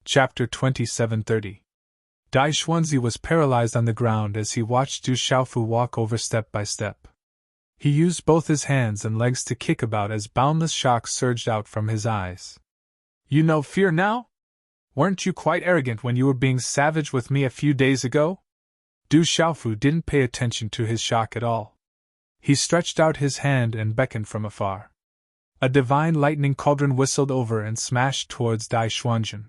Chapter 2730. Dai Xuanzi was paralyzed on the ground as he watched Du Xiaofu walk over step by step. He used both his hands and legs to kick about as boundless shock surged out from his eyes. You know fear now? Weren't you quite arrogant when you were being savage with me a few days ago? Du Xiaofu didn't pay attention to his shock at all. He stretched out his hand and beckoned from afar. A divine lightning cauldron whistled over and smashed towards Dai Xuanzhen.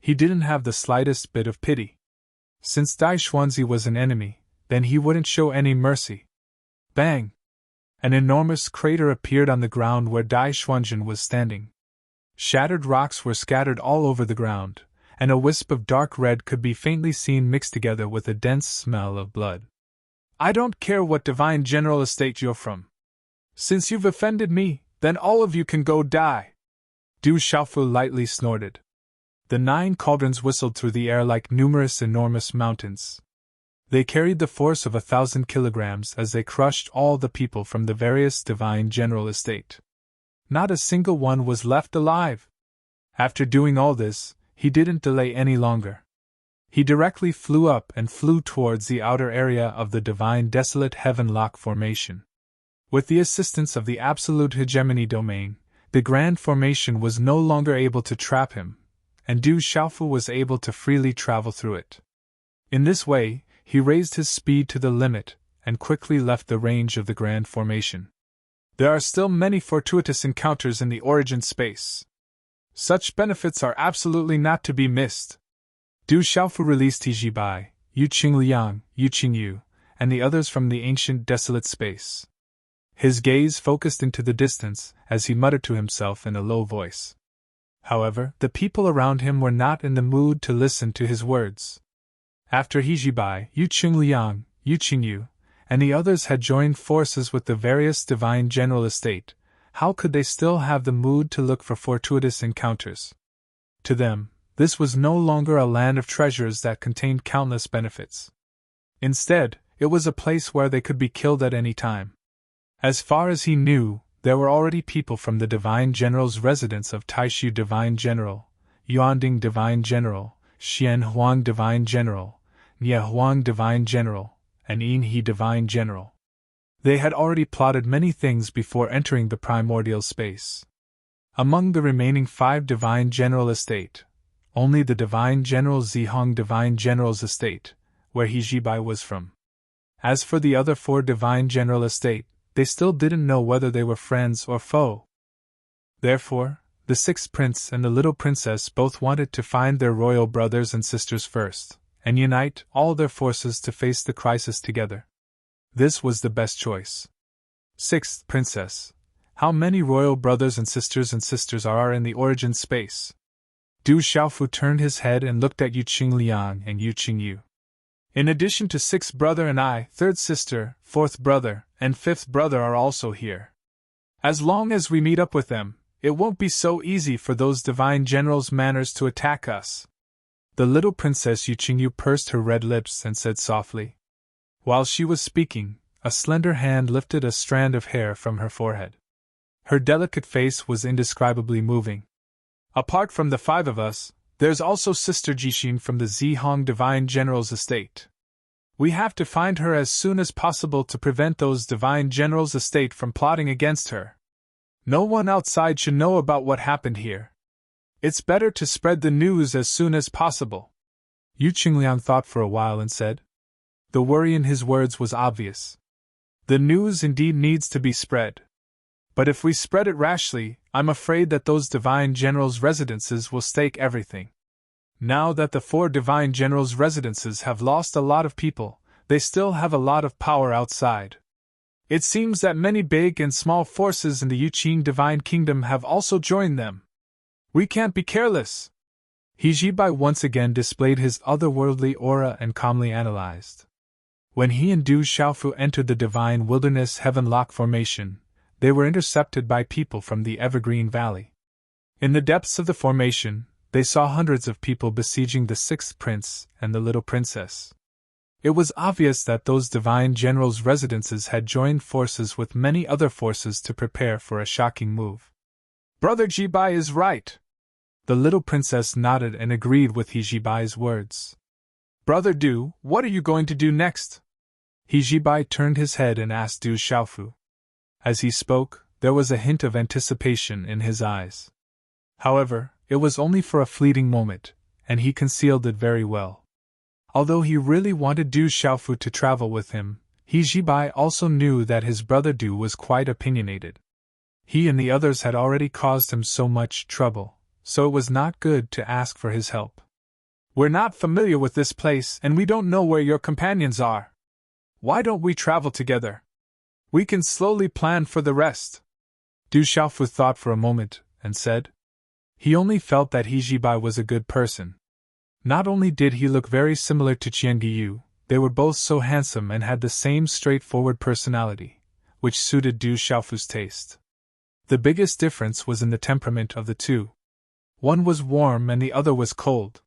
He didn't have the slightest bit of pity. Since Dai Xuanzi was an enemy, then he wouldn't show any mercy. Bang! An enormous crater appeared on the ground where Dai Xuanzhen was standing. Shattered rocks were scattered all over the ground, and a wisp of dark red could be faintly seen mixed together with a dense smell of blood. I don't care what divine general estate you're from. Since you've offended me, then all of you can go die. Du Xiaofu lightly snorted. The 9 cauldrons whistled through the air like numerous enormous mountains. They carried the force of 1,000 kilograms as they crushed all the people from the various divine general estate. Not a single one was left alive. After doing all this, he didn't delay any longer. He directly flew up and flew towards the outer area of the divine desolate heaven-lock formation. With the assistance of the absolute hegemony domain, the grand formation was no longer able to trap him, and Du Xiaofu was able to freely travel through it. In this way, he raised his speed to the limit and quickly left the range of the grand formation. There are still many fortuitous encounters in the origin space. Such benefits are absolutely not to be missed. Du Xiaofu released Tijibai, Yu Qingliang, Yu Qingyu, and the others from the ancient desolate space. His gaze focused into the distance as he muttered to himself in a low voice. However, the people around him were not in the mood to listen to his words. After Tijibai, Yu Qingliang, Yu Qingyu, and the others had joined forces with the various divine general estate, how could they still have the mood to look for fortuitous encounters? To them, this was no longer a land of treasures that contained countless benefits. Instead, it was a place where they could be killed at any time. As far as he knew, there were already people from the Divine General's residence of Taishu Divine General, Yuanding Divine General, Xianhuang Divine General, Niehuang Divine General, and Yinhe Divine General. They had already plotted many things before entering the primordial space. Among the remaining 5 Divine General estate, only the Divine General Zihong Divine General's estate, where Tijibai was from. As for the other 4 Divine General estate, they still didn't know whether they were friends or foe. Therefore, the 6th prince and the little princess both wanted to find their royal brothers and sisters first, and unite all their forces to face the crisis together. This was the best choice. 6th princess, how many royal brothers and sisters are in the origin space? Du Xiaofu turned his head and looked at Yu Qingliang and Yu Qingyu. In addition to 6th brother and I, 3rd sister, 4th brother, and 5th brother are also here. As long as we meet up with them, it won't be so easy for those divine generals' manners to attack us. The little princess Yu Qingyu pursed her red lips and said softly. While she was speaking, a slender hand lifted a strand of hair from her forehead. Her delicate face was indescribably moving. Apart from the 5 of us, there's also Sister Jixin from the Zihong Divine General's estate. We have to find her as soon as possible to prevent those Divine General's estate from plotting against her. No one outside should know about what happened here. It's better to spread the news as soon as possible. Yu Qingliang thought for a while and said. The worry in his words was obvious. The news indeed needs to be spread. But if we spread it rashly, I'm afraid that those Divine Generals' residences will stake everything. Now that the 4 Divine Generals' residences have lost a lot of people, they still have a lot of power outside. It seems that many big and small forces in the Yuqing Divine Kingdom have also joined them. We can't be careless. Tijibai once again displayed his otherworldly aura and calmly analyzed. When he and Du Xiaofu entered the Divine Wilderness Heaven-lock formation, they were intercepted by people from the Evergreen Valley. In the depths of the formation, they saw hundreds of people besieging the 6th prince and the little princess. It was obvious that those divine generals' residences had joined forces with many other forces to prepare for a shocking move. Brother Jibai is right. The little princess nodded and agreed with Hijibai's words. Brother Du, what are you going to do next? Hijibai turned his head and asked Du Xiaofu. As he spoke, there was a hint of anticipation in his eyes. However, it was only for a fleeting moment, and he concealed it very well. Although he really wanted Du Xiaofu to travel with him, Hijibai also knew that his brother Du was quite opinionated. He and the others had already caused him so much trouble, so it was not good to ask for his help. We're not familiar with this place and we don't know where your companions are. Why don't we travel together? We can slowly plan for the rest. Du Xiaofu thought for a moment, and said. He only felt that Hijibai was a good person. Not only did he look very similar to Qianguyu, they were both so handsome and had the same straightforward personality, which suited Du Xiaofu's taste. The biggest difference was in the temperament of the two. One was warm and the other was cold.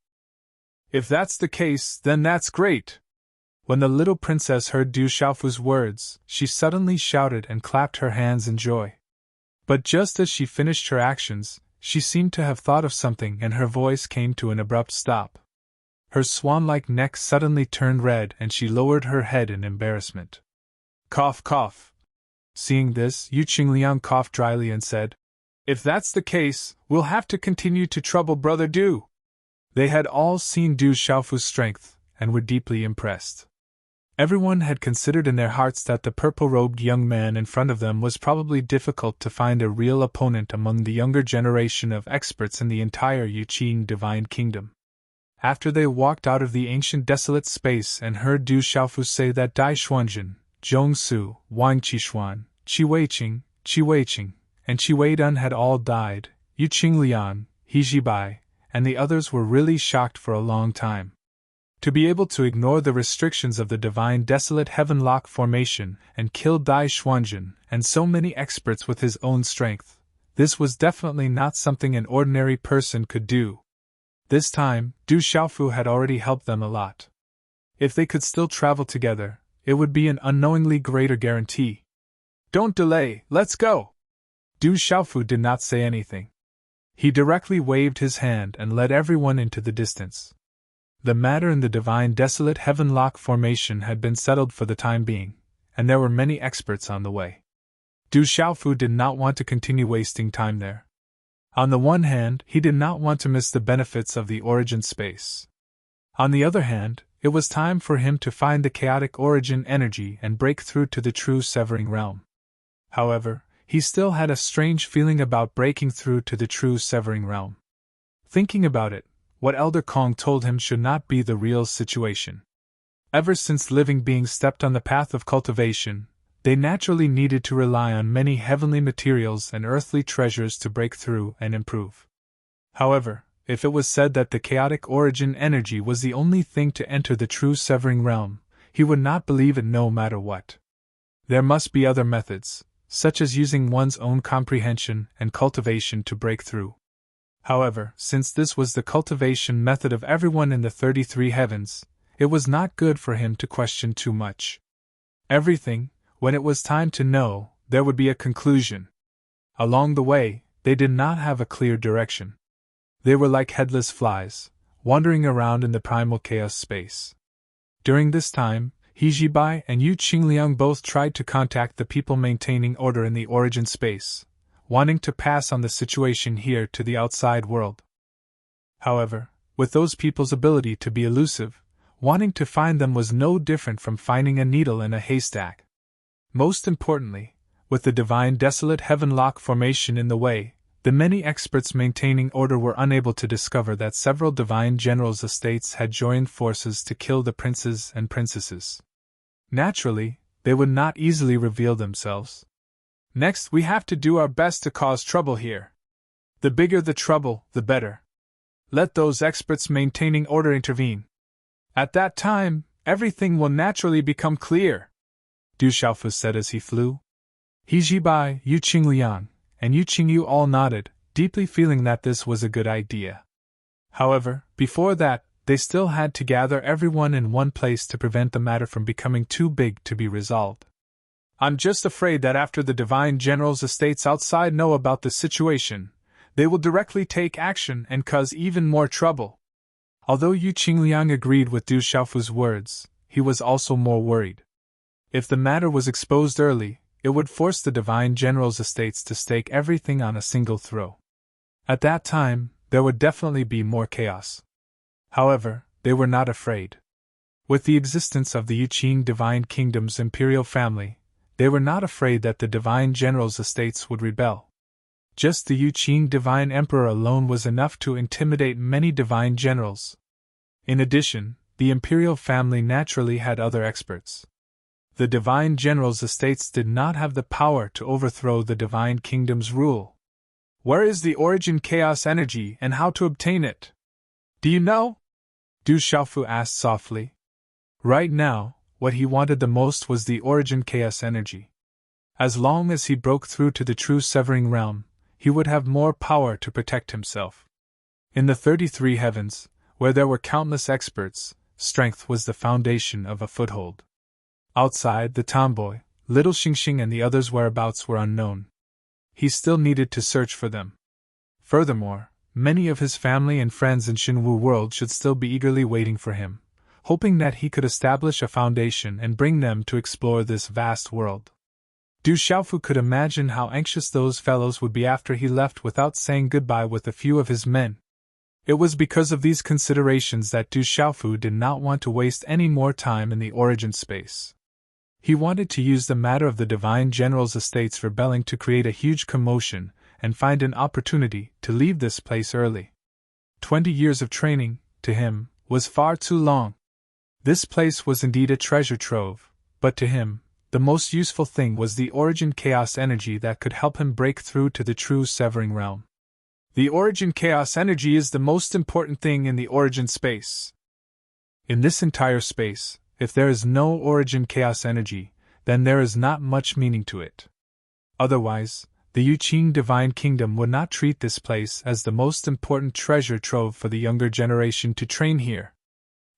If that's the case, then that's great. When the little princess heard Du Xiaofu's words, she suddenly shouted and clapped her hands in joy. But just as she finished her actions, she seemed to have thought of something and her voice came to an abrupt stop. Her swan-like neck suddenly turned red and she lowered her head in embarrassment. Cough, cough. Seeing this, Yu Qingliang coughed dryly and said, If that's the case, we'll have to continue to trouble Brother Du. They had all seen Du Xiaofu's strength, and were deeply impressed. Everyone had considered in their hearts that the purple-robed young man in front of them was probably difficult to find a real opponent among the younger generation of experts in the entire Yuqing Divine Kingdom. After they walked out of the ancient desolate space and heard Du Xiaofu say that Dai Xuanjun, Zhongsu, Wang Qishuan, Qi Weiqing, and Qi Weidun had all died, Yu Qingliang, Hijibai, and the others were really shocked for a long time. To be able to ignore the restrictions of the divine desolate heaven-lock formation and kill Dai Xuanjun and so many experts with his own strength, this was definitely not something an ordinary person could do. This time, Du Xiaofu had already helped them a lot. If they could still travel together, it would be an unknowingly greater guarantee. Don't delay, let's go! Du Xiaofu did not say anything. He directly waved his hand and led everyone into the distance. The matter in the divine desolate heaven-lock formation had been settled for the time being, and there were many experts on the way. Du Xiaofu did not want to continue wasting time there. On the one hand, he did not want to miss the benefits of the origin space. On the other hand, it was time for him to find the chaotic origin energy and break through to the true severing realm. However, he still had a strange feeling about breaking through to the true severing realm. Thinking about it, what Elder Kong told him should not be the real situation. Ever since living beings stepped on the path of cultivation, they naturally needed to rely on many heavenly materials and earthly treasures to break through and improve. However, if it was said that the chaotic origin energy was the only thing to enter the true severing realm, he would not believe it no matter what. There must be other methods, such as using one's own comprehension and cultivation to break through. However, since this was the cultivation method of everyone in the 33 heavens, it was not good for him to question too much. Everything, when it was time to know, there would be a conclusion. Along the way, they did not have a clear direction. They were like headless flies, wandering around in the primal chaos space. During this time, Hijibai and Yu Qingliang both tried to contact the people maintaining order in the origin space, wanting to pass on the situation here to the outside world. However, with those people's ability to be elusive, wanting to find them was no different from finding a needle in a haystack. Most importantly, with the divine desolate heaven-lock formation in the way, the many experts maintaining order were unable to discover that several divine generals' estates had joined forces to kill the princes and princesses. Naturally, they would not easily reveal themselves. Next, we have to do our best to cause trouble here. The bigger the trouble, the better. Let those experts maintaining order intervene. At that time, everything will naturally become clear, Du Xiaofu said as he flew. Hijibai, Yu Qingliang, and Yu Qingyu all nodded, deeply feeling that this was a good idea. However, before that, they still had to gather everyone in one place to prevent the matter from becoming too big to be resolved. I'm just afraid that after the divine general's estates outside know about the situation, they will directly take action and cause even more trouble. Although Yu Qingliang agreed with Du Xiaofu's words, he was also more worried. If the matter was exposed early, it would force the Divine General's estates to stake everything on a single throw. At that time, there would definitely be more chaos. However, they were not afraid. With the existence of the Yuqing Divine Kingdom's imperial family, they were not afraid that the Divine General's estates would rebel. Just the Yuqing Divine Emperor alone was enough to intimidate many Divine Generals. In addition, the imperial family naturally had other experts. The Divine General's estates did not have the power to overthrow the Divine Kingdom's rule. Where is the origin chaos energy and how to obtain it? Do you know? Du Xiaofu asked softly. Right now, what he wanted the most was the origin chaos energy. As long as he broke through to the true severing realm, he would have more power to protect himself. In the 33 heavens, where there were countless experts, strength was the foundation of a foothold. Outside, the tomboy, little Xingxing and the others' whereabouts were unknown. He still needed to search for them. Furthermore, many of his family and friends in Xinwu world should still be eagerly waiting for him, hoping that he could establish a foundation and bring them to explore this vast world. Du Xiaofu could imagine how anxious those fellows would be after he left without saying goodbye with a few of his men. It was because of these considerations that Du Xiaofu did not want to waste any more time in the origin space. He wanted to use the matter of the Divine General's estates rebelling to create a huge commotion and find an opportunity to leave this place early. 20 years of training, to him, was far too long. This place was indeed a treasure trove, but to him, the most useful thing was the origin chaos energy that could help him break through to the true severing realm. The origin chaos energy is the most important thing in the origin space. In this entire space, if there is no origin chaos energy, then there is not much meaning to it. Otherwise, the Yuqing Divine Kingdom would not treat this place as the most important treasure trove for the younger generation to train here.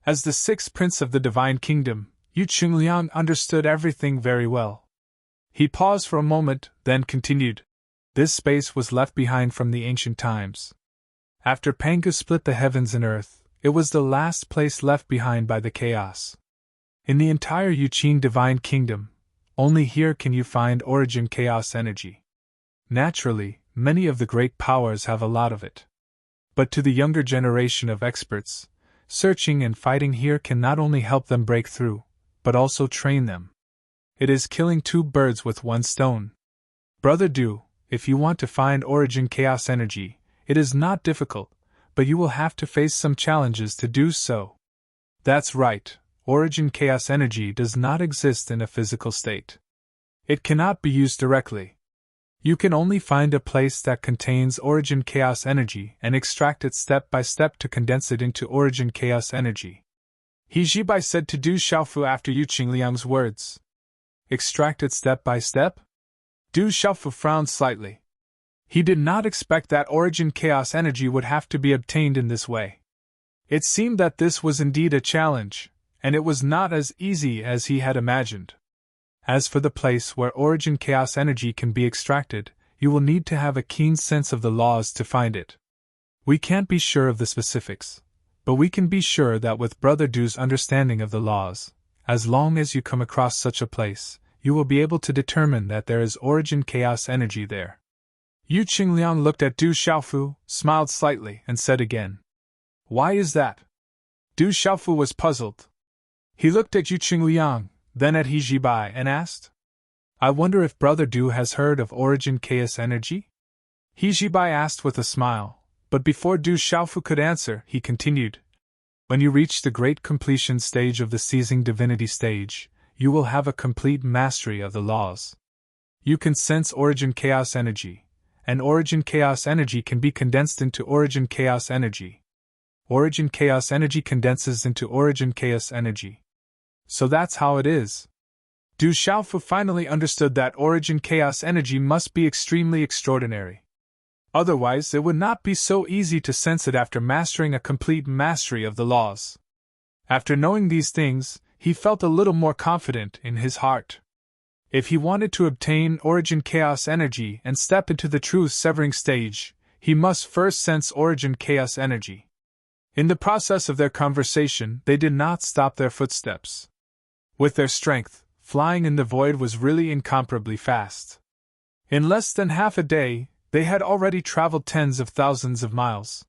As the sixth prince of the Divine Kingdom, Yu Qingliang understood everything very well. He paused for a moment, then continued. This space was left behind from the ancient times. After Pangu split the heavens and earth, it was the last place left behind by the chaos. In the entire Yuqing Divine Kingdom, only here can you find origin chaos energy. Naturally, many of the great powers have a lot of it. But to the younger generation of experts, searching and fighting here can not only help them break through, but also train them. It is killing two birds with one stone. Brother Du, if you want to find origin chaos energy, it is not difficult, but you will have to face some challenges to do so. That's right, origin chaos energy does not exist in a physical state. It cannot be used directly. You can only find a place that contains origin chaos energy and extract it step by step to condense it into origin chaos energy. He Jibai said to Du Xiaofu after Yu Qingliang's words. Extract it step by step? Du Xiaofu frowned slightly. He did not expect that origin chaos energy would have to be obtained in this way. It seemed that this was indeed a challenge, and it was not as easy as he had imagined. As for the place where origin chaos energy can be extracted, you will need to have a keen sense of the laws to find it. We can't be sure of the specifics, but we can be sure that with Brother Du's understanding of the laws, as long as you come across such a place, you will be able to determine that there is origin chaos energy there. Yu Qingliang looked at Du Xiaofu, smiled slightly, and said again, Why is that? Du Xiaofu was puzzled. He looked at Yu Qingliang, then at He Jibai, and asked, I wonder if Brother Du has heard of origin chaos energy? He Jibai asked with a smile, but before Du Xiaofu could answer, he continued, When you reach the great completion stage of the seizing divinity stage, you will have a complete mastery of the laws. You can sense origin chaos energy, and origin chaos energy can be condensed into origin chaos energy. Origin chaos energy condenses into origin chaos energy. So that's how it is. Du Xiaofu finally understood that origin chaos energy must be extremely extraordinary. Otherwise, it would not be so easy to sense it after mastering a complete mastery of the laws. After knowing these things, he felt a little more confident in his heart. If he wanted to obtain origin chaos energy and step into the true severing stage, He must first sense origin chaos energy. In the process of their conversation, they did not stop their footsteps. With their strength, flying in the void was really incomparably fast. In less than half a day, they had already traveled tens of thousands of miles.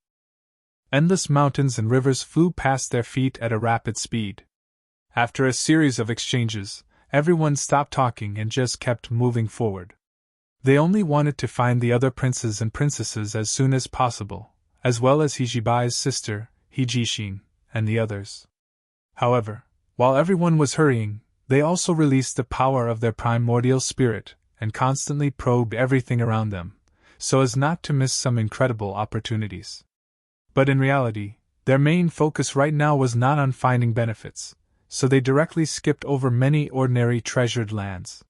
Endless mountains and rivers flew past their feet at a rapid speed. After a series of exchanges, everyone stopped talking and just kept moving forward. They only wanted to find the other princes and princesses as soon as possible, as well as Hijibai's sister, Hijishin, and the others. However, while everyone was hurrying, they also released the power of their primordial spirit and constantly probed everything around them, so as not to miss some incredible opportunities. But in reality, their main focus right now was not on finding benefits, so they directly skipped over many ordinary treasured lands.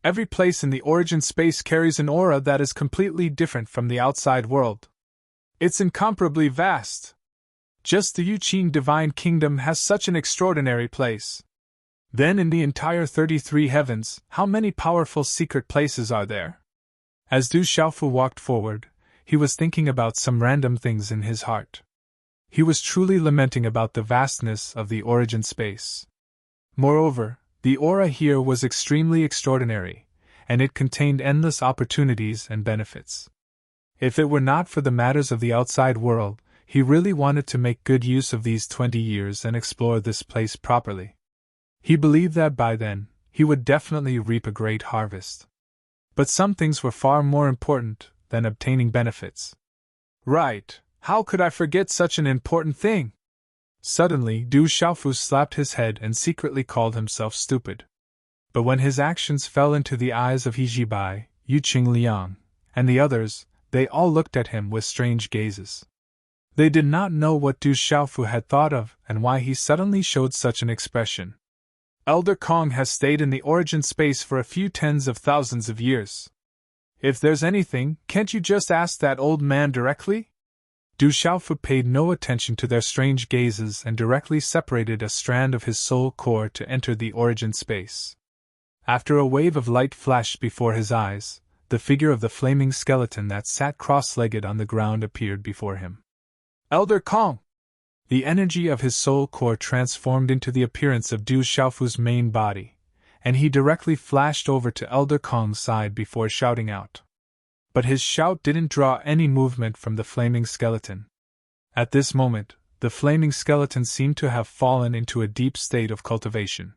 Every place in the origin space carries an aura that is completely different from the outside world. It's incomparably vast. Just the Yuqing Divine Kingdom has such an extraordinary place. Then in the entire 33 heavens, how many powerful secret places are there? As Du Xiaofu walked forward, he was thinking about some random things in his heart. He was truly lamenting about the vastness of the origin space. Moreover, the aura here was extremely extraordinary, and it contained endless opportunities and benefits. If it were not for the matters of the outside world, he really wanted to make good use of these 20 years and explore this place properly. He believed that by then, he would definitely reap a great harvest. But some things were far more important than obtaining benefits. Right, how could I forget such an important thing? Suddenly, Du Xiaofu slapped his head and secretly called himself stupid. But when his actions fell into the eyes of Hijibai, Yuqing Liang, and the others, they all looked at him with strange gazes. They did not know what Du Xiaofu had thought of and why he suddenly showed such an expression. Elder Kong has stayed in the origin space for a few tens of thousands of years. If there's anything, can't you just ask that old man directly? Du Xiaofu paid no attention to their strange gazes and directly separated a strand of his soul core to enter the origin space. After a wave of light flashed before his eyes, the figure of the flaming skeleton that sat cross-legged on the ground appeared before him. Elder Kong! The energy of his soul core transformed into the appearance of Du Xiaofu's main body, and he directly flashed over to Elder Kong's side before shouting out. But his shout didn't draw any movement from the flaming skeleton. At this moment, the flaming skeleton seemed to have fallen into a deep state of cultivation.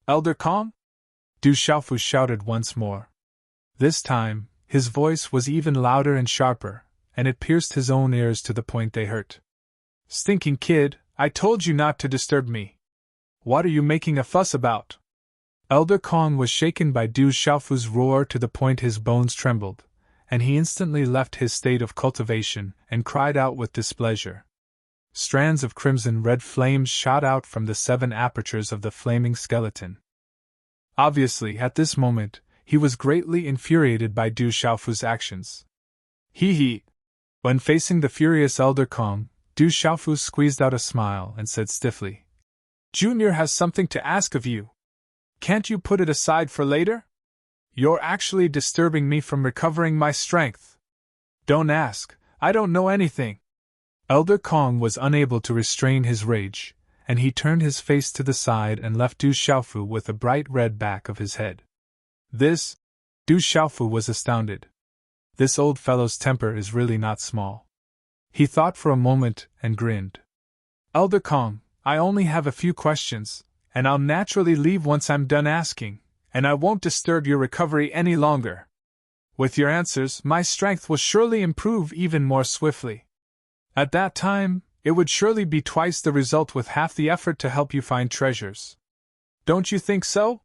Elder Kong? Du Xiaofu shouted once more. This time, his voice was even louder and sharper, and it pierced his own ears to the point they hurt. Stinking kid, I told you not to disturb me. What are you making a fuss about? Elder Kong was shaken by Du Xiaofu's roar to the point his bones trembled, and he instantly left his state of cultivation and cried out with displeasure. Strands of crimson-red flames shot out from the 7 apertures of the flaming skeleton. Obviously, at this moment, he was greatly infuriated by Du Xiaofu's actions. Hee. When facing the furious Elder Kong, Du Xiaofu squeezed out a smile and said stiffly, Junior has something to ask of you. Can't you put it aside for later? You're actually disturbing me from recovering my strength. Don't ask, I don't know anything. Elder Kong was unable to restrain his rage, and he turned his face to the side and left Du Xiaofu with the bright red back of his head. Du Xiaofu was astounded. This old fellow's temper is really not small. He thought for a moment and grinned. Elder Kong, I only have a few questions, and I'll naturally leave once I'm done asking, and I won't disturb your recovery any longer. With your answers, my strength will surely improve even more swiftly. At that time, it would surely be twice the result with half the effort to help you find treasures. Don't you think so?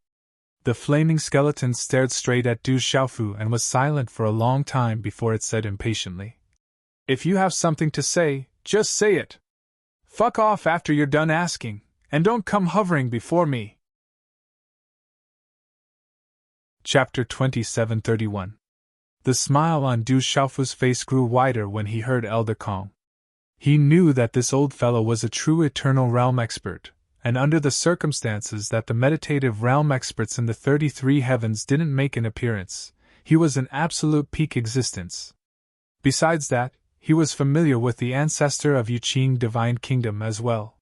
The flaming skeleton stared straight at Du Xiaofu and was silent for a long time before it said impatiently. If you have something to say, just say it. Fuck off after you're done asking, and don't come hovering before me. Chapter 2731. The smile on Du Xiaofu's face grew wider when he heard Elder Kong. He knew that this old fellow was a true Eternal Realm expert, and under the circumstances that the meditative realm experts in the 33 heavens didn't make an appearance, he was an absolute peak existence. Besides that, he was familiar with the ancestor of Yuqing Divine Kingdom as well.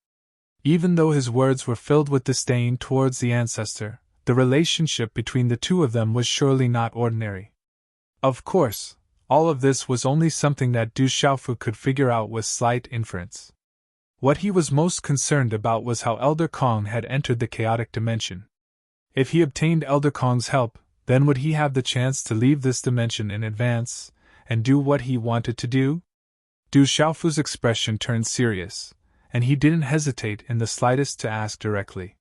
Even though his words were filled with disdain towards the ancestor, the relationship between the two of them was surely not ordinary. Of course, all of this was only something that Du Xiaofu could figure out with slight inference. What he was most concerned about was how Elder Kong had entered the chaotic dimension. If he obtained Elder Kong's help, then would he have the chance to leave this dimension in advance, and do what he wanted to do? Du Xiaofu's expression turned serious, and he didn't hesitate in the slightest to ask directly.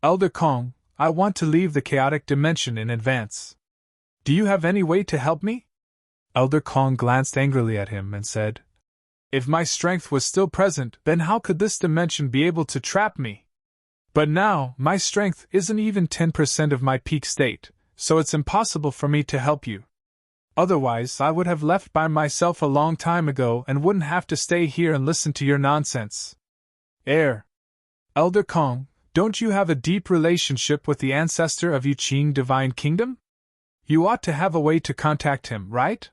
Elder Kong, I want to leave the chaotic dimension in advance. Do you have any way to help me? Elder Kong glanced angrily at him and said, If my strength was still present, then how could this dimension be able to trap me? But now, my strength isn't even 10% of my peak state, so it's impossible for me to help you. Otherwise, I would have left by myself a long time ago and wouldn't have to stay here and listen to your nonsense. Elder Kong, don't you have a deep relationship with the ancestor of Yuqing Divine Kingdom? You ought to have a way to contact him, right?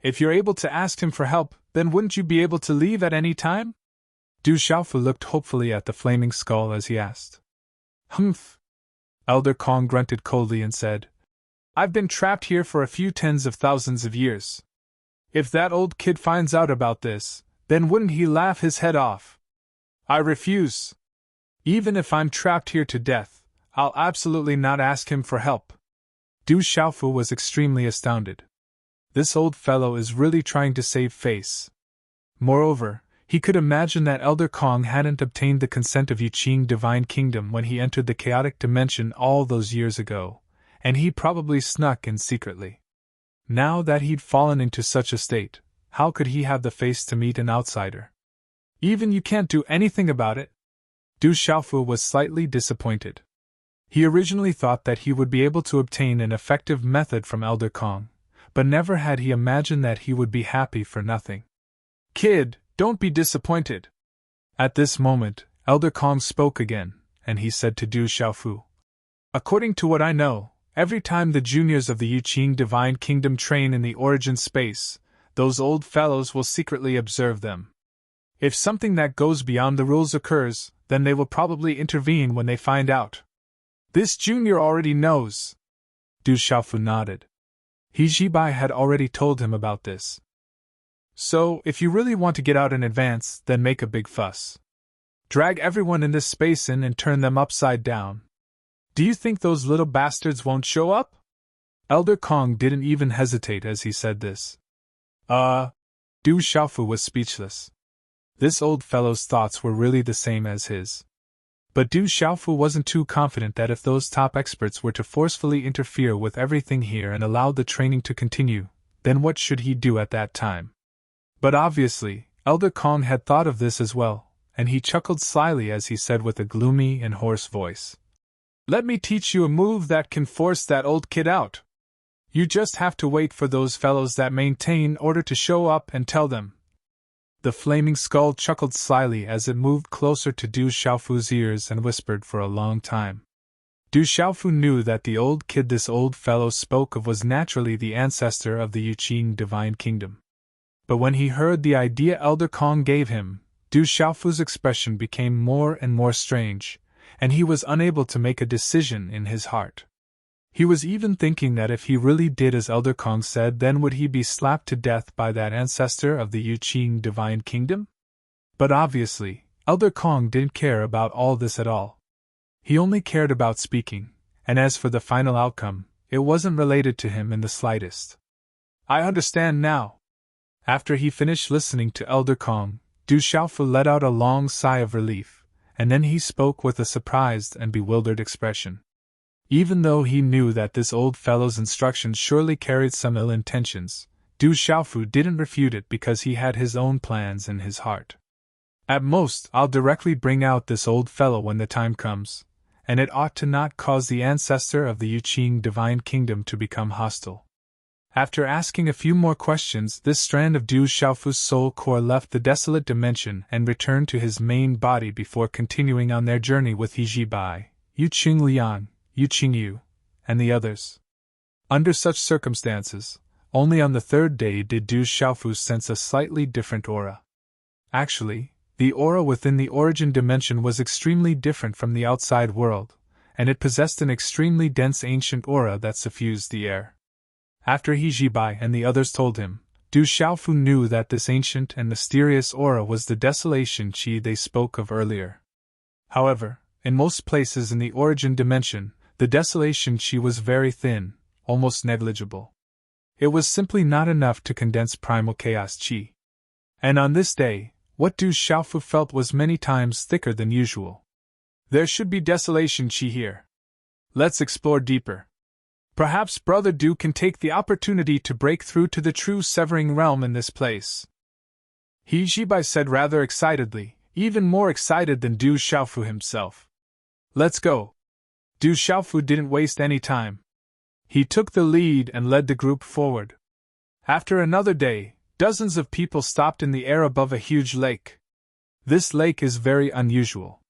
If you're able to ask him for help, then wouldn't you be able to leave at any time? Du Xiaofu looked hopefully at the flaming skull as he asked. Humph. Elder Kong grunted coldly and said, I've been trapped here for a few tens of thousands of years. If that old kid finds out about this, then wouldn't he laugh his head off? I refuse. Even if I'm trapped here to death, I'll absolutely not ask him for help. Du Xiaofu was extremely astounded. This old fellow is really trying to save face. Moreover, he could imagine that Elder Kong hadn't obtained the consent of Yuqing Divine Kingdom when he entered the chaotic dimension all those years ago, and he probably snuck in secretly. Now that he'd fallen into such a state, how could he have the face to meet an outsider? Even you can't do anything about it? Du Xiaofu was slightly disappointed. He originally thought that he would be able to obtain an effective method from Elder Kong, but never had he imagined that he would be happy for nothing. Kid, don't be disappointed. At this moment, Elder Kong spoke again, and he said to Du Xiaofu, According to what I know, every time the juniors of the Yuqing Divine Kingdom train in the origin space, those old fellows will secretly observe them. If something that goes beyond the rules occurs, then they will probably intervene when they find out. This junior already knows. Du Xiaofu nodded. He Jibai had already told him about this. So, if you really want to get out in advance, then make a big fuss. Drag everyone in this space in and turn them upside down. Do you think those little bastards won't show up? Elder Kong didn't even hesitate as he said this. Du Xiaofu was speechless. This old fellow's thoughts were really the same as his. But Du Xiaofu wasn't too confident that if those top experts were to forcefully interfere with everything here and allow the training to continue, then what should he do at that time? But obviously, Elder Kong had thought of this as well, and he chuckled slyly as he said with a gloomy and hoarse voice. Let me teach you a move that can force that old kid out. You just have to wait for those fellows that maintain order to show up and tell them. The flaming skull chuckled slyly as it moved closer to Du Xiaofu's ears and whispered for a long time. Du Xiaofu knew that the old kid this old fellow spoke of was naturally the ancestor of the Yuqing Divine Kingdom. But when he heard the idea Elder Kong gave him, Du Xiaofu's expression became more and more strange, and he was unable to make a decision in his heart. He was even thinking that if he really did as Elder Kong said, then would he be slapped to death by that ancestor of the Yuqing Divine Kingdom? But obviously, Elder Kong didn't care about all this at all. He only cared about speaking, and as for the final outcome, it wasn't related to him in the slightest. I understand now. After he finished listening to Elder Kong, Du Xiaofu let out a long sigh of relief, and then he spoke with a surprised and bewildered expression. Even though he knew that this old fellow's instructions surely carried some ill intentions, Du Xiaofu didn't refute it because he had his own plans in his heart. At most, I'll directly bring out this old fellow when the time comes, and it ought to not cause the ancestor of the Yuqing Divine Kingdom to become hostile. After asking a few more questions, this strand of Du Xiaofu's soul core left the desolate dimension and returned to his main body before continuing on their journey with He Jibai, Yuqing Liang, Yuqing Yu, and the others. Under such circumstances, Only on the third day did Du Xiaofu sense a slightly different aura. Actually, the aura within the origin dimension was extremely different from the outside world, and it possessed an extremely dense ancient aura that suffused the air. After He Jibai and the others told him, Du Xiaofu knew that this ancient and mysterious aura was the desolation qi they spoke of earlier. However, in most places in the origin dimension, the desolation qi was very thin, almost negligible. It was simply not enough to condense primal chaos qi. And on this day, what Du Xiaofu felt was many times thicker than usual. There should be desolation qi here. Let's explore deeper. Perhaps Brother Du can take the opportunity to break through to the true severing realm in this place. He Jibai said rather excitedly, even more excited than Du Xiaofu himself. Let's go. Du Xiaofu didn't waste any time. He took the lead and led the group forward. After another day, dozens of people stopped in the air above a huge lake. This lake is very unusual.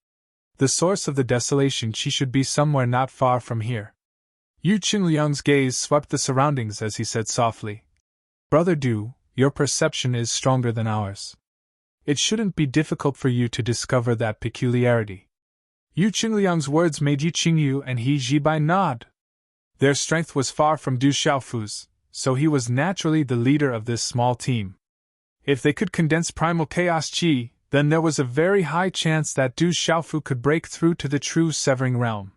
The source of the desolation qi should be somewhere not far from here. Yu Qingliang's gaze swept the surroundings as he said softly, Brother Du, your perception is stronger than ours. It shouldn't be difficult for you to discover that peculiarity. Yu Qingliang's words made Yu Qingyu and He Jibai nod. Their strength was far from Du Xiaofu's, so he was naturally the leader of this small team. If they could condense primal chaos qi, then there was a very high chance that Du Xiaofu could break through to the true severing realm.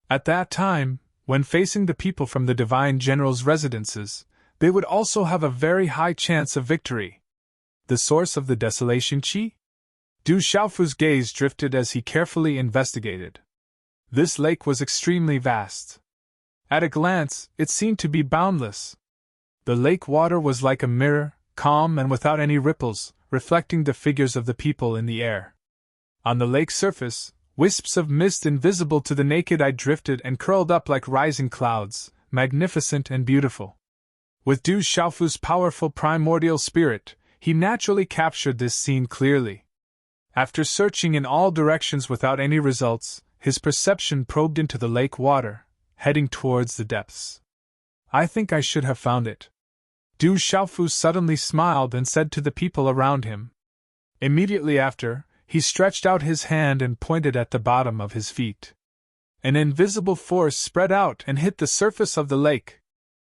At that time, when facing the people from the Divine General's residences, they would also have a very high chance of victory. The source of the desolation qi? Du Xiaofu's gaze drifted as he carefully investigated. This lake was extremely vast. At a glance, it seemed to be boundless. The lake water was like a mirror, calm and without any ripples, reflecting the figures of the people in the air. On the lake's surface, wisps of mist invisible to the naked eye drifted and curled up like rising clouds, magnificent and beautiful. With Du Xiaofu's powerful primordial spirit, he naturally captured this scene clearly. After searching in all directions without any results, his perception probed into the lake water, heading towards the depths. I think I should have found it. Du Xiaofu suddenly smiled and said to the people around him. Immediately after, he stretched out his hand and pointed at the bottom of his feet. An invisible force spread out and hit the surface of the lake.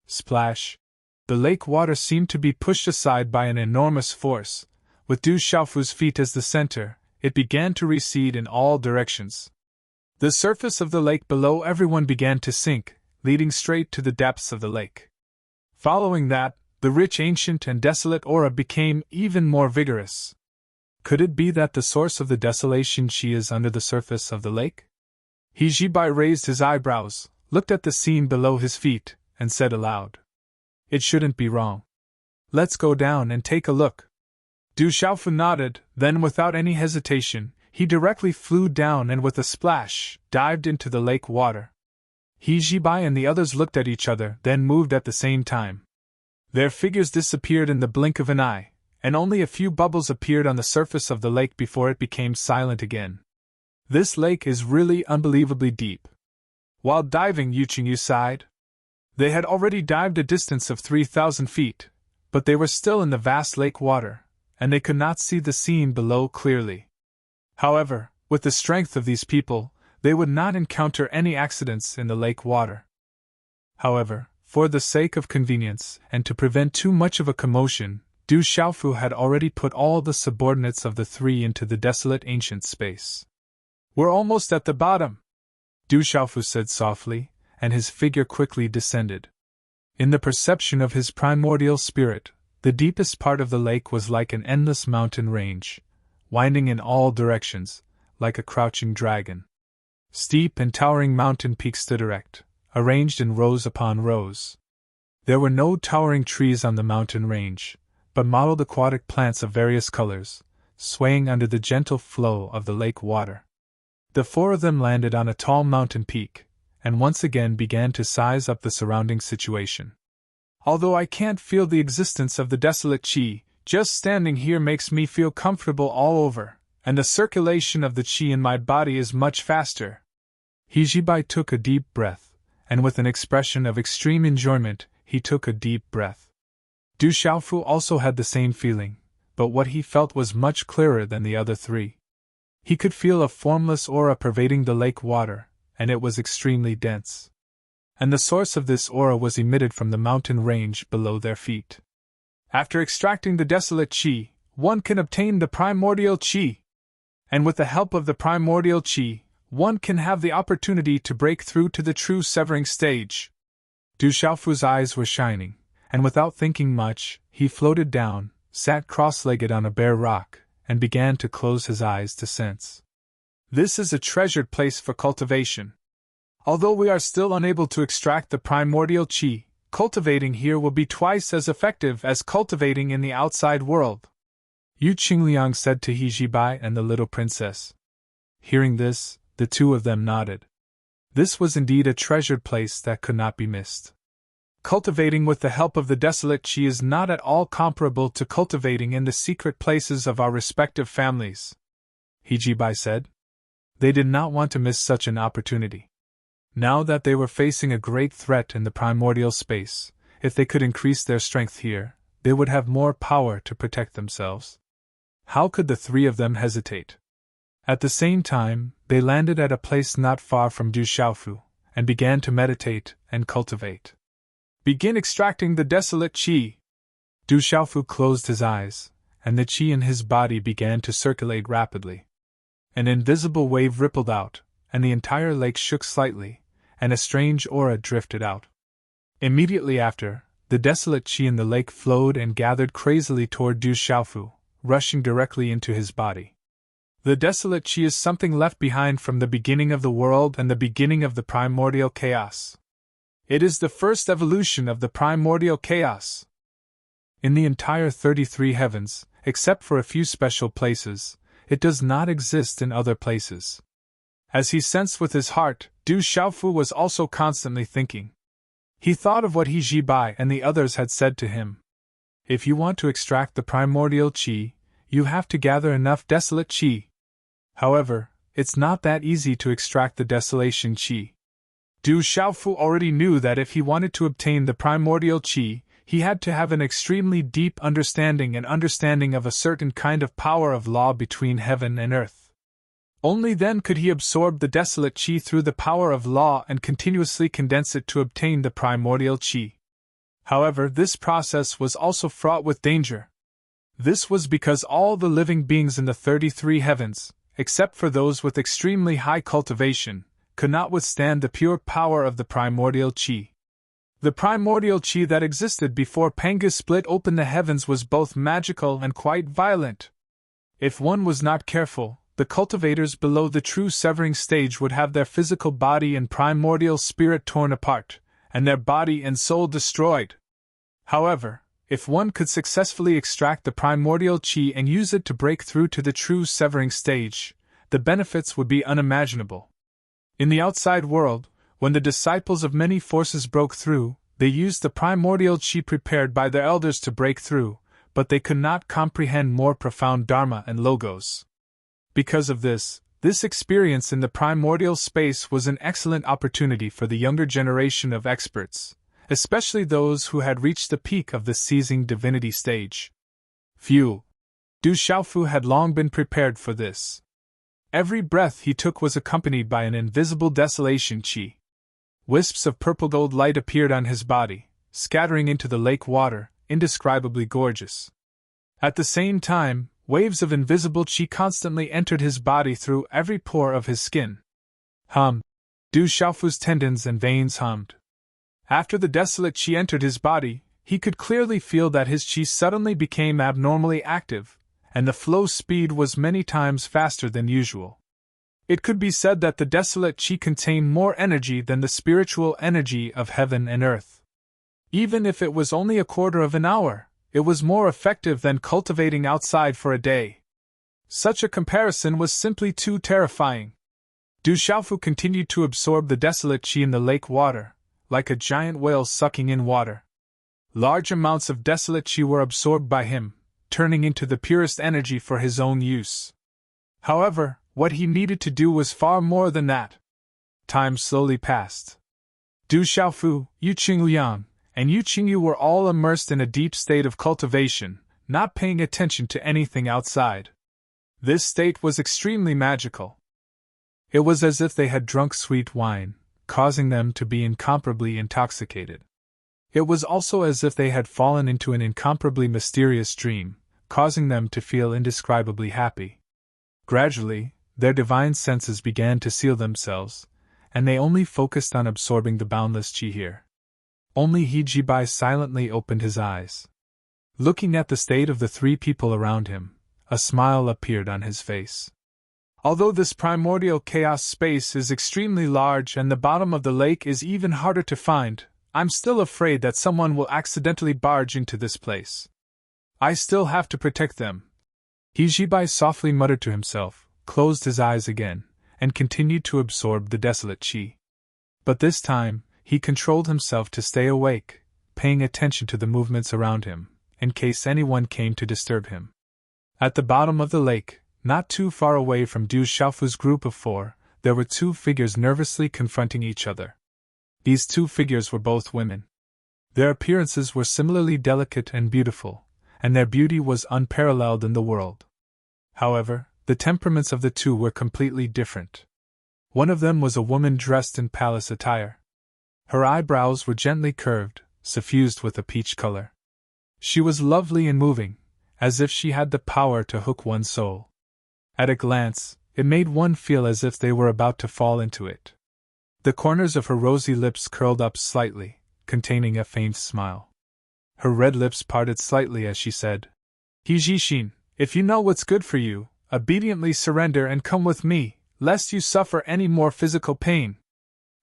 Splash! The lake water seemed to be pushed aside by an enormous force. With Du Xiaofu's feet as the center, it began to recede in all directions. The surface of the lake below everyone began to sink, leading straight to the depths of the lake. Following that, the rich ancient and desolate aura became even more vigorous. Could it be that the source of the desolation qi is under the surface of the lake? He Jibai raised his eyebrows, looked at the scene below his feet, and said aloud. It shouldn't be wrong. Let's go down and take a look. Du Xiaofu nodded, then without any hesitation, he directly flew down and with a splash, dived into the lake water. He Jibai and the others looked at each other, then moved at the same time. Their figures disappeared in the blink of an eye, and only a few bubbles appeared on the surface of the lake before it became silent again. This lake is really unbelievably deep. While diving, Yu Qingyu sighed. They had already dived a distance of 3,000 feet, but they were still in the vast lake water, and they could not see the scene below clearly. However, with the strength of these people, they would not encounter any accidents in the lake water. However, for the sake of convenience and to prevent too much of a commotion, Du Xiaofu had already put all the subordinates of the three into the desolate ancient space. We're almost at the bottom, Du Xiaofu said softly, and his figure quickly descended. In the perception of his primordial spirit, the deepest part of the lake was like an endless mountain range, winding in all directions, like a crouching dragon. Steep and towering mountain peaks stood erect, arranged in rows upon rows. There were no towering trees on the mountain range, but mottled aquatic plants of various colors, swaying under the gentle flow of the lake water. The four of them landed on a tall mountain peak, and once again began to size up the surrounding situation. Although I can't feel the existence of the desolate qi, just standing here makes me feel comfortable all over, and the circulation of the qi in my body is much faster. He Jibai took a deep breath, and with an expression of extreme enjoyment, he took a deep breath. Du Xiaofu also had the same feeling, but what he felt was much clearer than the other three. He could feel a formless aura pervading the lake water, and it was extremely dense. And the source of this aura was emitted from the mountain range below their feet. After extracting the desolate qi, one can obtain the primordial qi. And with the help of the primordial qi, one can have the opportunity to break through to the true severing stage. Du Xiaofu's eyes were shining, and without thinking much, he floated down, sat cross-legged on a bare rock, and began to close his eyes to sense. This is a treasured place for cultivation. Although we are still unable to extract the primordial qi, cultivating here will be twice as effective as cultivating in the outside world, Yu Qingliang said to He Jibai and the little princess. Hearing this, the two of them nodded. This was indeed a treasured place that could not be missed. Cultivating with the help of the desolate qi is not at all comparable to cultivating in the secret places of our respective families, He Jibai said. They did not want to miss such an opportunity. Now that they were facing a great threat in the primordial space, if they could increase their strength here, they would have more power to protect themselves. How could the three of them hesitate? At the same time, they landed at a place not far from Du Xiaofu, and began to meditate and cultivate. Begin extracting the desolate qi. Du Xiaofu closed his eyes, and the qi in his body began to circulate rapidly. An invisible wave rippled out, and the entire lake shook slightly, and a strange aura drifted out. Immediately after, the desolate qi in the lake flowed and gathered crazily toward Du Xiaofu, rushing directly into his body. The desolate qi is something left behind from the beginning of the world and the beginning of the primordial chaos. It is the first evolution of the primordial chaos. In the entire 33 heavens, except for a few special places, it does not exist in other places. As he sensed with his heart, Du Xiaofu was also constantly thinking. He thought of what He Jibai and the others had said to him. If you want to extract the primordial qi, you have to gather enough desolate qi. However, it's not that easy to extract the desolation qi. Du Xiaofu already knew that if he wanted to obtain the primordial qi, he had to have an extremely deep understanding of a certain kind of power of law between heaven and earth. Only then could he absorb the desolate qi through the power of law and continuously condense it to obtain the primordial qi. However, this process was also fraught with danger. This was because all the living beings in the 33 heavens, except for those with extremely high cultivation, could not withstand the pure power of the primordial qi. The primordial qi that existed before Pangu split open the heavens was both magical and quite violent. If one was not careful, the cultivators below the true severing stage would have their physical body and primordial spirit torn apart, and their body and soul destroyed. However, if one could successfully extract the primordial qi and use it to break through to the true severing stage, the benefits would be unimaginable. In the outside world, when the disciples of many forces broke through, they used the primordial qi prepared by their elders to break through, but they could not comprehend more profound dharma and logos. Because of this experience in the primordial space was an excellent opportunity for the younger generation of experts, especially those who had reached the peak of the seizing divinity stage. Du Xiaofu had long been prepared for this. Every breath he took was accompanied by an invisible desolation qi. Wisps of purple gold light appeared on his body, scattering into the lake water, indescribably gorgeous. At the same time, waves of invisible qi constantly entered his body through every pore of his skin. Du Xiaofu's tendons and veins hummed. After the desolate qi entered his body, he could clearly feel that his qi suddenly became abnormally active, and the flow speed was many times faster than usual. It could be said that the desolate qi contained more energy than the spiritual energy of heaven and earth. Even if it was only a quarter of an hour, it was more effective than cultivating outside for a day. Such a comparison was simply too terrifying. Du Xiaofu continued to absorb the desolate qi in the lake water, like a giant whale sucking in water. Large amounts of desolate qi were absorbed by him, turning into the purest energy for his own use. However, what he needed to do was far more than that. Time slowly passed. Du Xiaofu, Yu Qingliang, and Yu Qingyu were all immersed in a deep state of cultivation, not paying attention to anything outside. This state was extremely magical. It was as if they had drunk sweet wine, causing them to be incomparably intoxicated. It was also as if they had fallen into an incomparably mysterious dream, causing them to feel indescribably happy. Gradually, their divine senses began to seal themselves, and they only focused on absorbing the boundless qi here. Only He Jibai silently opened his eyes. Looking at the state of the three people around him, a smile appeared on his face. Although this primordial chaos space is extremely large and the bottom of the lake is even harder to find, I'm still afraid that someone will accidentally barge into this place. I still have to protect them. He Jibai softly muttered to himself, closed his eyes again, and continued to absorb the desolate qi. But this time, he controlled himself to stay awake, paying attention to the movements around him, in case anyone came to disturb him. At the bottom of the lake, not too far away from Du Xiaofu's group of 4, there were 2 figures nervously confronting each other. These 2 figures were both women. Their appearances were similarly delicate and beautiful, and their beauty was unparalleled in the world. However, the temperaments of the 2 were completely different. One of them was a woman dressed in palace attire. Her eyebrows were gently curved, suffused with a peach color. She was lovely and moving, as if she had the power to hook one's soul. At a glance, it made one feel as if they were about to fall into it. The corners of her rosy lips curled up slightly, containing a faint smile. Her red lips parted slightly as she said, He Jixin, if you know what's good for you, obediently surrender and come with me, lest you suffer any more physical pain.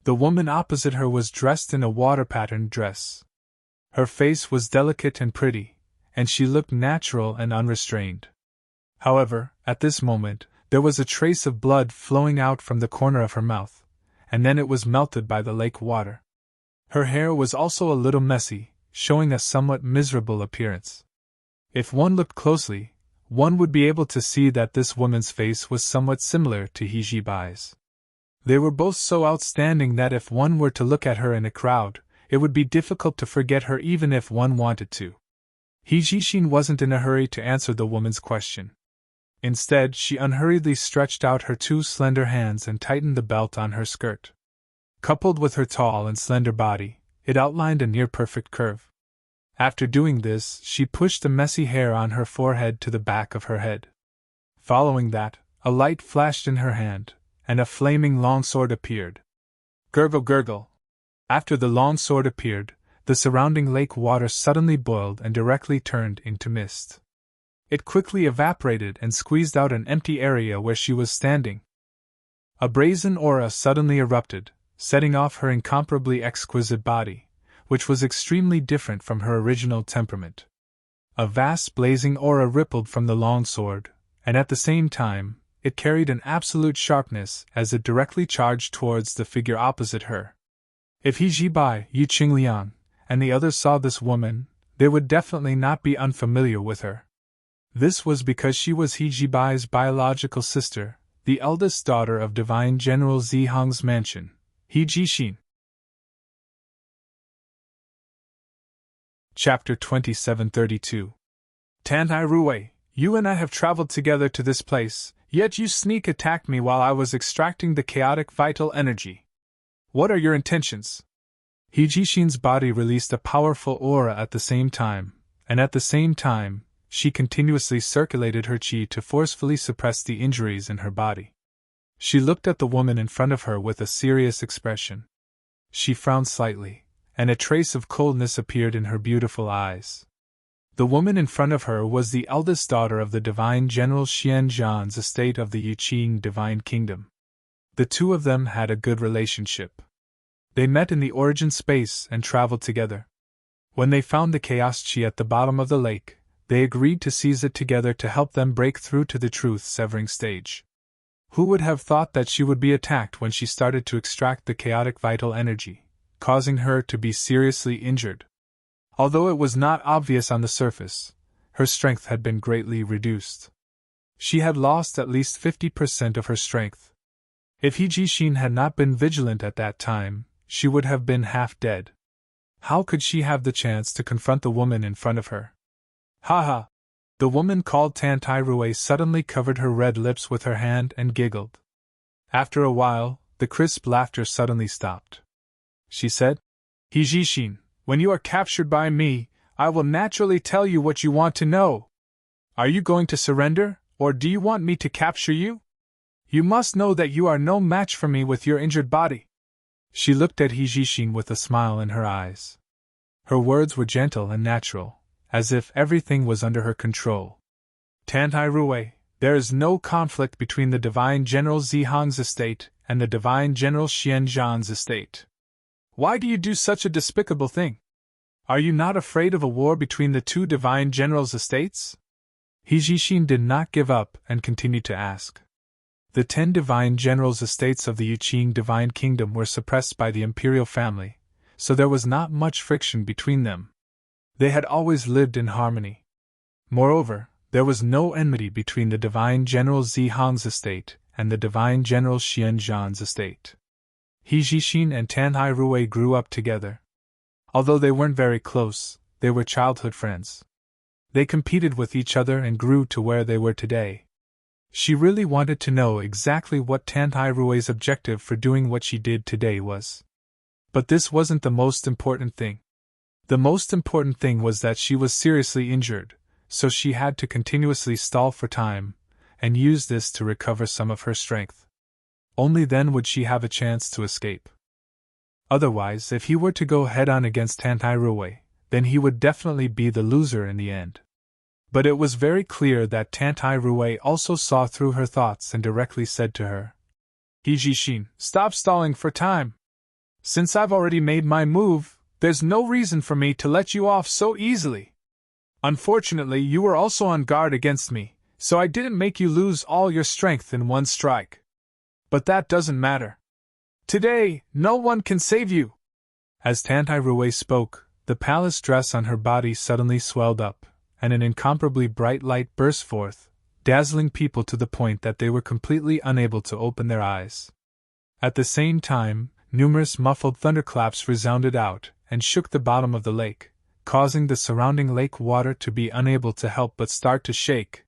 The woman opposite her was dressed in a water-patterned dress. Her face was delicate and pretty, and she looked natural and unrestrained. However, at this moment, there was a trace of blood flowing out from the corner of her mouth, and then it was melted by the lake water. Her hair was also a little messy, showing a somewhat miserable appearance. If one looked closely, one would be able to see that this woman's face was somewhat similar to He Jibai's. They were both so outstanding that if one were to look at her in a crowd, it would be difficult to forget her even if one wanted to. He Jixin wasn't in a hurry to answer the woman's question. Instead, she unhurriedly stretched out her 2 slender hands and tightened the belt on her skirt. Coupled with her tall and slender body, it outlined a near-perfect curve. After doing this, she pushed the messy hair on her forehead to the back of her head. Following that, a light flashed in her hand, and a flaming longsword appeared. Gurgle gurgle. After the longsword appeared, the surrounding lake water suddenly boiled and directly turned into mist. It quickly evaporated and squeezed out an empty area where she was standing. A brazen aura suddenly erupted, setting off her incomparably exquisite body, which was extremely different from her original temperament. A vast blazing aura rippled from the longsword, and at the same time, it carried an absolute sharpness as it directly charged towards the figure opposite her. If He Jibai, Yu Qingliang, and the others saw this woman, they would definitely not be unfamiliar with her. This was because she was He Jibai's biological sister, the eldest daughter of Divine General Zihang's mansion, He Jixin. Chapter 2732. Tantai Ruwei, you and I have traveled together to this place, yet you sneak attacked me while I was extracting the chaotic vital energy. What are your intentions? He Jixin's body released a powerful aura at the same time, and at the same time, she continuously circulated her qi to forcefully suppress the injuries in her body. She looked at the woman in front of her with a serious expression. She frowned slightly, and a trace of coldness appeared in her beautiful eyes. The woman in front of her was the eldest daughter of the Divine General Xian Zhan's estate of the Yuqing Divine Kingdom. The 2 of them had a good relationship. They met in the origin space and traveled together. When they found the chaos qi at the bottom of the lake, they agreed to seize it together to help them break through to the truth-severing stage. Who would have thought that she would be attacked when she started to extract the chaotic vital energy, causing her to be seriously injured? Although it was not obvious on the surface, her strength had been greatly reduced. She had lost at least 50% of her strength. If He Jixin had not been vigilant at that time, she would have been half dead. How could she have the chance to confront the woman in front of her? Ha ha! The woman called Tantai suddenly covered her red lips with her hand and giggled. After a while, the crisp laughter suddenly stopped. She said, Hijishin, when you are captured by me, I will naturally tell you what you want to know. Are you going to surrender, or do you want me to capture you? You must know that you are no match for me with your injured body. She looked at Hijishin with a smile in her eyes. Her words were gentle and natural, as if everything was under her control. Tantai, there is no conflict between the Divine General Zihang's estate and the Divine General Xianzhan's estate. Why do you do such a despicable thing? Are you not afraid of a war between the two Divine Generals' estates? Hijishin did not give up and continued to ask. The 10 Divine Generals' estates of the Yuqing Divine Kingdom were suppressed by the imperial family, so there was not much friction between them. They had always lived in harmony. Moreover, there was no enmity between the Divine General Zihang's estate and the Divine General Xianzhan's estate. Hijishin and Tantai grew up together. Although they weren't very close, they were childhood friends. They competed with each other and grew to where they were today. She really wanted to know exactly what Tantai objective for doing what she did today was. But this wasn't the most important thing. The most important thing was that she was seriously injured, so she had to continuously stall for time, and use this to recover some of her strength. Only then would she have a chance to escape. Otherwise, if he were to go head-on against Tantai, then he would definitely be the loser in the end. But it was very clear that Tantai also saw through her thoughts and directly said to her, Hijishin, stop stalling for time. Since I've already made my move, there's no reason for me to let you off so easily. Unfortunately, you were also on guard against me, so I didn't make you lose all your strength in one strike. But that doesn't matter. Today, no one can save you. As Tantai spoke, the palace dress on her body suddenly swelled up, and an incomparably bright light burst forth, dazzling people to the point that they were completely unable to open their eyes. At the same time, numerous muffled thunderclaps resounded out and shook the bottom of the lake, causing the surrounding lake water to be unable to help but start to shake.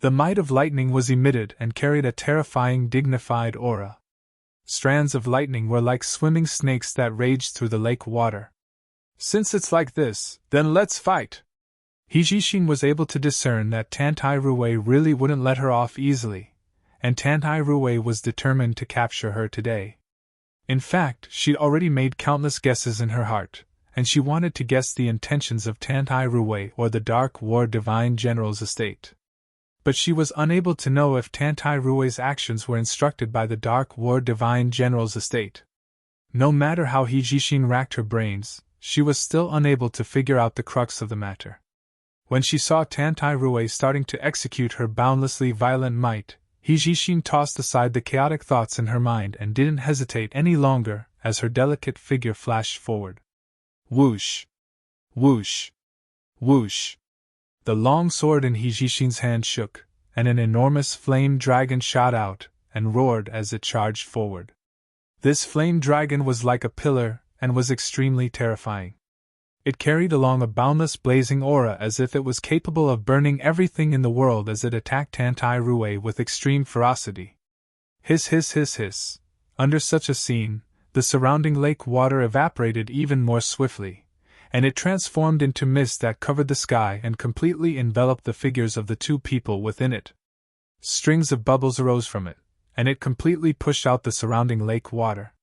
The might of lightning was emitted and carried a terrifying, dignified aura. Strands of lightning were like swimming snakes that raged through the lake water. Since it's like this, then let's fight! Hijishin was able to discern that Tantai really wouldn't let her off easily, and Tantai was determined to capture her today. In fact, she'd already made countless guesses in her heart, and she wanted to guess the intentions of Tantai or the Dark War Divine General's estate. But she was unable to know if Tantai actions were instructed by the Dark War Divine General's estate. No matter how Hijishin racked her brains, she was still unable to figure out the crux of the matter. When she saw Tantai starting to execute her boundlessly violent might, Hijishin tossed aside the chaotic thoughts in her mind and didn't hesitate any longer as her delicate figure flashed forward. Whoosh! Whoosh! Whoosh! The long sword in Hijishin's hand shook, and an enormous flame dragon shot out and roared as it charged forward. This flame dragon was like a pillar and was extremely terrifying. It carried along a boundless blazing aura as if it was capable of burning everything in the world as it attacked Tantai with extreme ferocity. Hiss hiss hiss hiss. Under such a scene, the surrounding lake water evaporated even more swiftly, and it transformed into mist that covered the sky and completely enveloped the figures of the two people within it. Strings of bubbles arose from it, and it completely pushed out the surrounding lake water.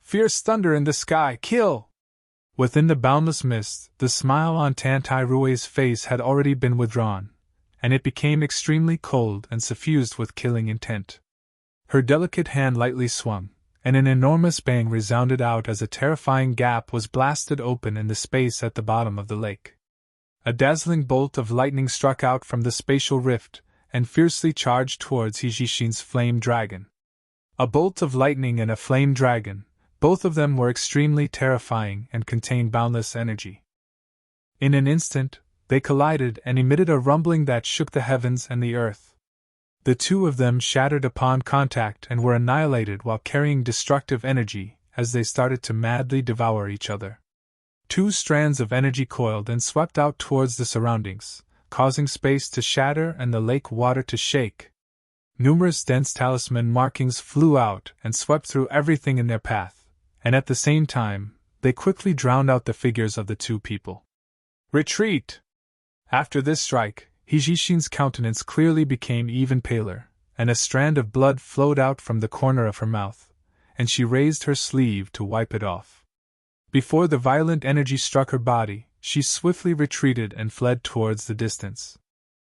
Fierce thunder in the sky, kill! Within the boundless mist, the smile on Tantai face had already been withdrawn, and it became extremely cold and suffused with killing intent. Her delicate hand lightly swung, and an enormous bang resounded out as a terrifying gap was blasted open in the space at the bottom of the lake. A dazzling bolt of lightning struck out from the spatial rift and fiercely charged towards Hijishin's flame dragon. A bolt of lightning and a flame dragon, both of them were extremely terrifying and contained boundless energy. In an instant, they collided and emitted a rumbling that shook the heavens and the earth. The two of them shattered upon contact and were annihilated while carrying destructive energy as they started to madly devour each other. 2 strands of energy coiled and swept out towards the surroundings, causing space to shatter and the lake water to shake. Numerous dense talisman markings flew out and swept through everything in their path, and at the same time, they quickly drowned out the figures of the 2 people. Retreat! After this strike, Hijishin's countenance clearly became even paler, and a strand of blood flowed out from the corner of her mouth, and she raised her sleeve to wipe it off. Before the violent energy struck her body, she swiftly retreated and fled towards the distance.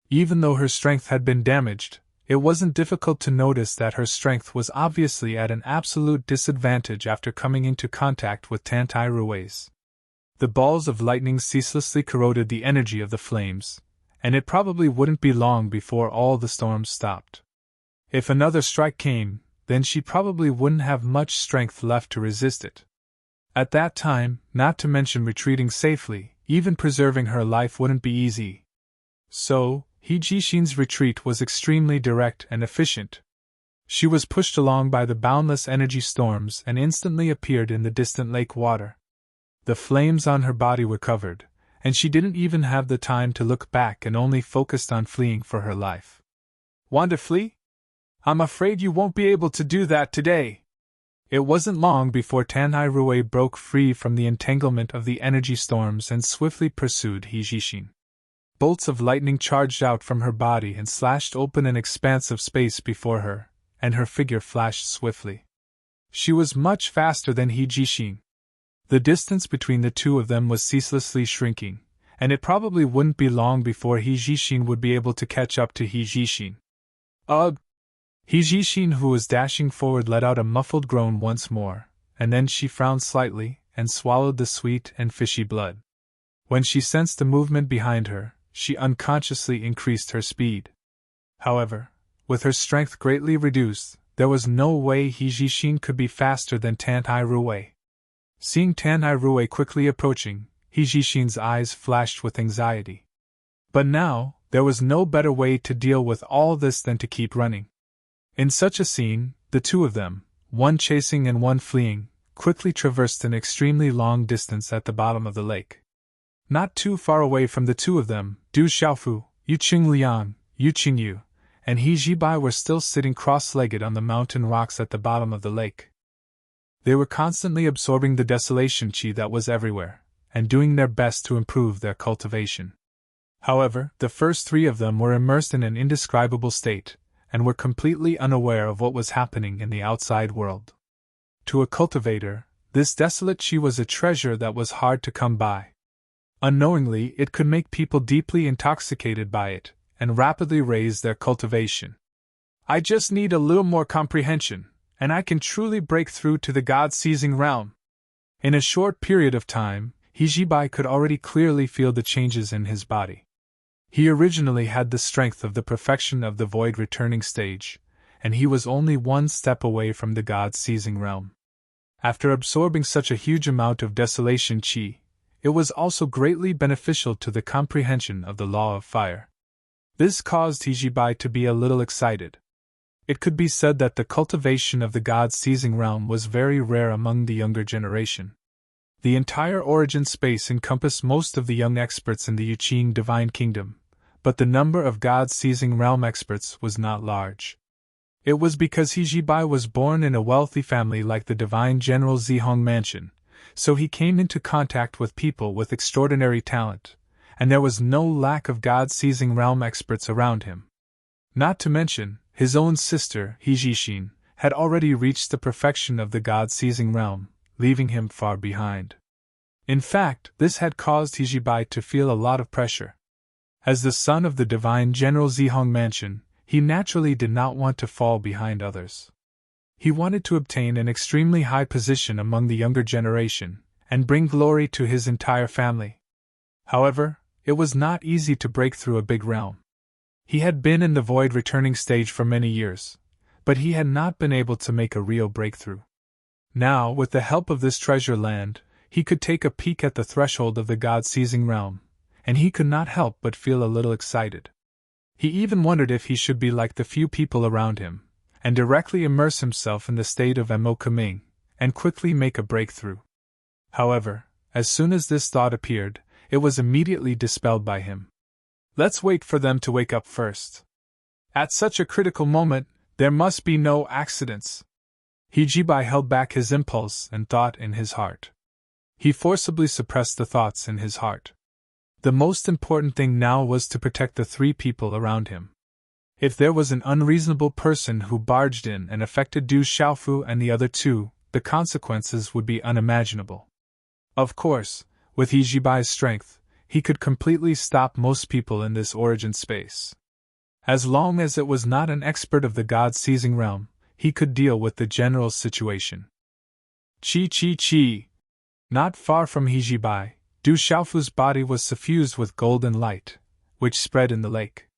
Even though her strength had been damaged, it wasn't difficult to notice that her strength was obviously at an absolute disadvantage after coming into contact with Tantai Rui's. The balls of lightning ceaselessly corroded the energy of the flames, and it probably wouldn't be long before all the storms stopped. If another strike came, then she probably wouldn't have much strength left to resist it. At that time, not to mention retreating safely, even preserving her life wouldn't be easy. So, Hijishin's retreat was extremely direct and efficient. She was pushed along by the boundless energy storms and instantly appeared in the distant lake water. The flames on her body were covered, and she didn't even have the time to look back and only focused on fleeing for her life. Want to flee? I'm afraid you won't be able to do that today. It wasn't long before Tantai Rui broke free from the entanglement of the energy storms and swiftly pursued Hijishin. Bolts of lightning charged out from her body and slashed open an expanse of space before her, and her figure flashed swiftly. She was much faster than Hijishin. The distance between the 2 of them was ceaselessly shrinking, and it probably wouldn't be long before Hijishin would be able to catch up to Hijishin. Ugh! Hijishin, who was dashing forward, let out a muffled groan once more, and then she frowned slightly and swallowed the sweet and fishy blood. When she sensed a movement behind her, she unconsciously increased her speed. However, with her strength greatly reduced, there was no way Hijishin could be faster than Tantai Rui. Seeing Tantai Rui quickly approaching, Hijishin's eyes flashed with anxiety. But now, there was no better way to deal with all this than to keep running. In such a scene, the 2 of them, one chasing and one fleeing, quickly traversed an extremely long distance at the bottom of the lake. Not too far away from the 2 of them, Du Xiaofu, Yu Qingliang, Yu Qingyu, and He Jibai were still sitting cross-legged on the mountain rocks at the bottom of the lake. They were constantly absorbing the desolation qi that was everywhere, and doing their best to improve their cultivation. However, the first 3 of them were immersed in an indescribable state, and were completely unaware of what was happening in the outside world. To a cultivator, this desolate qi was a treasure that was hard to come by. Unknowingly, it could make people deeply intoxicated by it, and rapidly raise their cultivation. I just need a little more comprehension, and I can truly break through to the God-seizing realm. In a short period of time, Hijibai could already clearly feel the changes in his body. He originally had the strength of the perfection of the void returning stage, and he was only one step away from the God-seizing realm. After absorbing such a huge amount of desolation qi, it was also greatly beneficial to the comprehension of the law of fire. This caused Hijibai to be a little excited. It could be said that the cultivation of the God-seizing realm was very rare among the younger generation. The entire origin space encompassed most of the young experts in the Yuqing Divine Kingdom, but the number of God-seizing realm experts was not large. It was because Hijibai was born in a wealthy family like the Divine General Zihong Mansion, so he came into contact with people with extraordinary talent, and there was no lack of God-seizing realm experts around him. Not to mention, his own sister, Hijishin, had already reached the perfection of the God-seizing realm, leaving him far behind. In fact, this had caused Hijibai to feel a lot of pressure. As the son of the Divine General Zihong Mansion, he naturally did not want to fall behind others. He wanted to obtain an extremely high position among the younger generation, and bring glory to his entire family. However, it was not easy to break through a big realm. He had been in the void returning stage for many years, but he had not been able to make a real breakthrough. Now, with the help of this treasure land, he could take a peek at the threshold of the God-seizing realm, and he could not help but feel a little excited. He even wondered if he should be like the few people around him, and directly immerse himself in the state of Mo Kaming, and quickly make a breakthrough. However, as soon as this thought appeared, it was immediately dispelled by him. Let's wait for them to wake up first. At such a critical moment, there must be no accidents. Hijibai held back his impulse and thought in his heart. He forcibly suppressed the thoughts in his heart. The most important thing now was to protect the three people around him. If there was an unreasonable person who barged in and affected Du Xiaofu and the other two, the consequences would be unimaginable. Of course, with Hijibai's strength, he could completely stop most people in this origin space. As long as it was not an expert of the God-seizing realm, he could deal with the general situation. Chi. Not far from Hijibai, Du Xiaofu's body was suffused with golden light, which spread in the lake.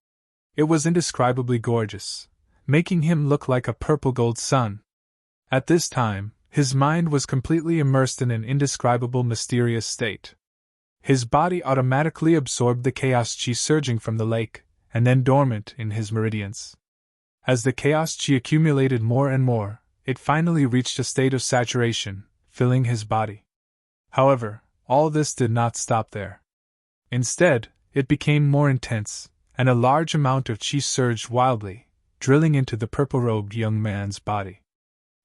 It was indescribably gorgeous, making him look like a purple-gold sun. At this time, his mind was completely immersed in an indescribable mysterious state. His body automatically absorbed the chaos chi surging from the lake, and then dormant in his meridians. As the chaos chi accumulated more and more, it finally reached a state of saturation, filling his body. However, all this did not stop there. Instead, it became more intense, and a large amount of chi surged wildly, drilling into the purple-robed young man's body.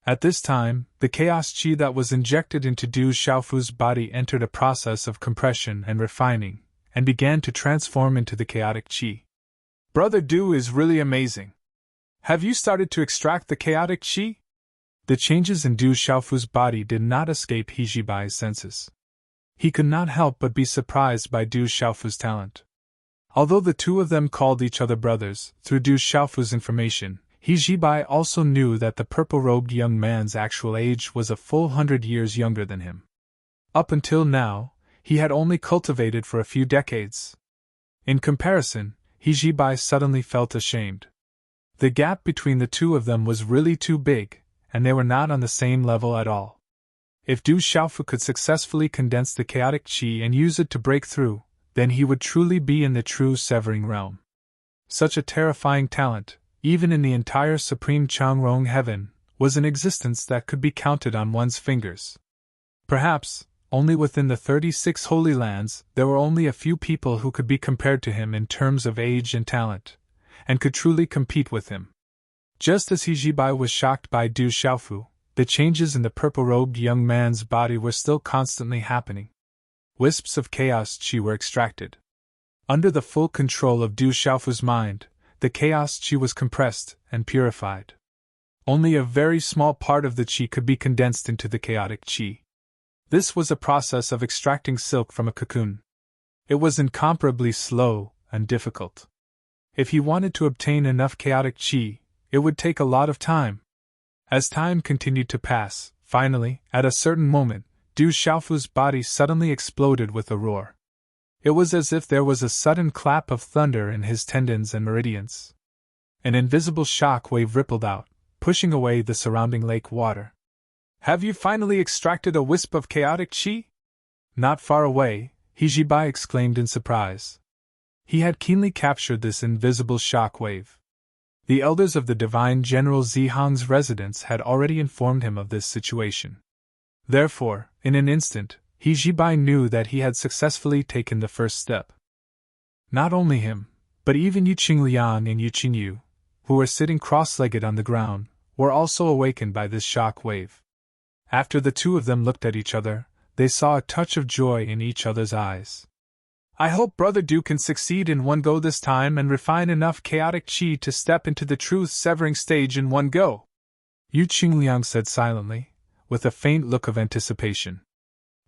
At this time, the chaos chi that was injected into Du Xiaofu's body entered a process of compression and refining, and began to transform into the chaotic chi. Brother Du is really amazing. Have you started to extract the chaotic chi? The changes in Du Xiaofu's body did not escape Hijibai's senses. He could not help but be surprised by Du Xiaofu's talent. Although the two of them called each other brothers, through Du Xiaofu's information, Hijibai also knew that the purple-robed young man's actual age was a full 100 years younger than him. Up until now, he had only cultivated for a few decades. In comparison, Hijibai suddenly felt ashamed. The gap between the two of them was really too big, and they were not on the same level at all. If Du Xiaofu could successfully condense the chaotic chi and use it to break through, then he would truly be in the true severing realm. Such a terrifying talent, even in the entire supreme Changrong heaven, was in existence that could be counted on one's fingers. Perhaps, only within the 36 Holy Lands, there were only a few people who could be compared to him in terms of age and talent, and could truly compete with him. Just as Hijibai was shocked by Du Xiaofu, the changes in the purple-robed young man's body were still constantly happening. Wisps of chaos chi were extracted. Under the full control of Du Xiaofu's mind, the chaos chi was compressed and purified. Only a very small part of the chi could be condensed into the chaotic chi. This was a process of extracting silk from a cocoon. It was incomparably slow and difficult. If he wanted to obtain enough chaotic chi, it would take a lot of time. As time continued to pass, finally, at a certain moment, Du Xiaofu's body suddenly exploded with a roar. It was as if there was a sudden clap of thunder in his tendons and meridians. An invisible shock wave rippled out, pushing away the surrounding lake water. Have you finally extracted a wisp of chaotic chi? Not far away, Hijibai exclaimed in surprise. He had keenly captured this invisible shock wave. The elders of the divine General Zihang's residence had already informed him of this situation. Therefore, in an instant, Hijibai knew that he had successfully taken the first step. Not only him, but even Yu Qingliang and Yu Qingyu, who were sitting cross-legged on the ground, were also awakened by this shock wave. After the two of them looked at each other, they saw a touch of joy in each other's eyes. I hope Brother Du can succeed in one go this time and refine enough chaotic chi to step into the truth-severing stage in one go, Yu Qingliang said silently, with a faint look of anticipation.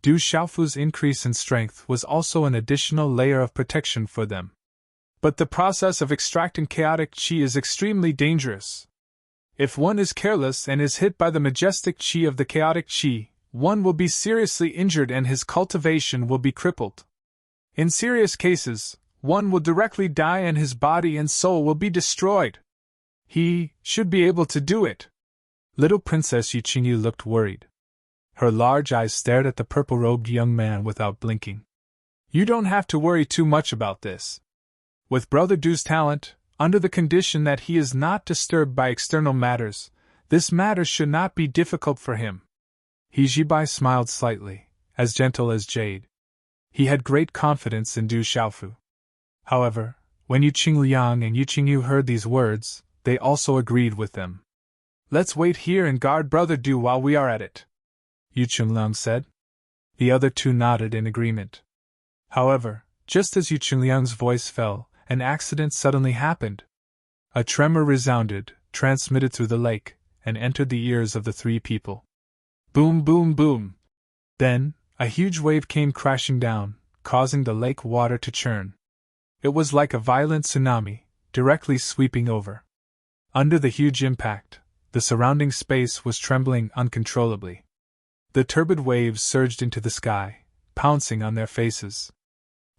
Du Xiaofu's increase in strength was also an additional layer of protection for them. But the process of extracting chaotic chi is extremely dangerous. If one is careless and is hit by the majestic chi of the chaotic chi, one will be seriously injured and his cultivation will be crippled. In serious cases, one will directly die and his body and soul will be destroyed. He should be able to do it. Little Princess Yu Qingyu looked worried. Her large eyes stared at the purple-robed young man without blinking. You don't have to worry too much about this. With Brother Du's talent, under the condition that he is not disturbed by external matters, this matter should not be difficult for him. Hijibai smiled slightly, as gentle as jade. He had great confidence in Du Xiaofu. However, when Yu Qingliang and Yu Qingyu heard these words, they also agreed with them. "Let's wait here and guard Brother Du while we are at it," Yu Qingliang said. The other two nodded in agreement. However, just as Yu Qingliang's voice fell, an accident suddenly happened. A tremor resounded, transmitted through the lake, and entered the ears of the three people. Boom, boom, boom! Then, a huge wave came crashing down, causing the lake water to churn. It was like a violent tsunami, directly sweeping over. Under the huge impact, the surrounding space was trembling uncontrollably. The turbid waves surged into the sky, pouncing on their faces.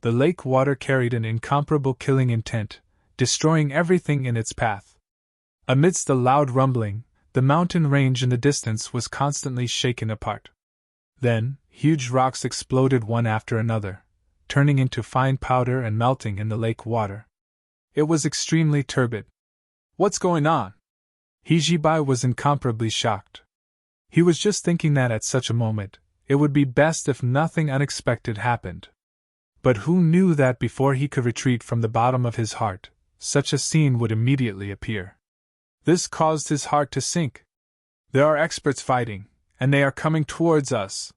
The lake water carried an incomparable killing intent, destroying everything in its path. Amidst the loud rumbling, the mountain range in the distance was constantly shaken apart. Then, huge rocks exploded one after another, turning into fine powder and melting in the lake water. It was extremely turbid. "What's going on?" He Jibai was incomparably shocked. He was just thinking that at such a moment, it would be best if nothing unexpected happened. But who knew that before he could retreat from the bottom of his heart, such a scene would immediately appear. This caused his heart to sink. "There are experts fighting, and they are coming towards us."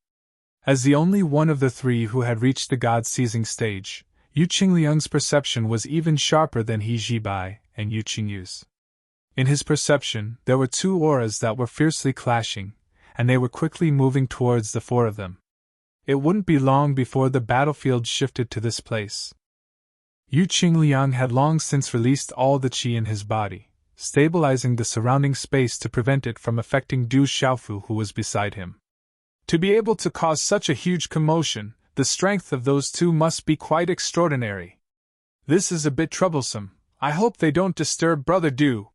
As the only one of the three who had reached the God-seizing stage, Yu Qingliang's perception was even sharper than He Jibai and Yu Qingyu's. In his perception, there were two auras that were fiercely clashing, and they were quickly moving towards the four of them. It wouldn't be long before the battlefield shifted to this place. Yu Qingliang had long since released all the qi in his body, stabilizing the surrounding space to prevent it from affecting Du Xiaofu, who was beside him. To be able to cause such a huge commotion, the strength of those two must be quite extraordinary. This is a bit troublesome. I hope they don't disturb Brother Du.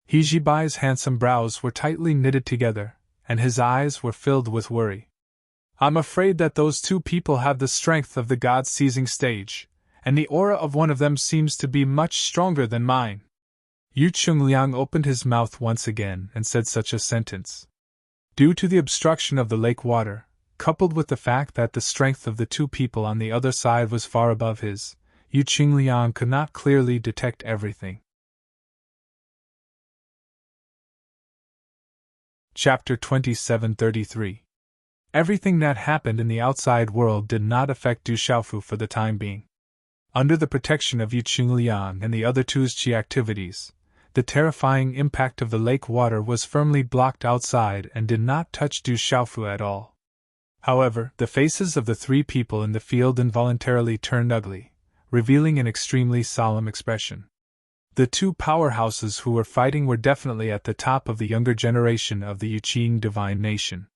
He Jibai's handsome brows were tightly knitted together, and his eyes were filled with worry. "I'm afraid that those two people have the strength of the God-seizing stage, and the aura of one of them seems to be much stronger than mine." Yu Qingliang opened his mouth once again and said such a sentence. Due to the obstruction of the lake water, coupled with the fact that the strength of the two people on the other side was far above his, Yu Qingliang could not clearly detect everything. Chapter 2733. Everything that happened in the outside world did not affect Du Xiaofu for the time being. Under the protection of Yu Qingliang and the other two's qi activities, the terrifying impact of the lake water was firmly blocked outside and did not touch Du Xiaofu at all. However, the faces of the three people in the field involuntarily turned ugly, revealing an extremely solemn expression. The two powerhouses who were fighting were definitely at the top of the younger generation of the Yuqing divine nation.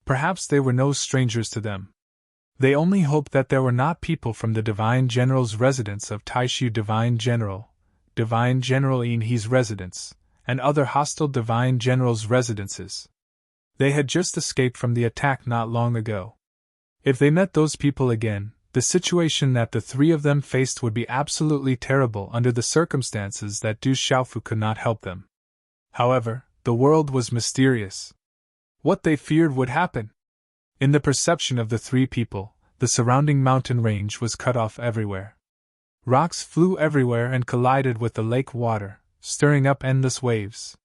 Perhaps they were no strangers to them. They only hoped that there were not people from the divine general's residence of Taishu Divine General Inhe's residence, and other hostile divine generals' residences. They had just escaped from the attack not long ago. If they met those people again, the situation that the three of them faced would be absolutely terrible under the circumstances that Du Xiaofu could not help them. However, the world was mysterious. What they feared would happen. In the perception of the three people, the surrounding mountain range was cut off everywhere. Rocks flew everywhere and collided with the lake water, stirring up endless waves.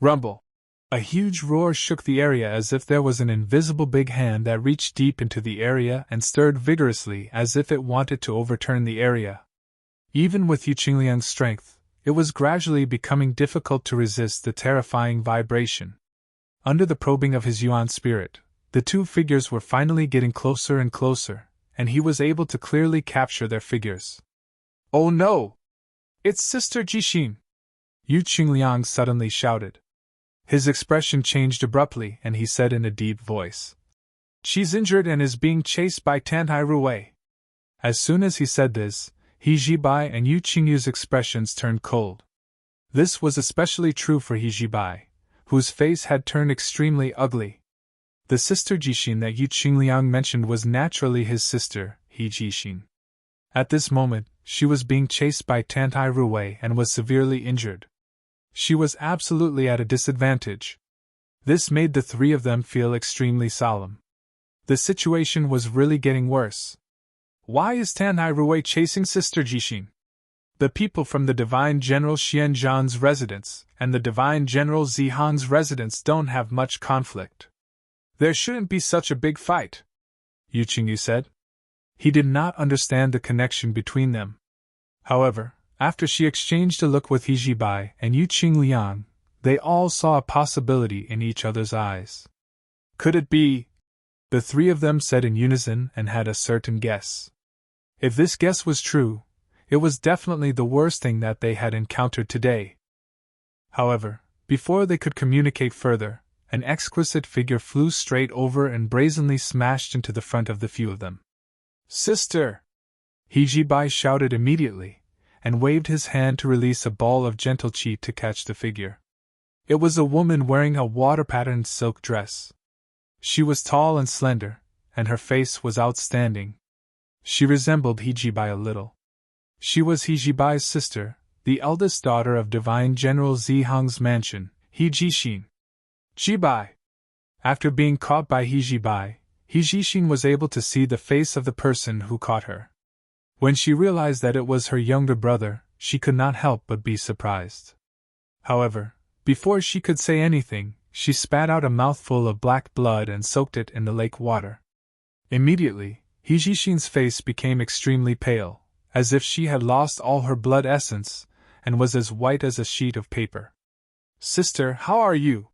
Rumble! A huge roar shook the area as if there was an invisible big hand that reached deep into the area and stirred vigorously as if it wanted to overturn the area. Even with Yu Qingliang's strength, it was gradually becoming difficult to resist the terrifying vibration. Under the probing of his Yuan spirit, the two figures were finally getting closer and closer, and he was able to clearly capture their figures. "Oh no! It's Sister Jixin!" Yu Qingliang suddenly shouted. His expression changed abruptly and he said in a deep voice, "She's injured and is being chased by Tanhai Ruwei." As soon as he said this, He Jibai and Yu Qingyu's expressions turned cold. This was especially true for He Jibai, whose face had turned extremely ugly. The sister Jixin that Yu Qingliang mentioned was naturally his sister, He Jixin. At this moment, she was being chased by Tanhai Ruwei and was severely injured. She was absolutely at a disadvantage. This made the three of them feel extremely solemn. The situation was really getting worse. Why is Tanhai Rui chasing Sister Jixin? The people from the Divine General Xianzhan's residence and the Divine General Zihan's residence don't have much conflict. There shouldn't be such a big fight, Yu Qingyu said. He did not understand the connection between them. However, after she exchanged a look with He Jibai and Yu Qingliang, they all saw a possibility in each other's eyes. Could it be? The three of them said in unison and had a certain guess. If this guess was true, it was definitely the worst thing that they had encountered today. However, before they could communicate further, an exquisite figure flew straight over and brazenly smashed into the front of the few of them. Sister! He Jibai shouted immediately, and waved his hand to release a ball of gentle qi to catch the figure. It was a woman wearing a water-patterned silk dress. She was tall and slender, and her face was outstanding. She resembled He Jibai a little. She was He Jibai's sister, the eldest daughter of Divine General Zihang's mansion, He Jixin. Jibai! After being caught by He Jibai, He Jixin was able to see the face of the person who caught her. When she realized that it was her younger brother, she could not help but be surprised. However, before she could say anything, she spat out a mouthful of black blood and soaked it in the lake water. Immediately, He Jixin's face became extremely pale, as if she had lost all her blood essence, and was as white as a sheet of paper. Sister, how are you?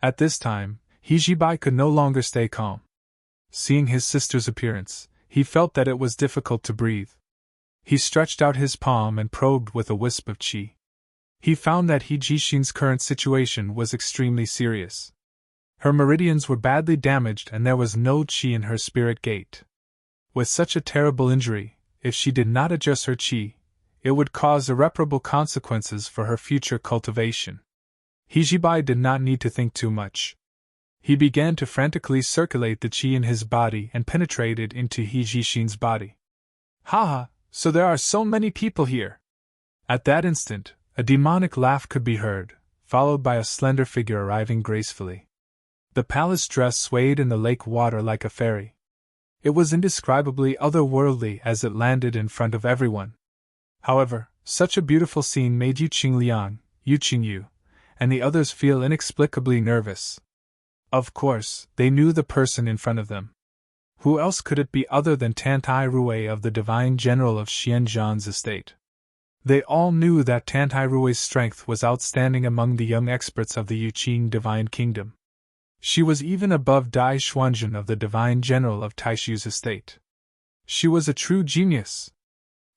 At this time, He Jibai could no longer stay calm. Seeing his sister's appearance, he felt that it was difficult to breathe. He stretched out his palm and probed with a wisp of qi. He found that He Jixin's current situation was extremely serious. Her meridians were badly damaged and there was no qi in her spirit gate. With such a terrible injury, if she did not adjust her qi, it would cause irreparable consequences for her future cultivation. He Jibai did not need to think too much. He began to frantically circulate the qi in his body and penetrate it into He Jixin's body. Haha, so there are so many people here! At that instant, a demonic laugh could be heard, followed by a slender figure arriving gracefully. The palace dress swayed in the lake water like a fairy. It was indescribably otherworldly as it landed in front of everyone. However, such a beautiful scene made Yu Qingliang, Yu Qingyu, and the others feel inexplicably nervous. Of course, they knew the person in front of them. Who else could it be other than Tantai Rui of the Divine General of Xianzhan's estate? They all knew that Tantai Rui's strength was outstanding among the young experts of the Yuqing Divine Kingdom. She was even above Dai Xuanzhen of the Divine General of Taishu's estate. She was a true genius.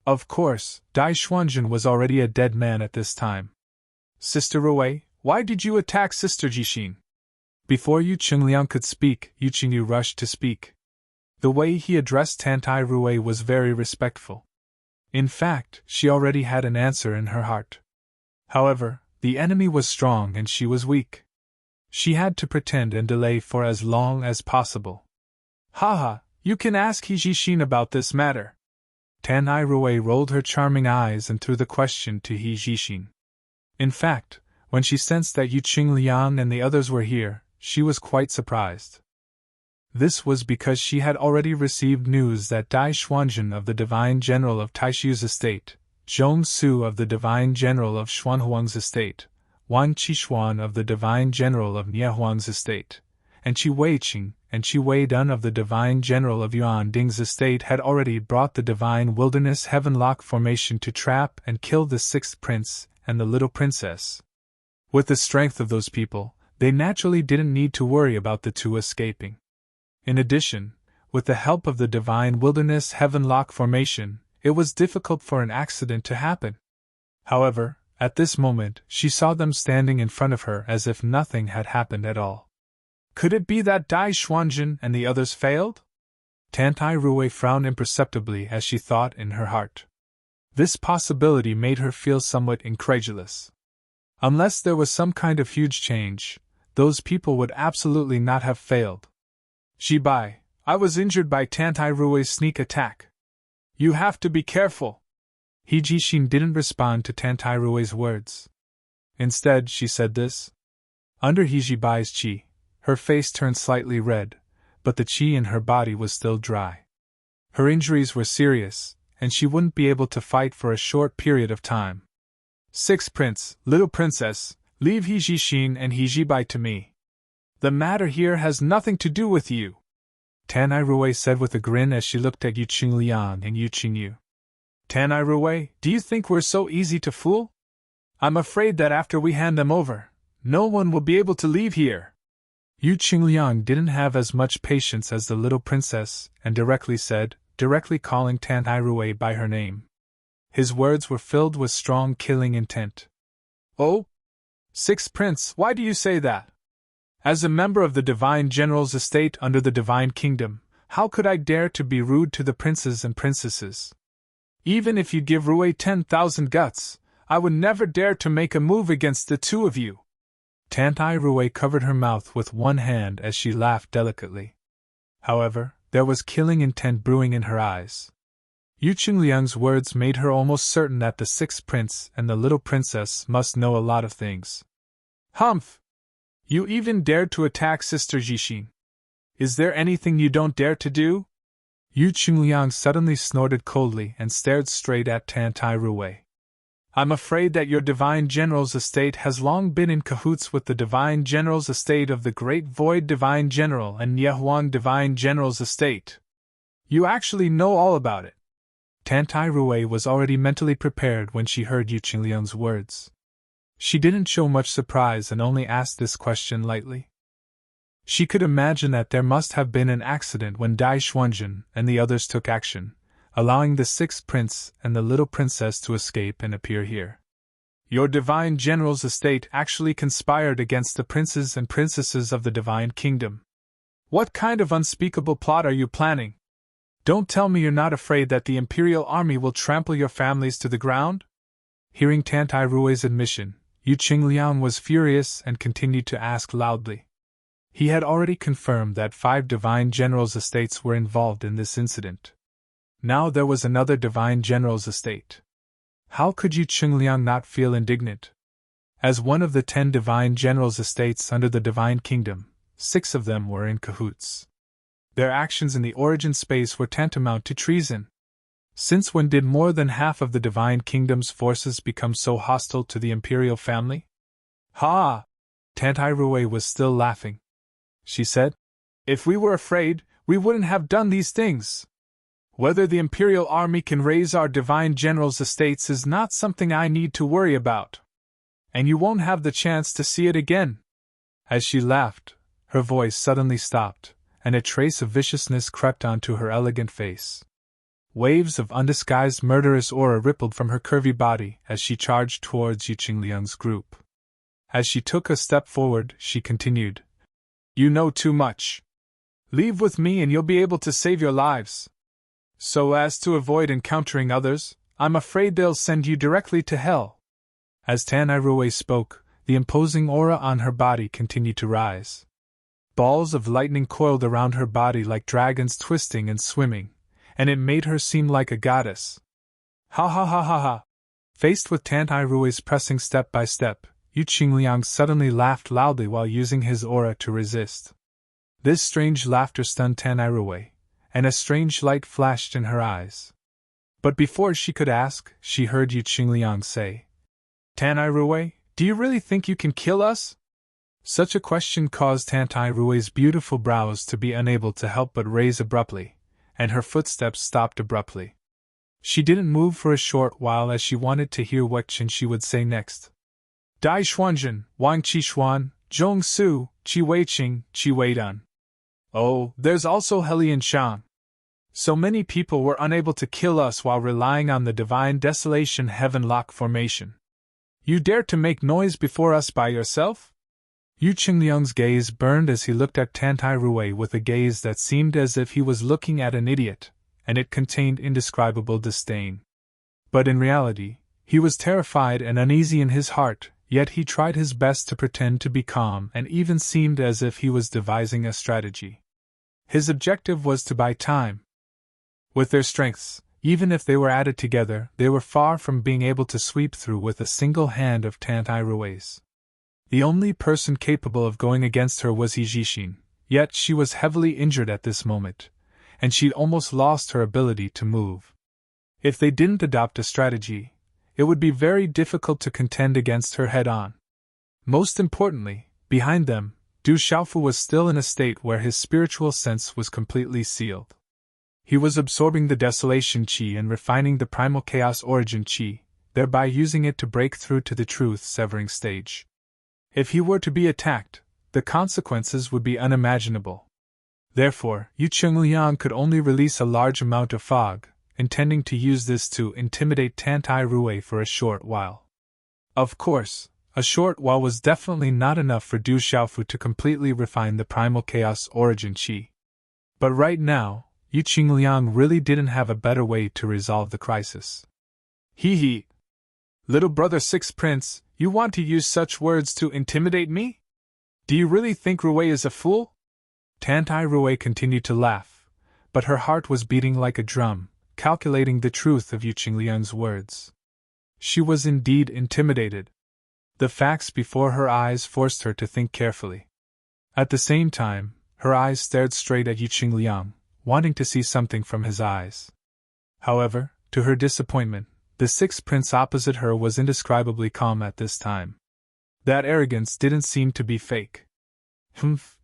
Of course, Dai Xuanzhen was already a dead man at this time. Sister Rui, why did you attack Sister Jixin? Before Yu Qingliang could speak, Yu Qingyu rushed to speak. The way he addressed Tantai Rui was very respectful. In fact, she already had an answer in her heart. However, the enemy was strong and she was weak. She had to pretend and delay for as long as possible. Haha, you can ask He Jixin about this matter. Tantai Rui rolled her charming eyes and threw the question to He Jixin. In fact, when she sensed that Yu Qingliang and the others were here, she was quite surprised. This was because she had already received news that Dai Xuanzhen of the Divine General of Taishu's estate, Zhong Su of the Divine General of Xuanhuang's estate, Wan Qixuan of the Divine General of Niehuang's estate, and Qi Weiqing and Qi Weidun of the Divine General of Yuan Ding's estate had already brought the Divine Wilderness Heavenlock formation to trap and kill the sixth prince and the little princess. With the strength of those people, they naturally didn't need to worry about the two escaping. In addition, with the help of the Divine Wilderness Heavenlock formation, it was difficult for an accident to happen. However, at this moment, she saw them standing in front of her as if nothing had happened at all. Could it be that Dai Xuanzhen and the others failed? Tantai Rui frowned imperceptibly as she thought in her heart. This possibility made her feel somewhat incredulous. Unless there was some kind of huge change, those people would absolutely not have failed. Jibai, I was injured by Tantai Rui's sneak attack. You have to be careful. He Jixin didn't respond to Tantai Rui's words. Instead, she said this. Under He Jibai's qi, her face turned slightly red, but the qi in her body was still dry. Her injuries were serious, and she wouldn't be able to fight for a short period of time. Sixth Prince, little princess, leave Hijishin and Hijibai to me. The matter here has nothing to do with you, Tanai Rui said with a grin as she looked at Yu Qingliang and Yu Qingyu. Tanai Rui, do you think we're so easy to fool? I'm afraid that after we hand them over, no one will be able to leave here. Yu Qingliang didn't have as much patience as the little princess and directly calling Tanai Rui by her name. His words were filled with strong killing intent. Oh? Sixth Prince, why do you say that? As a member of the Divine General's estate under the Divine Kingdom, how could I dare to be rude to the princes and princesses? Even if you give Rui 10,000 guts, I would never dare to make a move against the two of you. Tantai Rui covered her mouth with one hand as she laughed delicately. However, there was killing intent brewing in her eyes. Yu Qingliang's words made her almost certain that the sixth prince and the little princess must know a lot of things. Humph! You even dared to attack Sister Jixin. Is there anything you don't dare to do? Yu Qingliang suddenly snorted coldly and stared straight at Tantai Rui. I'm afraid that your Divine General's estate has long been in cahoots with the Divine General's estate of the Great Void Divine General and Niehuang Divine General's estate. You actually know all about it. Tantai Rui was already mentally prepared when she heard Yu Qingliang's words. She didn't show much surprise and only asked this question lightly. She could imagine that there must have been an accident when Dai Xuanjun and the others took action, allowing the sixth prince and the little princess to escape and appear here. Your Divine General's estate actually conspired against the princes and princesses of the Divine Kingdom. What kind of unspeakable plot are you planning? Don't tell me you're not afraid that the Imperial Army will trample your families to the ground? Hearing Tantai Rui's admission, Yu Qingliang was furious and continued to ask loudly. He had already confirmed that 5 Divine Generals' estates were involved in this incident. Now there was another Divine General's estate. How could Yu Qingliang not feel indignant? As one of the 10 Divine Generals' estates under the Divine Kingdom, 6 of them were in cahoots. Their actions in the origin space were tantamount to treason. Since when did more than half of the Divine Kingdom's forces become so hostile to the Imperial family? Ha! Tantai Rui was still laughing. She said, If we were afraid, we wouldn't have done these things. Whether the Imperial Army can raise our Divine General's estates is not something I need to worry about. And you won't have the chance to see it again. As she laughed, her voice suddenly stopped, and a trace of viciousness crept onto her elegant face. Waves of undisguised murderous aura rippled from her curvy body as she charged towards Yu Qingliang's group. As she took a step forward, she continued, You know too much. Leave with me and you'll be able to save your lives. So as to avoid encountering others, I'm afraid they'll send you directly to hell. As Tanai Rui spoke, the imposing aura on her body continued to rise. Balls of lightning coiled around her body like dragons twisting and swimming, and it made her seem like a goddess. Ha ha ha ha ha! Faced with Tantai Rui's pressing step by step, Yu Qingliang suddenly laughed loudly while using his aura to resist. This strange laughter stunned Tanai Rui, and a strange light flashed in her eyes. But before she could ask, she heard Yu Qingliang say, Tanai Rui, do you really think you can kill us? Such a question caused Tantai Rui's beautiful brows to be unable to help but raise abruptly, and her footsteps stopped abruptly. She didn't move for a short while as she wanted to hear what Qin would say next. Dai Xuanjun, Wang Qixuan, Zhong Su, Qi Weiqing, Qi Weidun. Oh, there's also Helian Shang. So many people were unable to kill us while relying on the Divine Desolation Heavenlock formation. You dare to make noise before us by yourself? Yu Qingliang's gaze burned as he looked at Tantai Rui with a gaze that seemed as if he was looking at an idiot, and it contained indescribable disdain. But in reality, he was terrified and uneasy in his heart, yet he tried his best to pretend to be calm and even seemed as if he was devising a strategy. His objective was to buy time. With their strengths, even if they were added together, they were far from being able to sweep through with a single hand of Tantai Rui's. The only person capable of going against her was Hijishin, Yet she was heavily injured at this moment, and she'd almost lost her ability to move. If they didn't adopt a strategy, it would be very difficult to contend against her head-on. Most importantly, behind them, Du Xiaofu was still in a state where his spiritual sense was completely sealed. He was absorbing the desolation qi and refining the primal chaos origin qi, thereby using it to break through to the truth-severing stage. If he were to be attacked, the consequences would be unimaginable. Therefore, Yu Qingliang could only release a large amount of fog, intending to use this to intimidate Tantai Rui for a short while. Of course, a short while was definitely not enough for Du Xiaofu to completely refine the primal chaos origin qi. But right now, Yu Qingliang really didn't have a better way to resolve the crisis. Hee. Little brother Sixth Prince, you want to use such words to intimidate me? Do you really think Rui is a fool? Tantai Rui continued to laugh, but her heart was beating like a drum, calculating the truth of Yu Qingliang's words. She was indeed intimidated. The facts before her eyes forced her to think carefully. At the same time, her eyes stared straight at Yu Qingliang, wanting to see something from his eyes. However, to her disappointment, the sixth prince opposite her was indescribably calm at this time. That arrogance didn't seem to be fake.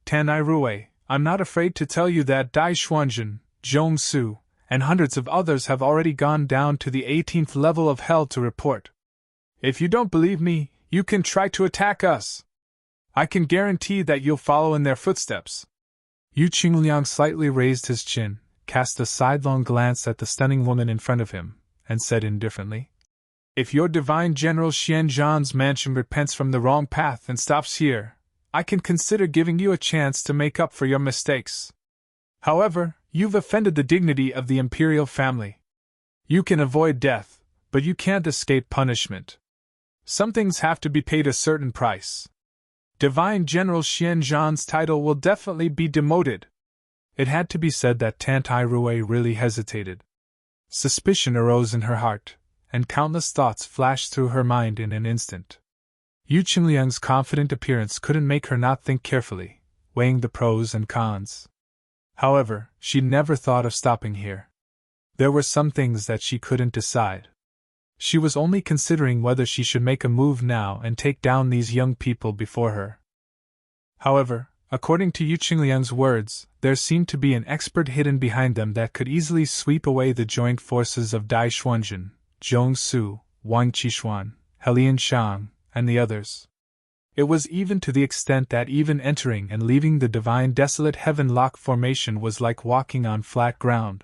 Tanai Rui, I'm not afraid to tell you that Dai Xuanjun, Zhong Su, and hundreds of others have already gone down to the 18th level of hell to report. If you don't believe me, you can try to attack us. I can guarantee that you'll follow in their footsteps. Yu Qingliang slightly raised his chin, cast a sidelong glance at the stunning woman in front of him, and said indifferently, If your divine General Xianzhan's mansion repents from the wrong path and stops here, I can consider giving you a chance to make up for your mistakes. However, you've offended the dignity of the imperial family. You can avoid death, but you can't escape punishment. Some things have to be paid a certain price. Divine General Xianzhan's title will definitely be demoted. It had to be said that Tantai Rui really hesitated. Suspicion arose in her heart, and countless thoughts flashed through her mind in an instant. Yu Qingliang's confident appearance couldn't make her not think carefully, weighing the pros and cons. However, she never thought of stopping here. There were some things that she couldn't decide. She was only considering whether she should make a move now and take down these young people before her. However, according to Yu Qingliang's words, there seemed to be an expert hidden behind them that could easily sweep away the joint forces of Dai Xuanjun, Zhong Su, Wang Qishuan, Helian Shang, and the others. It was even to the extent that even entering and leaving the divine desolate heaven-lock formation was like walking on flat ground.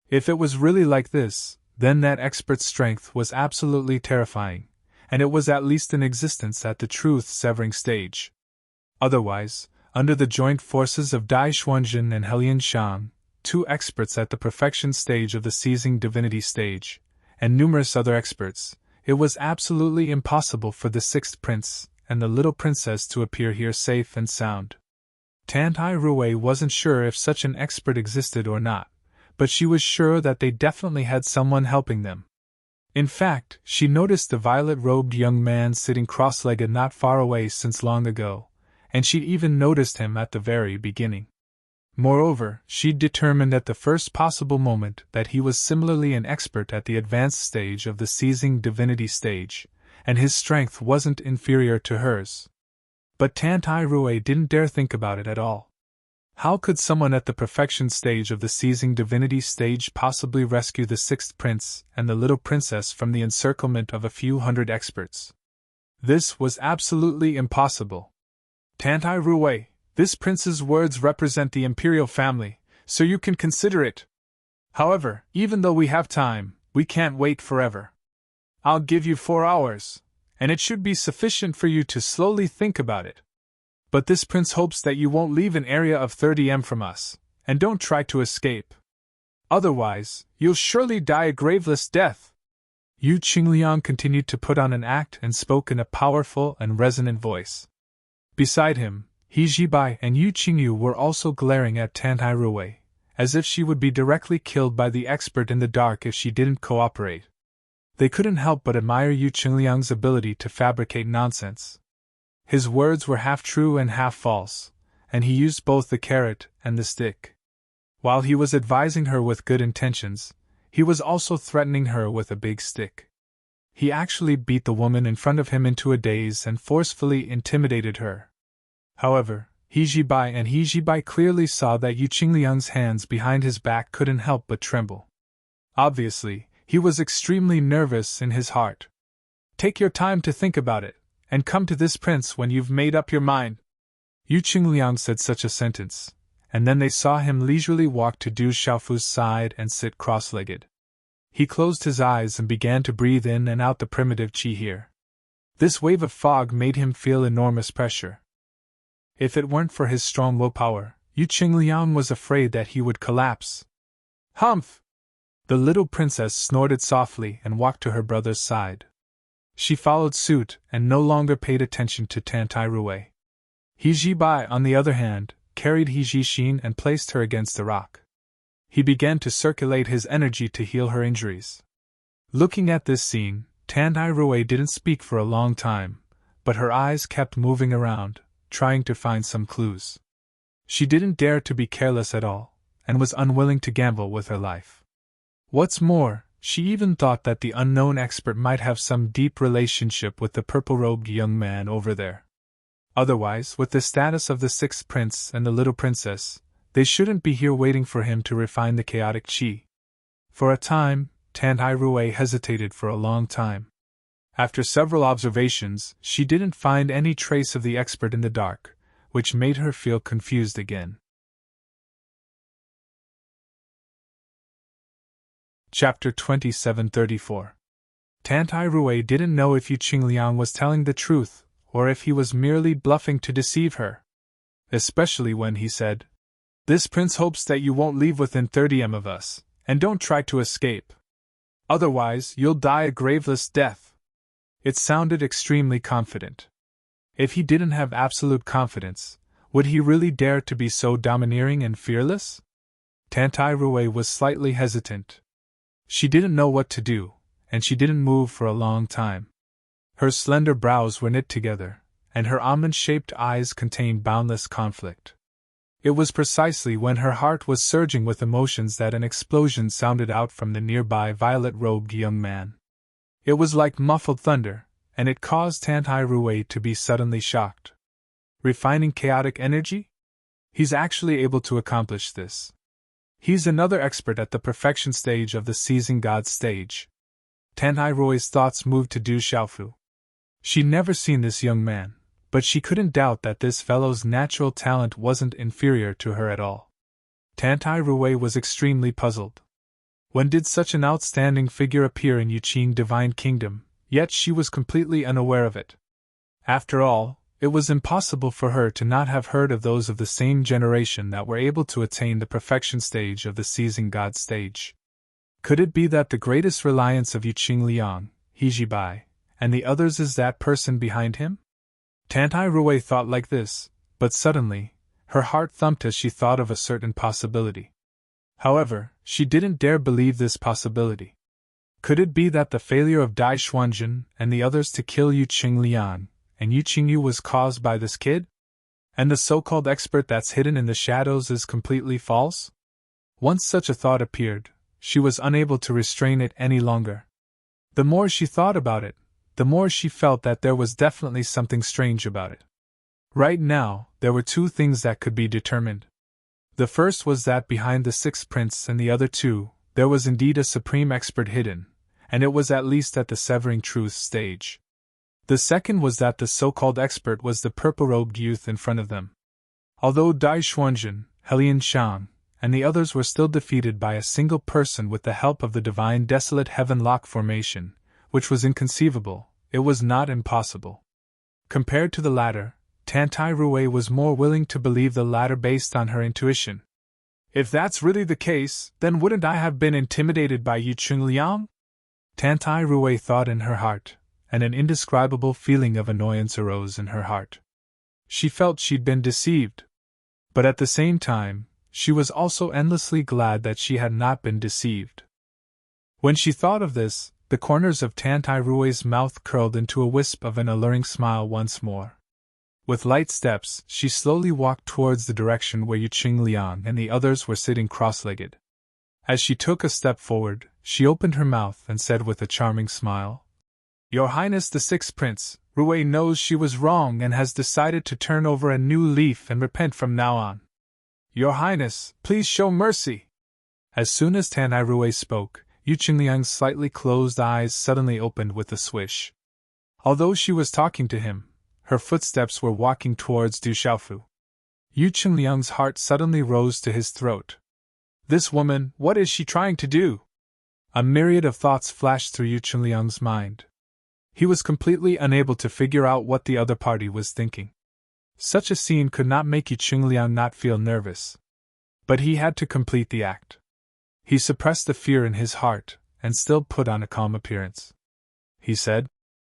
If it was really like this, then that expert's strength was absolutely terrifying, and it was at least in existence at the truth-severing stage. Otherwise, under the joint forces of Dai Xuanjun and Helian Shang, two experts at the perfection stage of the seizing divinity stage, and numerous other experts, it was absolutely impossible for the sixth prince and the little princess to appear here safe and sound. Tantai Rui wasn't sure if such an expert existed or not, but she was sure that they definitely had someone helping them. In fact, she noticed the violet-robed young man sitting cross-legged not far away since long ago, and she'd even noticed him at the very beginning. Moreover, she'd determined at the first possible moment that he was similarly an expert at the advanced stage of the seizing divinity stage, and his strength wasn't inferior to hers. But Tantai Rui didn't dare think about it at all. How could someone at the perfection stage of the seizing divinity stage possibly rescue the sixth prince and the little princess from the encirclement of a few hundred experts? This was absolutely impossible. Tantai Rui, this prince's words represent the imperial family, so you can consider it. However, even though we have time, we can't wait forever. I'll give you 4 hours, and it should be sufficient for you to slowly think about it. But this prince hopes that you won't leave an area of 30 m from us, and don't try to escape. Otherwise, you'll surely die a graveless death. Yu Qingliang continued to put on an act and spoke in a powerful and resonant voice. Beside him, He Jibai and Yu Qingyu were also glaring at Tantai Rui, as if she would be directly killed by the expert in the dark if she didn't cooperate. They couldn't help but admire Yu Qingliang's ability to fabricate nonsense. His words were half true and half false, and he used both the carrot and the stick. While he was advising her with good intentions, he was also threatening her with a big stick. He actually beat the woman in front of him into a daze and forcefully intimidated her. However, He Jibai and He Jibai clearly saw that Yu Qingliang's hands behind his back couldn't help but tremble. Obviously, he was extremely nervous in his heart. "Take your time to think about it, and come to this prince when you've made up your mind." Yu Qingliang said such a sentence, and then they saw him leisurely walk to Du Xiaofu's side and sit cross-legged. He closed his eyes and began to breathe in and out the primitive qi here. This wave of fog made him feel enormous pressure. If it weren't for his strong willpower, Yu Qingliang was afraid that he would collapse. "Humph!" The little princess snorted softly and walked to her brother's side. She followed suit and no longer paid attention to Tantai Ruwei. He Jibai, on the other hand, carried He Jixin and placed her against the rock. He began to circulate his energy to heal her injuries. Looking at this scene, Tantai Ruwei didn't speak for a long time, but her eyes kept moving around, trying to find some clues. She didn't dare to be careless at all, and was unwilling to gamble with her life. What's more, she even thought that the unknown expert might have some deep relationship with the purple-robed young man over there. Otherwise, with the status of the sixth prince and the little princess, they shouldn't be here waiting for him to refine the chaotic qi. For a time, Tantai Ruwei hesitated for a long time. After several observations, she didn't find any trace of the expert in the dark, which made her feel confused again. Chapter 2734. Tantai Ruwei didn't know if Yu Qingliang was telling the truth, or if he was merely bluffing to deceive her. Especially when he said, "This prince hopes that you won't leave within 30 m of us, and don't try to escape. Otherwise, you'll die a graveless death." It sounded extremely confident. If he didn't have absolute confidence, would he really dare to be so domineering and fearless? Tantai Ruwei was slightly hesitant. She didn't know what to do, and she didn't move for a long time. Her slender brows were knit together, and her almond-shaped eyes contained boundless conflict. It was precisely when her heart was surging with emotions that an explosion sounded out from the nearby violet-robed young man. It was like muffled thunder, and it caused Tantai Ruwei to be suddenly shocked. Refining chaotic energy? He's actually able to accomplish this. He's another expert at the perfection stage of the seizing god stage. Tantai Ruwei's thoughts moved to Du Xiaofu. She'd never seen this young man, but she couldn't doubt that this fellow's natural talent wasn't inferior to her at all. Tantai Ruwei was extremely puzzled. When did such an outstanding figure appear in Yuqing Divine Kingdom, yet she was completely unaware of it? After all, it was impossible for her to not have heard of those of the same generation that were able to attain the perfection stage of the seizing god stage. Could it be that the greatest reliance of Yu Qingliang, He Jibai, and the others is that person behind him? Tantai Ruwei thought like this, but suddenly, her heart thumped as she thought of a certain possibility. However, she didn't dare believe this possibility. Could it be that the failure of Dai Xuanjun and the others to kill Yu Qingliang and Yu Qingyu was caused by this kid? And the so-called expert that's hidden in the shadows is completely false? Once such a thought appeared, she was unable to restrain it any longer. The more she thought about it, the more she felt that there was definitely something strange about it. Right now, there were two things that could be determined. The first was that behind the sixth prince and the other two, there was indeed a supreme expert hidden, and it was at least at the severing truth stage. The second was that the so-called expert was the purple-robed youth in front of them. Although Dai Xuanjun, Helian Shang, and the others were still defeated by a single person with the help of the divine desolate heaven lock formation, which was inconceivable, it was not impossible. Compared to the latter, Tantai Ruwei was more willing to believe the latter based on her intuition. If that's really the case, then wouldn't I have been intimidated by Yu Qingliang? Tantai Ruwei thought in her heart, and an indescribable feeling of annoyance arose in her heart. She felt she'd been deceived. But at the same time, she was also endlessly glad that she had not been deceived. When she thought of this, the corners of Tantai Ruwei's mouth curled into a wisp of an alluring smile once more. With light steps, she slowly walked towards the direction where Yu Qingliang and the others were sitting cross-legged. As she took a step forward, she opened her mouth and said with a charming smile, "Your Highness the Sixth Prince, Ruwei knows she was wrong and has decided to turn over a new leaf and repent from now on. Your Highness, please show mercy." As soon as Tantai Ruwei spoke, Yu Qingliang's slightly closed eyes suddenly opened with a swish. Although she was talking to him, her footsteps were walking towards Du Xiaofu. Yu Qingliang's heart suddenly rose to his throat. This woman, what is she trying to do? A myriad of thoughts flashed through Yu Qingliang's mind. He was completely unable to figure out what the other party was thinking. Such a scene could not make Yu Qingliang not feel nervous. But he had to complete the act. He suppressed the fear in his heart, and still put on a calm appearance. He said,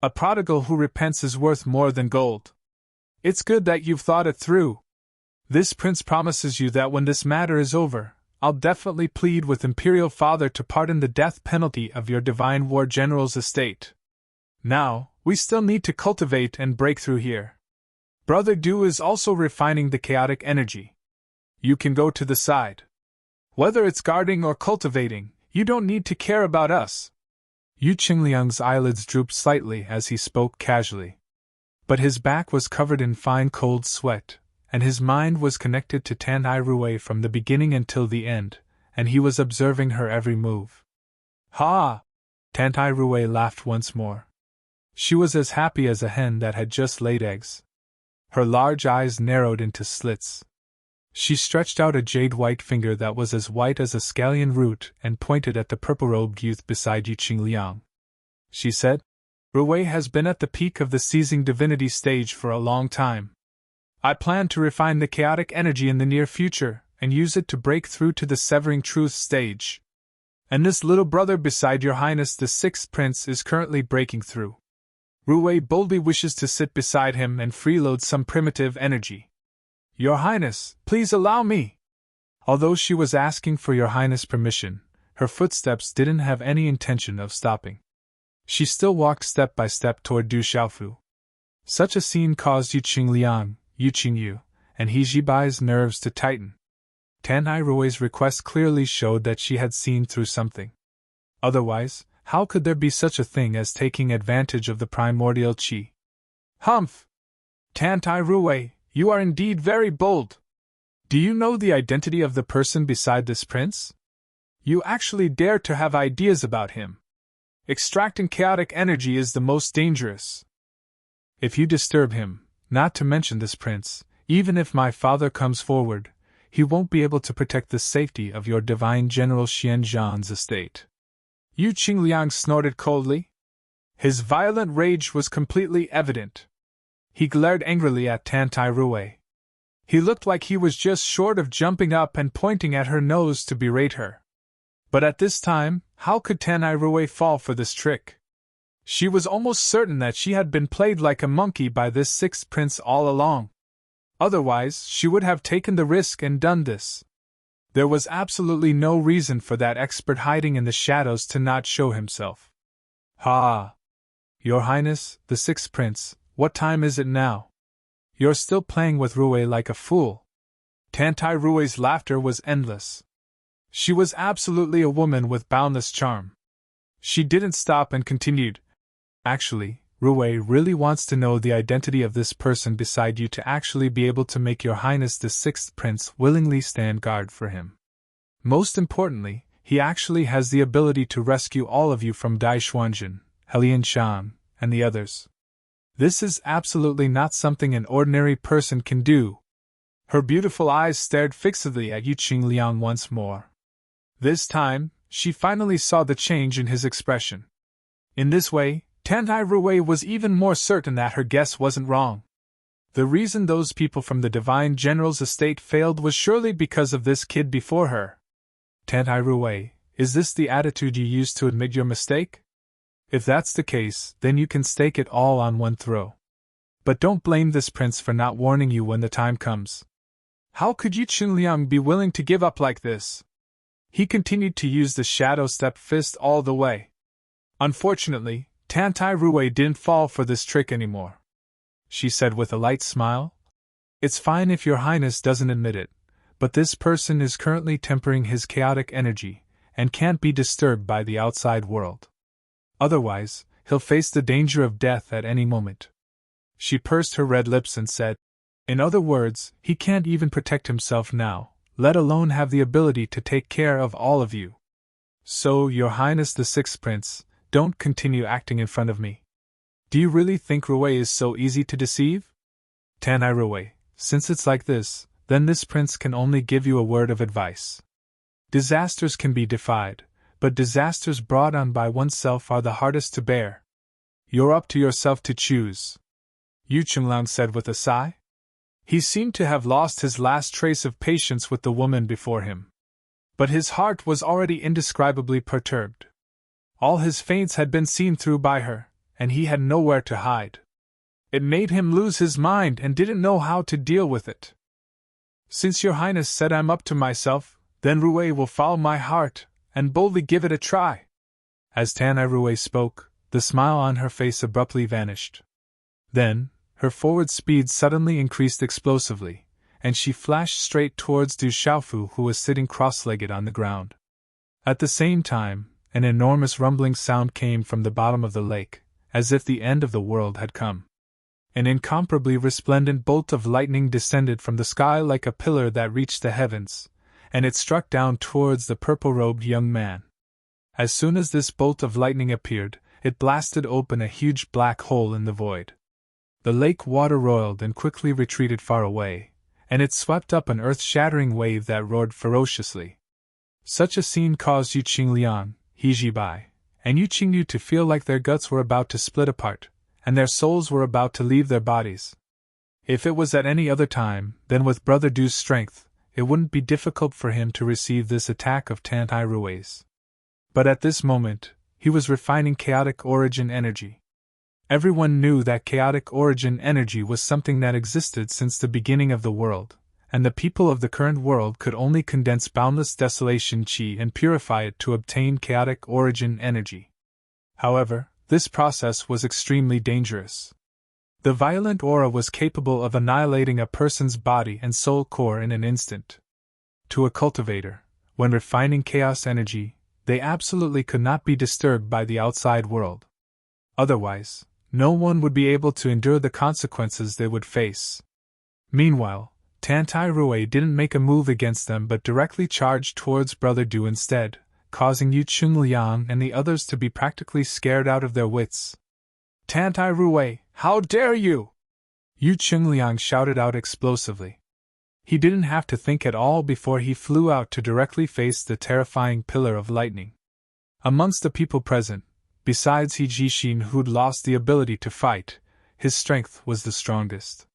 "A prodigal who repents is worth more than gold. It's good that you've thought it through. This prince promises you that when this matter is over, I'll definitely plead with Imperial Father to pardon the death penalty of your Divine War General's estate. Now, we still need to cultivate and break through here. Brother Du is also refining the chaotic energy. You can go to the side. Whether it's guarding or cultivating, you don't need to care about us." Yu Qingliang's eyelids drooped slightly as he spoke casually. But his back was covered in fine cold sweat, and his mind was connected to Tantai Ruwei from the beginning until the end, and he was observing her every move. "Ha!" Tantai Ruwei laughed once more. She was as happy as a hen that had just laid eggs. Her large eyes narrowed into slits. She stretched out a jade-white finger that was as white as a scallion root and pointed at the purple-robed youth beside Yu Qingliang. She said, "Ruwei has been at the peak of the seizing divinity stage for a long time. I plan to refine the chaotic energy in the near future and use it to break through to the severing truth stage. And this little brother beside your Highness the Sixth Prince is currently breaking through. Ruwei boldly wishes to sit beside him and freeload some primitive energy. Your Highness, please allow me." Although she was asking for your Highness' permission, her footsteps didn't have any intention of stopping. She still walked step by step toward Du Xiaofu. Such a scene caused Yu Qingliang, Yu Qingyu, and He Jibai's nerves to tighten. Tantai Ruwei's request clearly showed that she had seen through something. Otherwise, how could there be such a thing as taking advantage of the primordial qi? "Humph! Tantai Ruwei, you are indeed very bold. Do you know the identity of the person beside this prince? You actually dare to have ideas about him. Extracting chaotic energy is the most dangerous. If you disturb him, not to mention this prince, even if my father comes forward, he won't be able to protect the safety of your divine General Xianzhan's estate." Yu Qingliang snorted coldly. His violent rage was completely evident. He glared angrily at Tantai Ruwei. He looked like he was just short of jumping up and pointing at her nose to berate her. But at this time, how could Tantai Ruwei fall for this trick? She was almost certain that she had been played like a monkey by this sixth prince all along. Otherwise, she would have taken the risk and done this. There was absolutely no reason for that expert hiding in the shadows to not show himself. "Ha! Your Highness, the Sixth Prince, what time is it now? You're still playing with Ruwei like a fool." Tantai Ruwei's laughter was endless. She was absolutely a woman with boundless charm. She didn't stop and continued, "Actually, Ruwei really wants to know the identity of this person beside you to actually be able to make your Highness the Sixth Prince willingly stand guard for him. Most importantly, he actually has the ability to rescue all of you from Dai Xuanjun, Helian Shan, and the others. This is absolutely not something an ordinary person can do." Her beautiful eyes stared fixedly at Yu Qingliang once more. This time, she finally saw the change in his expression. In this way, Tantai Ruwei was even more certain that her guess wasn't wrong. The reason those people from the Divine General's estate failed was surely because of this kid before her. "Tantai Ruwei, is this the attitude you use to admit your mistake? If that's the case, then you can stake it all on one throw. But don't blame this prince for not warning you when the time comes. How could Yu Qingliang be willing to give up like this?" He continued to use the shadow step fist all the way. Unfortunately, Tantai Ruwei didn't fall for this trick anymore. she said with a light smile. It's fine if your highness doesn't admit it, but this person is currently tempering his chaotic energy, and can't be disturbed by the outside world. Otherwise, he'll face the danger of death at any moment. She pursed her red lips and said, in other words, he can't even protect himself now, let alone have the ability to take care of all of you. So, your highness the sixth prince, don't continue acting in front of me. Do you really think Ruwei is so easy to deceive? Tanai Ruwei, since it's like this, then this prince can only give you a word of advice. Disasters can be defied, but disasters brought on by oneself are the hardest to bear. You're up to yourself to choose. Yu Chungliang said with a sigh. He seemed to have lost his last trace of patience with the woman before him. But his heart was already indescribably perturbed. All his feints had been seen through by her, and he had nowhere to hide. It made him lose his mind and didn't know how to deal with it. Since your highness said I'm up to myself, then Ruwei will follow my heart, and boldly give it a try. As Tanai Ruwei spoke, the smile on her face abruptly vanished. Then, her forward speed suddenly increased explosively, and she flashed straight towards Du Xiaofu, who was sitting cross-legged on the ground. At the same time, an enormous rumbling sound came from the bottom of the lake, as if the end of the world had come. An incomparably resplendent bolt of lightning descended from the sky like a pillar that reached the heavens, and it struck down towards the purple-robed young man. As soon as this bolt of lightning appeared, it blasted open a huge black hole in the void. The lake water roiled and quickly retreated far away, and it swept up an earth-shattering wave that roared ferociously. Such a scene caused Yu Qingliang, He Jibai, and Yu Qingyu to feel like their guts were about to split apart, and their souls were about to leave their bodies. If it was at any other time, then with Brother Du's strength, it wouldn't be difficult for him to receive this attack of Tantai Ruwei's. But at this moment, he was refining chaotic origin energy. Everyone knew that chaotic origin energy was something that existed since the beginning of the world, and the people of the current world could only condense boundless desolation chi and purify it to obtain chaotic origin energy. However, this process was extremely dangerous. The violent aura was capable of annihilating a person's body and soul core in an instant. To a cultivator, when refining chaos energy, they absolutely could not be disturbed by the outside world. Otherwise, no one would be able to endure the consequences they would face. Meanwhile, Tantai Ruwei didn't make a move against them but directly charged towards Brother Du instead, causing Yu Qingliang and the others to be practically scared out of their wits. Tantai Ruwei, how dare you! Yu Qingliang shouted out explosively. He didn't have to think at all before he flew out to directly face the terrifying pillar of lightning. Amongst the people present, besides He Jixin, who'd lost the ability to fight, his strength was the strongest.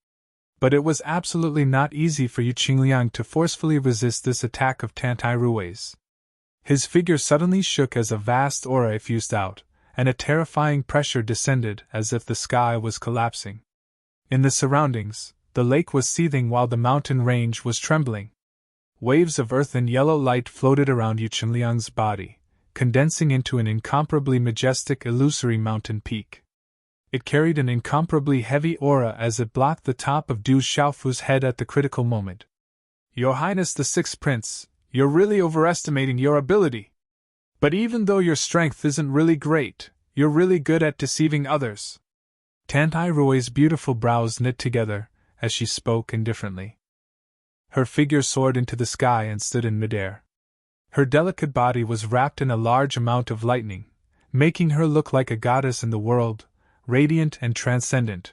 But it was absolutely not easy for Yu Qingliang to forcefully resist this attack of Tantai Ruwei's. His figure suddenly shook as a vast aura effused out, and a terrifying pressure descended as if the sky was collapsing. In the surroundings, the lake was seething while the mountain range was trembling. Waves of earth and yellow light floated around Yu Qingliang's body, condensing into an incomparably majestic illusory mountain peak. It carried an incomparably heavy aura as it blocked the top of Du Xiaofu's head at the critical moment. Your Highness the Sixth Prince, you're really overestimating your ability. But even though your strength isn't really great, you're really good at deceiving others. Tantai Ruwei's beautiful brows knit together as she spoke indifferently. Her figure soared into the sky and stood in midair. Her delicate body was wrapped in a large amount of lightning, making her look like a goddess in the world, radiant and transcendent.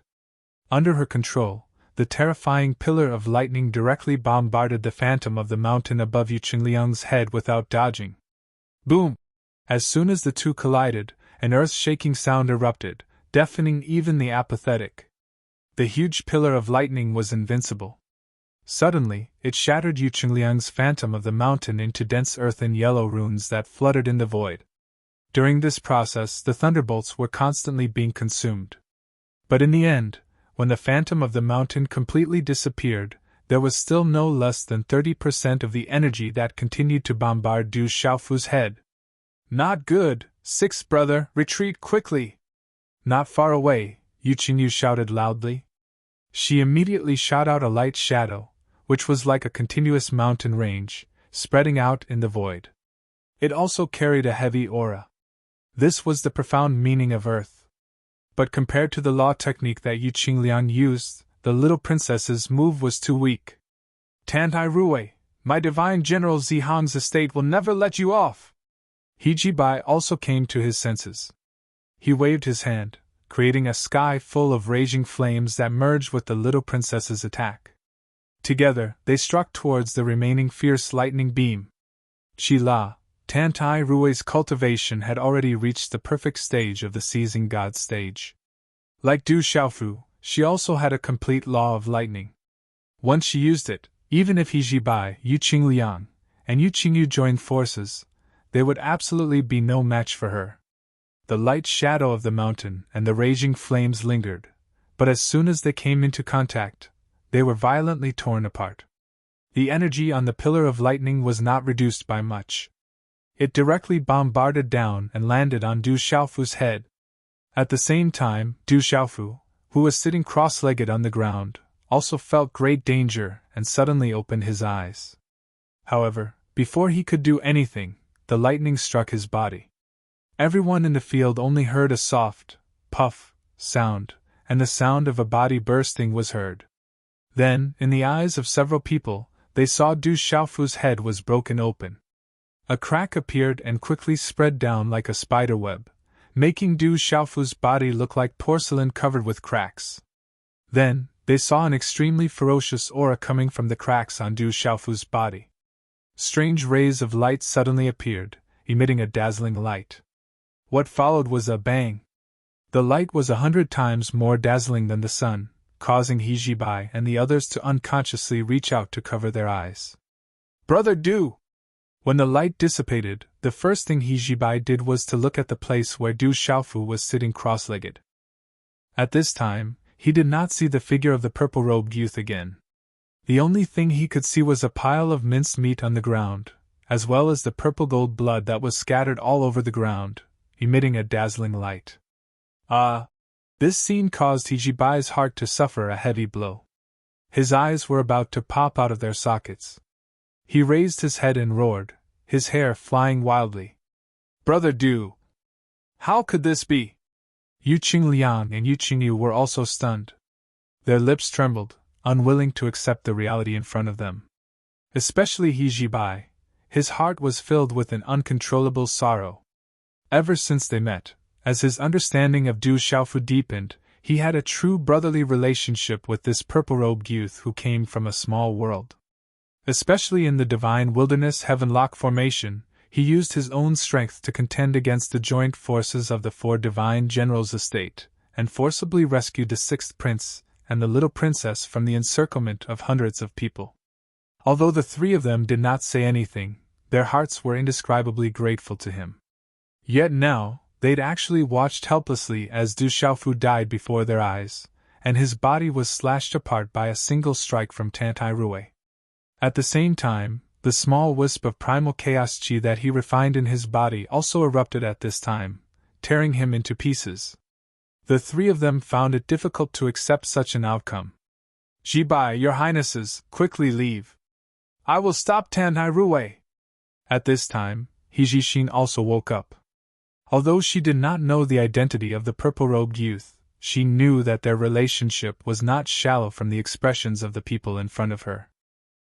Under her control, the terrifying pillar of lightning directly bombarded the phantom of the mountain above Yu Qingliang's head without dodging. Boom! As soon as the two collided, an earth-shaking sound erupted, deafening even the apathetic. The huge pillar of lightning was invincible. Suddenly, it shattered Yu Qingliang's phantom of the mountain into dense earth and yellow runes that fluttered in the void. During this process, the thunderbolts were constantly being consumed. But in the end, when the phantom of the mountain completely disappeared, there was still no less than 30% of the energy that continued to bombard Du Xiaofu's head. Not good, sixth brother, retreat quickly! Not far away, Yu Qingyu shouted loudly. She immediately shot out a light shadow, which was like a continuous mountain range, spreading out in the void. It also carried a heavy aura. This was the profound meaning of Earth. But compared to the law technique that Yu Qingliang used, the little princess's move was too weak. Tantai Rui, my divine general Zihang's estate will never let you off! He Jibai also came to his senses. He waved his hand, creating a sky full of raging flames that merged with the little princess's attack. Together, they struck towards the remaining fierce lightning beam. Qi-La, Tantai Rui's cultivation had already reached the perfect stage of the seizing god stage. Like Du Xiaofu, she also had a complete law of lightning. Once she used it, even if He Jibai, Yu Qingliang, and Yu Qingyu joined forces, there would absolutely be no match for her. The light shadow of the mountain and the raging flames lingered, but as soon as they came into contact, they were violently torn apart. The energy on the pillar of lightning was not reduced by much. It directly bombarded down and landed on Du Xiaofu's head. At the same time, Du Xiaofu, who was sitting cross-legged on the ground, also felt great danger and suddenly opened his eyes. However, before he could do anything, the lightning struck his body. Everyone in the field only heard a soft, puff, sound, and the sound of a body bursting was heard. Then, in the eyes of several people, they saw Du Xiaofu's head was broken open. A crack appeared and quickly spread down like a spider web, making Du Xiaofu's body look like porcelain covered with cracks. Then, they saw an extremely ferocious aura coming from the cracks on Du Xiaofu's body. Strange rays of light suddenly appeared, emitting a dazzling light. What followed was a bang. The light was 100 times more dazzling than the sun, causing He Jibai and the others to unconsciously reach out to cover their eyes. "Brother Du!" When the light dissipated, the first thing He Jibai did was to look at the place where Du Xiaofu was sitting cross-legged. At this time, he did not see the figure of the purple-robed youth again. The only thing he could see was a pile of minced meat on the ground, as well as the purple-gold blood that was scattered all over the ground, emitting a dazzling light. This scene caused He Jibai's heart to suffer a heavy blow. His eyes were about to pop out of their sockets. He raised his head and roared, his hair flying wildly. "Brother Du! How could this be?" Yu Qingliang and Yu Qingyu were also stunned. Their lips trembled, unwilling to accept the reality in front of them. Especially He Jibai, his heart was filled with an uncontrollable sorrow. Ever since they met, as his understanding of Du Xiaofu deepened, he had a true brotherly relationship with this purple-robed youth who came from a small world. Especially in the Divine Wilderness Heavenlock formation, he used his own strength to contend against the joint forces of the 4 divine generals' estate, and forcibly rescued the 6th prince and the little princess from the encirclement of hundreds of people. Although the 3 of them did not say anything, their hearts were indescribably grateful to him. Yet now, they'd actually watched helplessly as Du Xiaofu died before their eyes, and his body was slashed apart by a single strike from Tantai Rui. At the same time, the small wisp of primal chaos chi that he refined in his body also erupted at this time, tearing him into pieces. The 3 of them found it difficult to accept such an outcome. "Jibai, your highnesses, quickly leave. I will stop Tantai Rui." At this time, He Jixin also woke up. Although she did not know the identity of the purple-robed youth, she knew that their relationship was not shallow from the expressions of the people in front of her.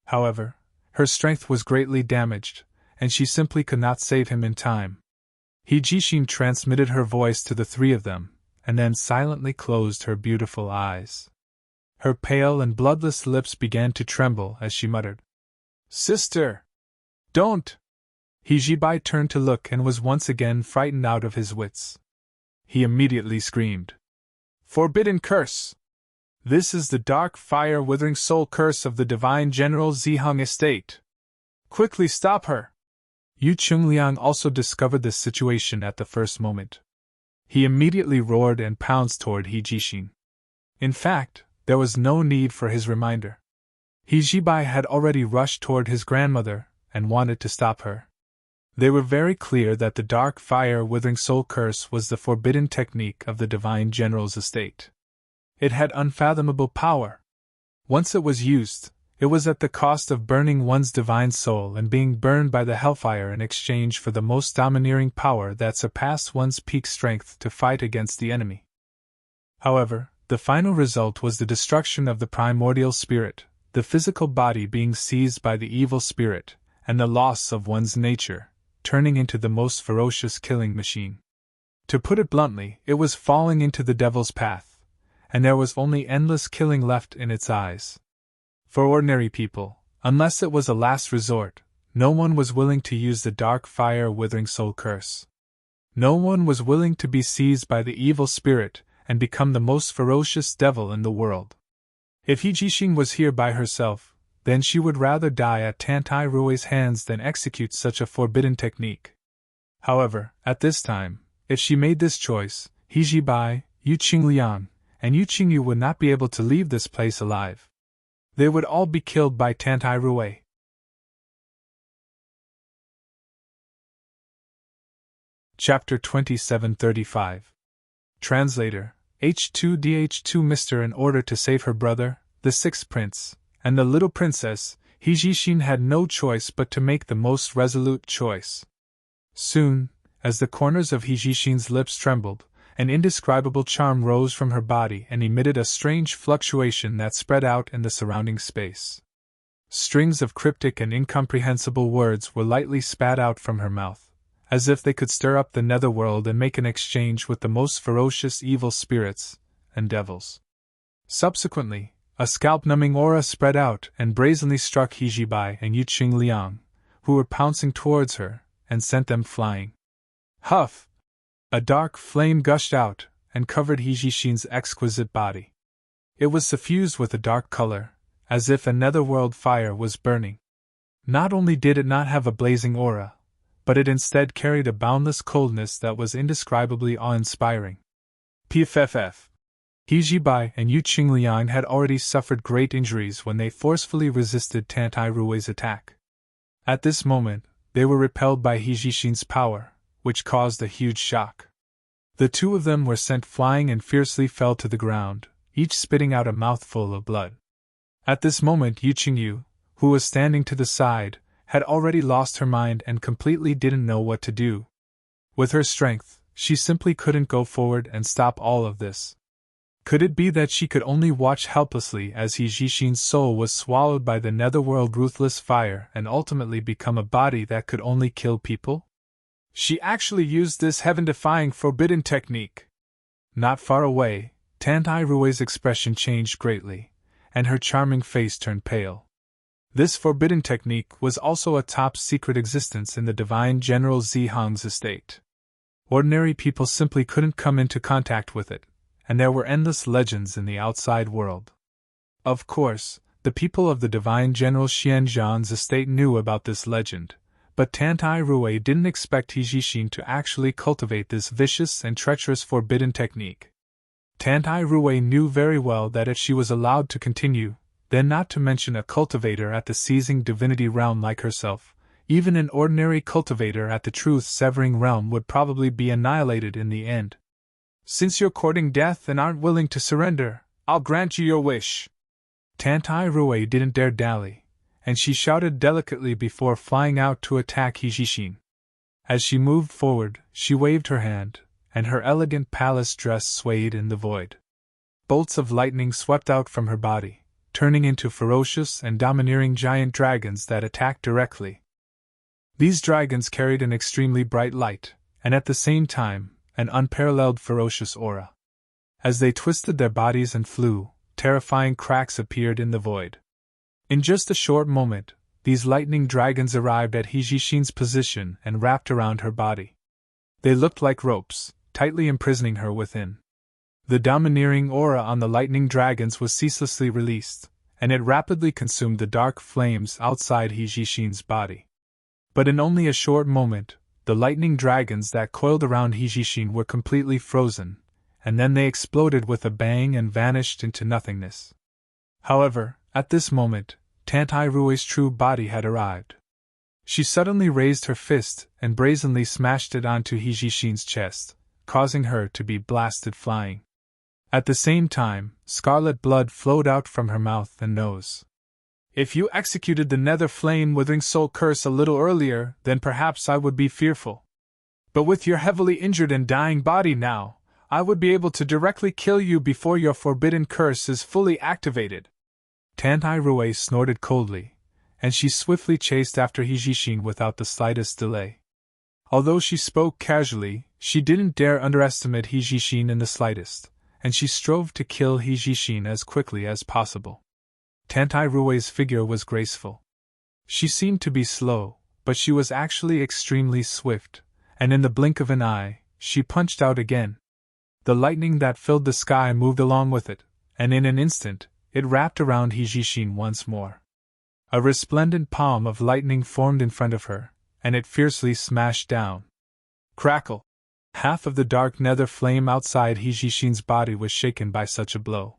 However, her strength was greatly damaged, and she simply could not save him in time. He Jixin transmitted her voice to the 3 of them, and then silently closed her beautiful eyes. Her pale and bloodless lips began to tremble as she muttered, "Sister! Don't!" He Jibai turned to look and was once again frightened out of his wits. He immediately screamed, "Forbidden curse! This is the dark fire withering soul curse of the divine general Zihang estate. Quickly stop her!" Yu Qingliang also discovered this situation at the first moment. He immediately roared and pounced toward He Jixin. In fact, there was no need for his reminder. He Jibai had already rushed toward his grandmother and wanted to stop her. They were very clear that the dark fire withering soul curse was the forbidden technique of the divine general's estate. It had unfathomable power. Once it was used, it was at the cost of burning one's divine soul and being burned by the hellfire in exchange for the most domineering power that surpassed one's peak strength to fight against the enemy. However, the final result was the destruction of the primordial spirit, the physical body being seized by the evil spirit, and the loss of one's nature, turning into the most ferocious killing machine. To put it bluntly, it was falling into the devil's path, and there was only endless killing left in its eyes. For ordinary people, unless it was a last resort, no one was willing to use the dark fire withering soul curse. No one was willing to be seized by the evil spirit and become the most ferocious devil in the world. If Hijishin was here by herself, then she would rather die at Tantai Rue's hands than execute such a forbidden technique. However, at this time, if she made this choice, Hijibai, Yu Qingliang, and Yu Qingyu would not be able to leave this place alive. They would all be killed by Tantai Rue. Chapter 2735. Translator, H2DH2 Mr. In order to save her brother, the sixth prince, and the little princess, Hijishin had no choice but to make the most resolute choice. Soon, as the corners of Hijishin's lips trembled, an indescribable charm rose from her body and emitted a strange fluctuation that spread out in the surrounding space. Strings of cryptic and incomprehensible words were lightly spat out from her mouth, as if they could stir up the netherworld and make an exchange with the most ferocious evil spirits and devils. Subsequently, a scalp-numbing aura spread out and brazenly struck Hijibai and Yu Qingliang, who were pouncing towards her, and sent them flying. Huff! A dark flame gushed out and covered Hijishin's exquisite body. It was suffused with a dark color, as if a netherworld fire was burning. Not only did it not have a blazing aura, but it instead carried a boundless coldness that was indescribably awe-inspiring. PFFF. Hijibai and Yu Qingliang had already suffered great injuries when they forcefully resisted Tantai Rue's attack. At this moment, they were repelled by Hijishin's power, which caused a huge shock. The two of them were sent flying and fiercely fell to the ground, each spitting out a mouthful of blood. At this moment Yu Qingyu, who was standing to the side, had already lost her mind and completely didn't know what to do. With her strength, she simply couldn't go forward and stop all of this. Could it be that she could only watch helplessly as Hijishin's soul was swallowed by the netherworld ruthless fire and ultimately become a body that could only kill people? She actually used this heaven-defying forbidden technique. Not far away, Tantai Rue's expression changed greatly, and her charming face turned pale. This forbidden technique was also a top-secret existence in the divine General Zihang's estate. Ordinary people simply couldn't come into contact with it, and there were endless legends in the outside world. Of course, the people of the divine General Xianzhan's estate knew about this legend, but Tantai Rue didn't expect Hijishin to actually cultivate this vicious and treacherous forbidden technique. Tantai Rue knew very well that if she was allowed to continue, then not to mention a cultivator at the seizing divinity realm like herself, even an ordinary cultivator at the truth-severing realm would probably be annihilated in the end. Since you're courting death and aren't willing to surrender, I'll grant you your wish. Tantai Rue didn't dare dally, and she shouted delicately before flying out to attack Hijishin. As she moved forward, she waved her hand, and her elegant palace dress swayed in the void. Bolts of lightning swept out from her body, turning into ferocious and domineering giant dragons that attacked directly. These dragons carried an extremely bright light, and at the same time, an unparalleled ferocious aura. As they twisted their bodies and flew, terrifying cracks appeared in the void. In just a short moment, these lightning dragons arrived at Hijishin's position and wrapped around her body. They looked like ropes, tightly imprisoning her within. The domineering aura on the lightning dragons was ceaselessly released, and it rapidly consumed the dark flames outside Hijishin's body. But in only a short moment, the lightning dragons that coiled around Hijishin were completely frozen, and then they exploded with a bang and vanished into nothingness. However, at this moment, Tantai Rue's true body had arrived. She suddenly raised her fist and brazenly smashed it onto Hijishin's chest, causing her to be blasted flying. At the same time, scarlet blood flowed out from her mouth and nose. If you executed the nether flame withering soul curse a little earlier, then perhaps I would be fearful. But with your heavily injured and dying body now, I would be able to directly kill you before your forbidden curse is fully activated. Tantai Rue snorted coldly, and she swiftly chased after Hijishin without the slightest delay. Although she spoke casually, she didn't dare underestimate Hijishin in the slightest, and she strove to kill Hijishin as quickly as possible. Tantai Rue's figure was graceful. She seemed to be slow, but she was actually extremely swift, and in the blink of an eye, she punched out again. The lightning that filled the sky moved along with it, and in an instant, it wrapped around Hijishin once more. A resplendent palm of lightning formed in front of her, and it fiercely smashed down. Crackle! Half of the dark nether flame outside Hijishin's body was shaken by such a blow.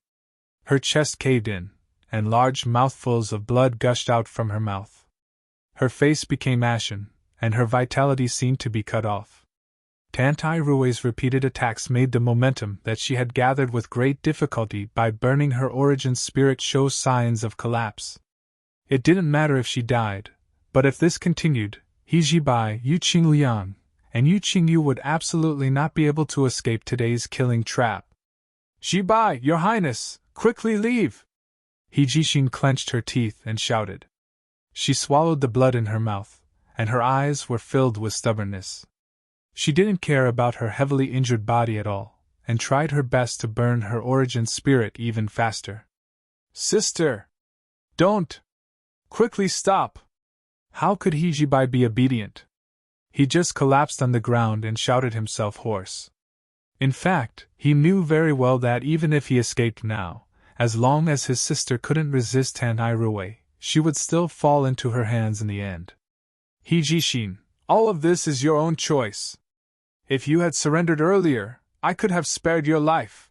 Her chest caved in, and large mouthfuls of blood gushed out from her mouth. Her face became ashen, and her vitality seemed to be cut off. Tantai Rue's repeated attacks made the momentum that she had gathered with great difficulty by burning her origin spirit show signs of collapse. It didn't matter if she died, but if this continued, Hijibai, Yu Qingliang, and Yu Qingyu would absolutely not be able to escape today's killing trap. Jibai, Your Highness, quickly leave! Hijishin clenched her teeth and shouted. She swallowed the blood in her mouth, and her eyes were filled with stubbornness. She didn't care about her heavily injured body at all, and tried her best to burn her origin spirit even faster. Sister! Don't! Quickly stop! How could Hijibai be obedient? He just collapsed on the ground and shouted himself hoarse. In fact, he knew very well that even if he escaped now, as long as his sister couldn't resist Tantai Rue, she would still fall into her hands in the end. Hijishin, all of this is your own choice. If you had surrendered earlier, I could have spared your life.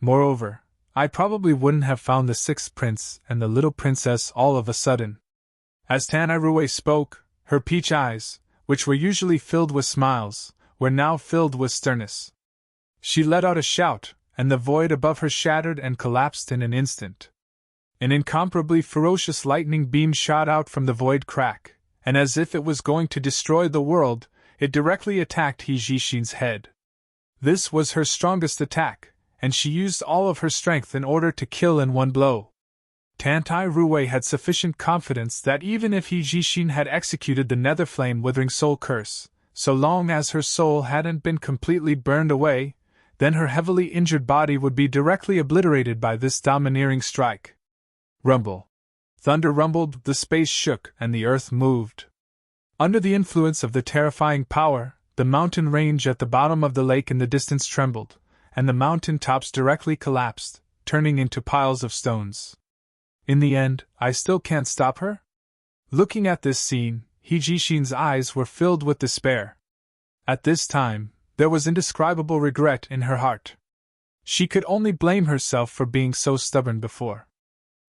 Moreover, I probably wouldn't have found the sixth prince and the little princess all of a sudden. As Tantai Rue spoke, her peach eyes, which were usually filled with smiles, were now filled with sternness. She let out a shout, and the void above her shattered and collapsed in an instant. An incomparably ferocious lightning beam shot out from the void crack, and as if it was going to destroy the world, it directly attacked Hijishin's head. This was her strongest attack, and she used all of her strength in order to kill in one blow. Tantai Rue had sufficient confidence that even if Hijishin had executed the nether flame withering soul curse, so long as her soul hadn't been completely burned away, then her heavily injured body would be directly obliterated by this domineering strike. Rumble. Thunder rumbled, the space shook, and the earth moved. Under the influence of the terrifying power, the mountain range at the bottom of the lake in the distance trembled, and the mountain tops directly collapsed, turning into piles of stones. In the end, I still can't stop her? Looking at this scene, Hijishin's eyes were filled with despair. At this time, there was indescribable regret in her heart. She could only blame herself for being so stubborn before.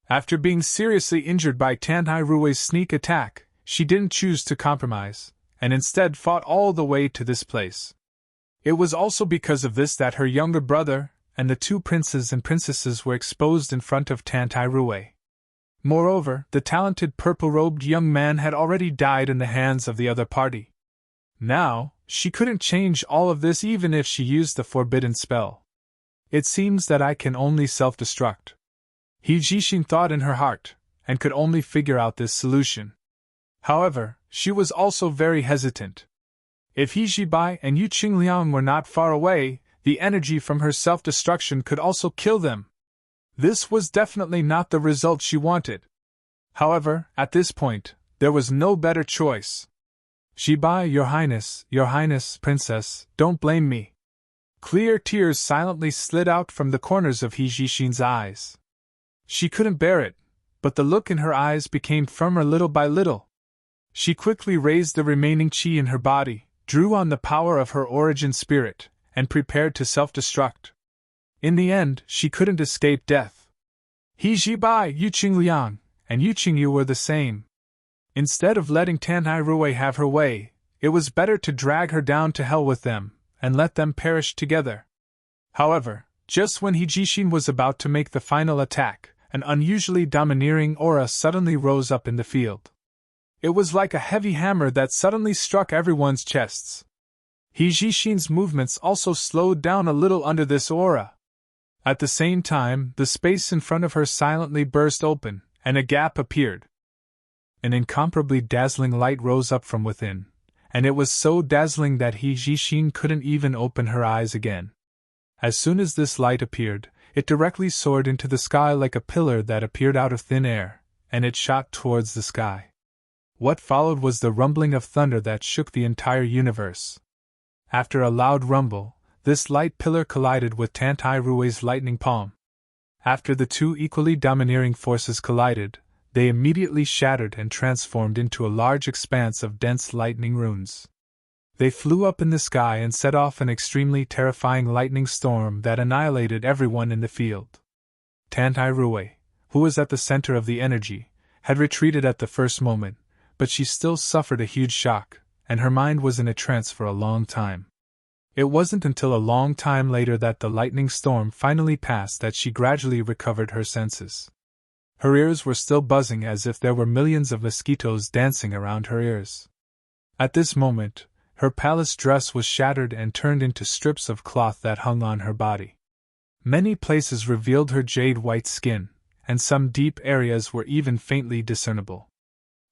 After being seriously injured by Tantai Rue's sneak attack, she didn't choose to compromise, and instead fought all the way to this place. It was also because of this that her younger brother and the two princes and princesses were exposed in front of Tantai Rue. Moreover, the talented purple-robed young man had already died in the hands of the other party. Now, she couldn't change all of this even if she used the forbidden spell. It seems that I can only self-destruct. Hijishin thought in her heart, and could only figure out this solution. However, she was also very hesitant. If Hijibai and Yu Qingliang were not far away, the energy from her self-destruction could also kill them. This was definitely not the result she wanted. However, at this point, there was no better choice. Jibai, Your Highness, Princess, don't blame me. Clear tears silently slid out from the corners of Hijishin's eyes. She couldn't bear it, but the look in her eyes became firmer little by little. She quickly raised the remaining chi in her body, drew on the power of her origin spirit, and prepared to self-destruct. In the end, she couldn't escape death. Hijibai, Yu Qingliang, and Yu Qingyu were the same. Instead of letting Tantai Rue have her way, it was better to drag her down to hell with them, and let them perish together. However, Just when Hijishin was about to make the final attack, an unusually domineering aura suddenly rose up in the field. It was like a heavy hammer that suddenly struck everyone's chests. Hijishin's movements also slowed down a little under this aura. At the same time, the space in front of her silently burst open, and a gap appeared. An incomparably dazzling light rose up from within, and it was so dazzling that Hijishin couldn't even open her eyes again. As soon as this light appeared, it directly soared into the sky like a pillar that appeared out of thin air, and it shot towards the sky. What followed was the rumbling of thunder that shook the entire universe. After a loud rumble, this light pillar collided with Tantai-Rue's lightning palm. After the two equally domineering forces collided, they immediately shattered and transformed into a large expanse of dense lightning runes. They flew up in the sky and set off an extremely terrifying lightning storm that annihilated everyone in the field. Tantai-Rue, who was at the center of the energy, had retreated at the first moment, but she still suffered a huge shock, and her mind was in a trance for a long time. It wasn't until a long time later that the lightning storm finally passed that she gradually recovered her senses. Her ears were still buzzing as if there were millions of mosquitoes dancing around her ears. At this moment, her palace dress was shattered and turned into strips of cloth that hung on her body. Many places revealed her jade-white skin, and some deep areas were even faintly discernible.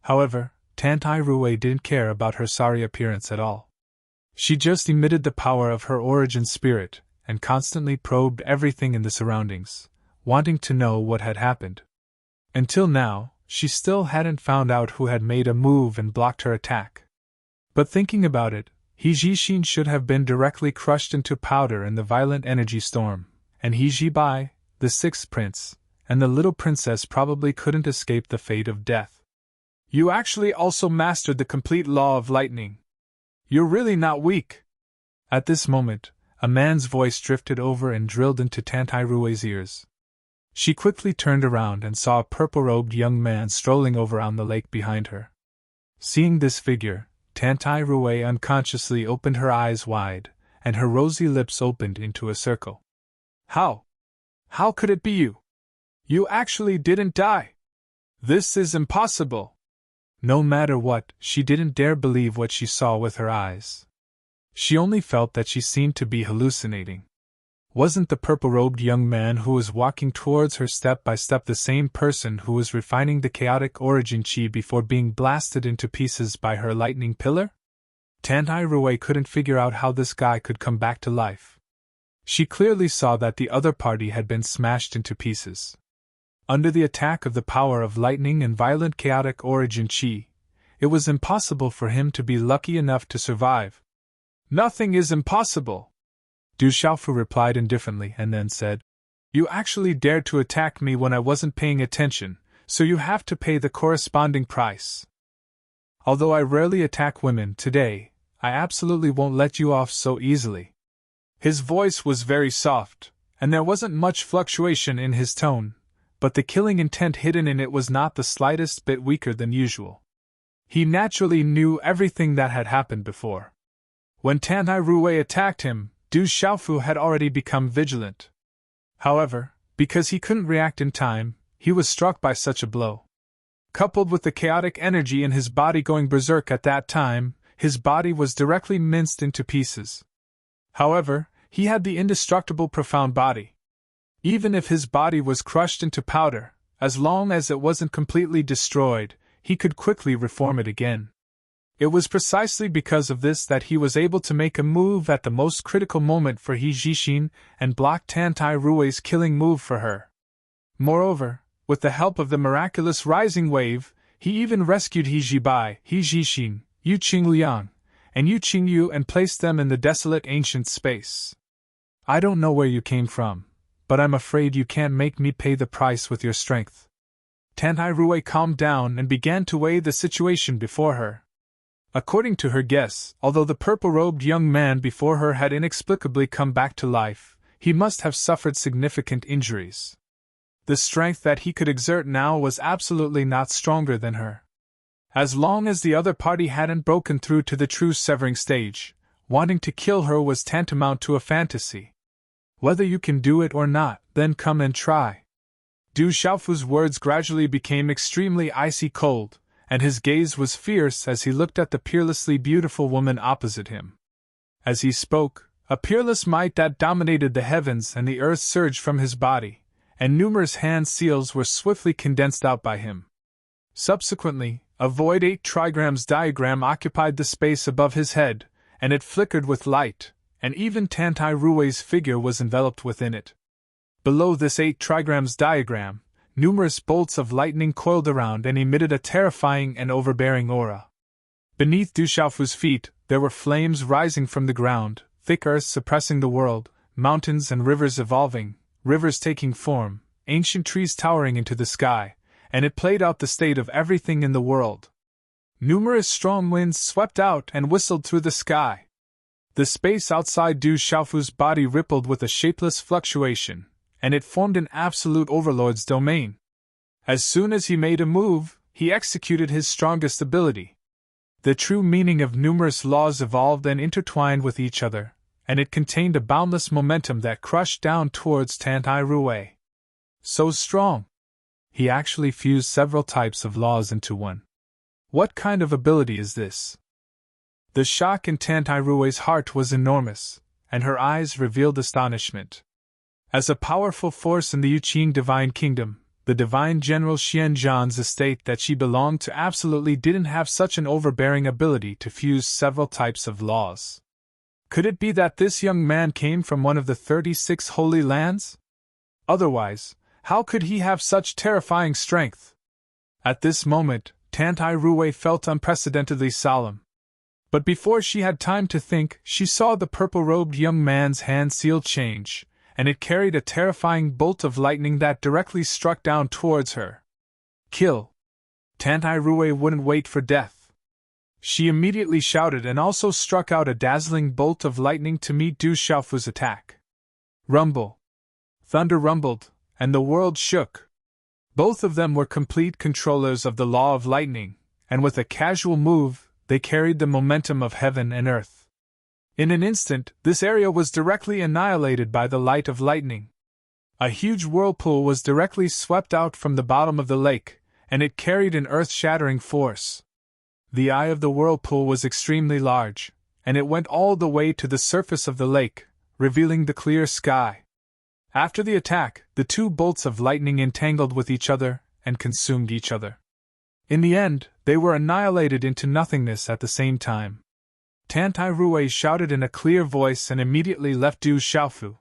However, Tantai-Rue didn't care about her sorry appearance at all. She just emitted the power of her origin spirit, and constantly probed everything in the surroundings, wanting to know what had happened. Until now, she still hadn't found out who had made a move and blocked her attack. But thinking about it, Hijishin should have been directly crushed into powder in the violent energy storm, and Hijibai, the sixth prince, and the little princess probably couldn't escape the fate of death. You actually also mastered the complete law of lightning. You're really not weak. At this moment, a man's voice drifted over and drilled into Tantai-Rue's ears. She quickly turned around and saw a purple-robed young man strolling over on the lake behind her. Seeing this figure, Tantai-Rue unconsciously opened her eyes wide, and her rosy lips opened into a circle. How? How could it be you? You actually didn't die? This is impossible. No matter what, she didn't dare believe what she saw with her eyes. She only felt that she seemed to be hallucinating. Wasn't the purple-robed young man who was walking towards her step by step the same person who was refining the chaotic origin chi before being blasted into pieces by her lightning pillar? Tantai-Rue couldn't figure out how this guy could come back to life. She clearly saw that the other party had been smashed into pieces. Under the attack of the power of lightning and violent chaotic origin chi, it was impossible for him to be lucky enough to survive. Nothing is impossible, Du Xiaofu replied indifferently and then said, You actually dared to attack me when I wasn't paying attention, so you have to pay the corresponding price. Although I rarely attack women today, I absolutely won't let you off so easily. His voice was very soft, and there wasn't much fluctuation in his tone, but the killing intent hidden in it was not the slightest bit weaker than usual. He naturally knew everything that had happened before. When Tantai-Rue attacked him, Du Xiaofu had already become vigilant. However, because he couldn't react in time, he was struck by such a blow. Coupled with the chaotic energy in his body going berserk at that time, his body was directly minced into pieces. However, he had the indestructible profound body. Even if his body was crushed into powder, as long as it wasn't completely destroyed, he could quickly reform it again. It was precisely because of this that he was able to make a move at the most critical moment for Hijishin and block Tantai-Rue's killing move for her. Moreover, with the help of the miraculous rising wave, he even rescued Hijibai, Hijishin, Yu Qingliang, and Yu Qingyu and placed them in the desolate ancient space. I don't know where you came from, but I'm afraid you can't make me pay the price with your strength. Tantai-Rue calmed down and began to weigh the situation before her. According to her guess, although the purple-robed young man before her had inexplicably come back to life, he must have suffered significant injuries. The strength that he could exert now was absolutely not stronger than her. As long as the other party hadn't broken through to the true severing stage, wanting to kill her was tantamount to a fantasy. Whether you can do it or not, then come and try. Du Xiaofu's words gradually became extremely icy cold, and his gaze was fierce as he looked at the peerlessly beautiful woman opposite him. As he spoke, a peerless might that dominated the heavens and the earth surged from his body, and numerous hand seals were swiftly condensed out by him. Subsequently, a void 8 trigrams diagram occupied the space above his head, and it flickered with light, and even Tantai Rui's figure was enveloped within it. Below this 8 trigrams diagram, numerous bolts of lightning coiled around and emitted a terrifying and overbearing aura. Beneath Du Xiaofu's feet, there were flames rising from the ground, thick earth suppressing the world, mountains and rivers evolving, rivers taking form, ancient trees towering into the sky, and it played out the state of everything in the world. Numerous strong winds swept out and whistled through the sky. The space outside Du Xiaofu's body rippled with a shapeless fluctuation, and it formed an absolute overlord's domain. As soon as he made a move, he executed his strongest ability. The true meaning of numerous laws evolved and intertwined with each other, and it contained a boundless momentum that crushed down towards Tantai Rui. So strong! He actually fused several types of laws into one. What kind of ability is this? The shock in Tantai Rui's heart was enormous, and her eyes revealed astonishment. As a powerful force in the Yuqing Divine Kingdom, the Divine General Xianzhan's estate that she belonged to absolutely didn't have such an overbearing ability to fuse several types of laws. Could it be that this young man came from one of the 36 Holy Lands? Otherwise, how could he have such terrifying strength? At this moment, Tantai Rui felt unprecedentedly solemn. But before she had time to think, she saw the purple-robed young man's hand seal change, and it carried a terrifying bolt of lightning that directly struck down towards her. Kill! Tantai Rui wouldn't wait for death. She immediately shouted and also struck out a dazzling bolt of lightning to meet Du Xiaofu's attack. Rumble! Thunder rumbled, and the world shook. Both of them were complete controllers of the law of lightning, and with a casual move, they carried the momentum of heaven and earth. In an instant, this area was directly annihilated by the light of lightning. A huge whirlpool was directly swept out from the bottom of the lake, and it carried an earth-shattering force. The eye of the whirlpool was extremely large, and it went all the way to the surface of the lake, revealing the clear sky. After the attack, the two bolts of lightning entangled with each other and consumed each other. In the end, they were annihilated into nothingness at the same time. Tantai Rui shouted in a clear voice and immediately left Du Xiaofu.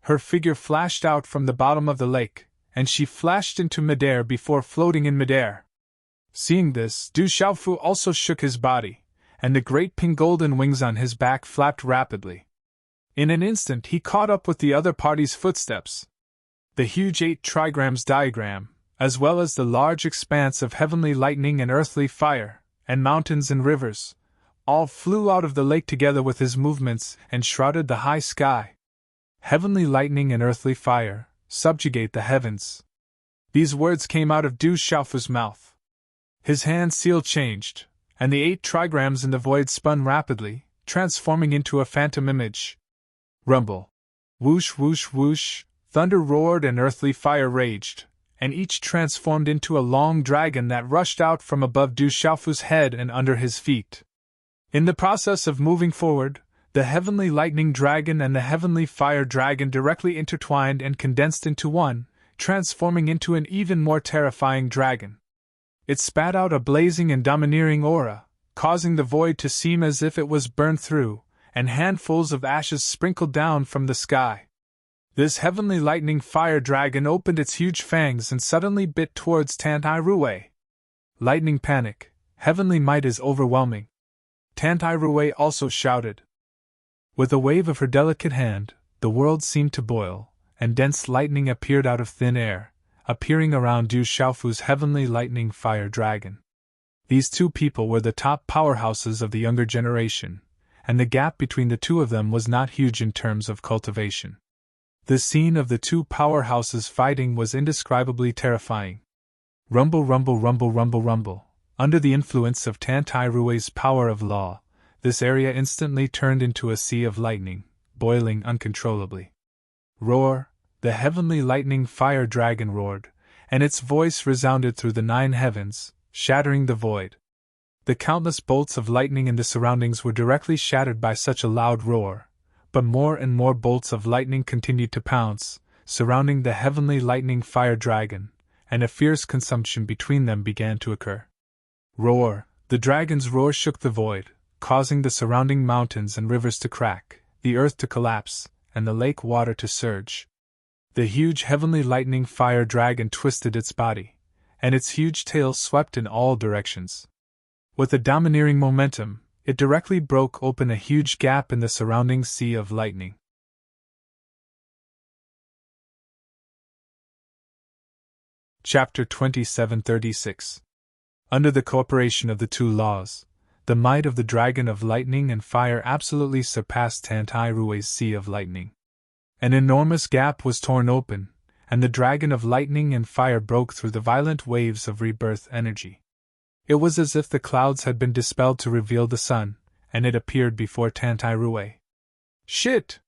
Her figure flashed out from the bottom of the lake, and she flashed into midair before floating in midair. Seeing this, Du Xiaofu also shook his body, and the great pink golden wings on his back flapped rapidly. In an instant he caught up with the other party's footsteps. The huge 8 trigrams diagram, as well as the large expanse of heavenly lightning and earthly fire, and mountains and rivers, all flew out of the lake together with his movements and shrouded the high sky. Heavenly lightning and earthly fire, subjugate the heavens. These words came out of Du Xiaofu's mouth. His hand seal changed, and the 8 trigrams in the void spun rapidly, transforming into a phantom image. Rumble. Whoosh whoosh whoosh, thunder roared and earthly fire raged, and each transformed into a long dragon that rushed out from above Du Xiaofu's head and under his feet. In the process of moving forward, the heavenly lightning dragon and the heavenly fire dragon directly intertwined and condensed into one, transforming into an even more terrifying dragon. It spat out a blazing and domineering aura, causing the void to seem as if it was burned through, and handfuls of ashes sprinkled down from the sky. This heavenly lightning fire dragon opened its huge fangs and suddenly bit towards Tantai Rui. Lightning panic, heavenly might is overwhelming. Tantai Rui also shouted. With a wave of her delicate hand, the world seemed to boil, and dense lightning appeared out of thin air, appearing around Du Xiaofu's heavenly lightning fire dragon. These two people were the top powerhouses of the younger generation, and the gap between the two of them was not huge in terms of cultivation. The scene of the two powerhouses fighting was indescribably terrifying. Rumble, rumble, rumble, rumble, rumble. Under the influence of Tantai Rui's power of law, this area instantly turned into a sea of lightning, boiling uncontrollably. Roar, the heavenly lightning fire dragon roared, and its voice resounded through the 9 heavens, shattering the void. The countless bolts of lightning in the surroundings were directly shattered by such a loud roar, but more and more bolts of lightning continued to pounce, surrounding the heavenly lightning fire dragon, and a fierce consumption between them began to occur. Roar! The dragon's roar shook the void, causing the surrounding mountains and rivers to crack, the earth to collapse, and the lake water to surge. The huge heavenly lightning fire dragon twisted its body, and its huge tail swept in all directions. With a domineering momentum, it directly broke open a huge gap in the surrounding sea of lightning. Chapter 2736. Under the cooperation of the 2 laws, the might of the dragon of lightning and fire absolutely surpassed Tantai-Rue's sea of lightning. An enormous gap was torn open, and the dragon of lightning and fire broke through the violent waves of rebirth energy. It was as if the clouds had been dispelled to reveal the sun, and it appeared before Tantai-Rue. Shit!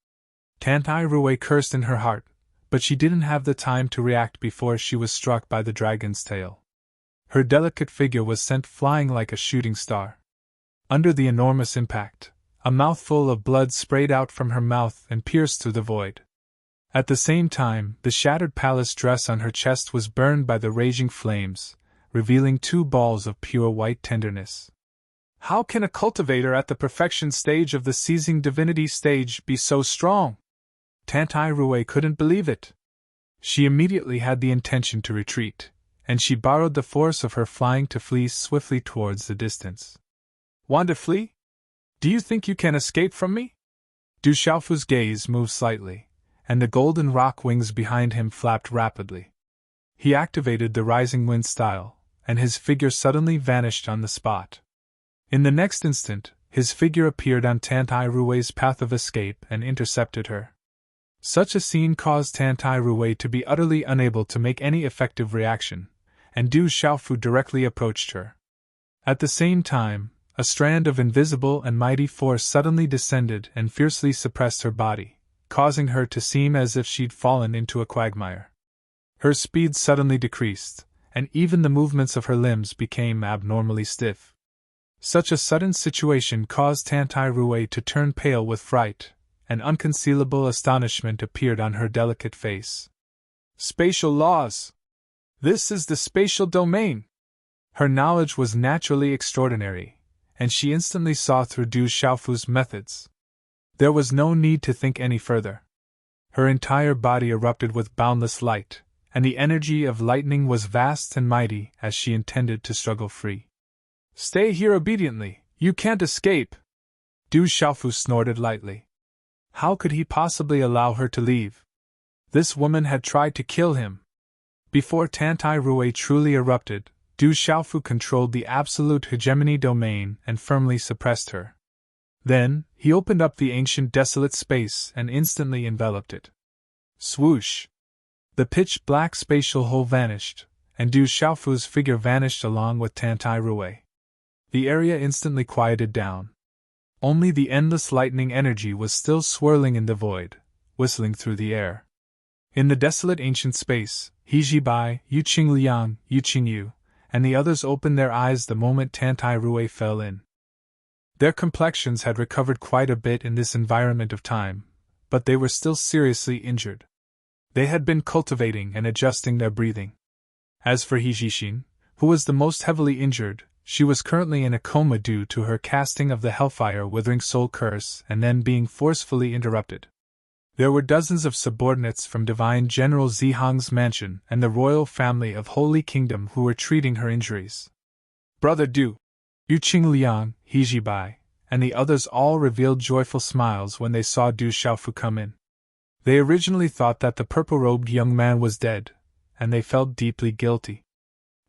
Tantai-Rue cursed in her heart, but she didn't have the time to react before she was struck by the dragon's tail. Her delicate figure was sent flying like a shooting star. Under the enormous impact, a mouthful of blood sprayed out from her mouth and pierced through the void. At the same time, the shattered palace dress on her chest was burned by the raging flames, revealing 2 balls of pure white tenderness. How can a cultivator at the perfection stage of the seizing divinity stage be so strong? Tantai-Rue couldn't believe it. She immediately had the intention to retreat, and she borrowed the force of her flying to flee swiftly towards the distance. Want to flee? Do you think you can escape from me? Du Xiaofu's gaze moved slightly, and the golden rock wings behind him flapped rapidly. He activated the rising wind style, and his figure suddenly vanished on the spot. In the next instant, his figure appeared on Tantai-Rue's path of escape and intercepted her. Such a scene caused Tantai-Rue to be utterly unable to make any effective reaction, and Du Xiaofu directly approached her. At the same time, a strand of invisible and mighty force suddenly descended and fiercely suppressed her body, causing her to seem as if she'd fallen into a quagmire. Her speed suddenly decreased, and even the movements of her limbs became abnormally stiff. Such a sudden situation caused Tantai-Rue to turn pale with fright, and unconcealable astonishment appeared on her delicate face. Spatial laws! This is the spatial domain! Her knowledge was naturally extraordinary, and she instantly saw through Du Xiaofu's methods. There was no need to think any further. Her entire body erupted with boundless light, and the energy of lightning was vast and mighty as she intended to struggle free. Stay here obediently, you can't escape! Du Xiaofu snorted lightly. How could he possibly allow her to leave? This woman had tried to kill him. Before Tantai-Rue truly erupted, Du Xiaofu controlled the absolute hegemony domain and firmly suppressed her. Then, he opened up the ancient desolate space and instantly enveloped it. Swoosh! The pitch-black spatial hole vanished, and Du Xiaofu's figure vanished along with Tantai-Rue. The area instantly quieted down. Only the endless lightning energy was still swirling in the void, whistling through the air. In the desolate ancient space, He Jibai, Yu Qingliang, Yu Qingyu, and the others opened their eyes the moment Tantai-Rue fell in. Their complexions had recovered quite a bit in this environment of time, but they were still seriously injured. They had been cultivating and adjusting their breathing. As for He Jixin, who was the most heavily injured, she was currently in a coma due to her casting of the Hellfire Withering Soul curse and then being forcefully interrupted. There were dozens of subordinates from Divine General Zihang's mansion and the royal family of Holy Kingdom who were treating her injuries. Brother Du, Yu Qingliang, He Jibai, and the others all revealed joyful smiles when they saw Du Xiaofu come in. They originally thought that the purple-robed young man was dead, and they felt deeply guilty.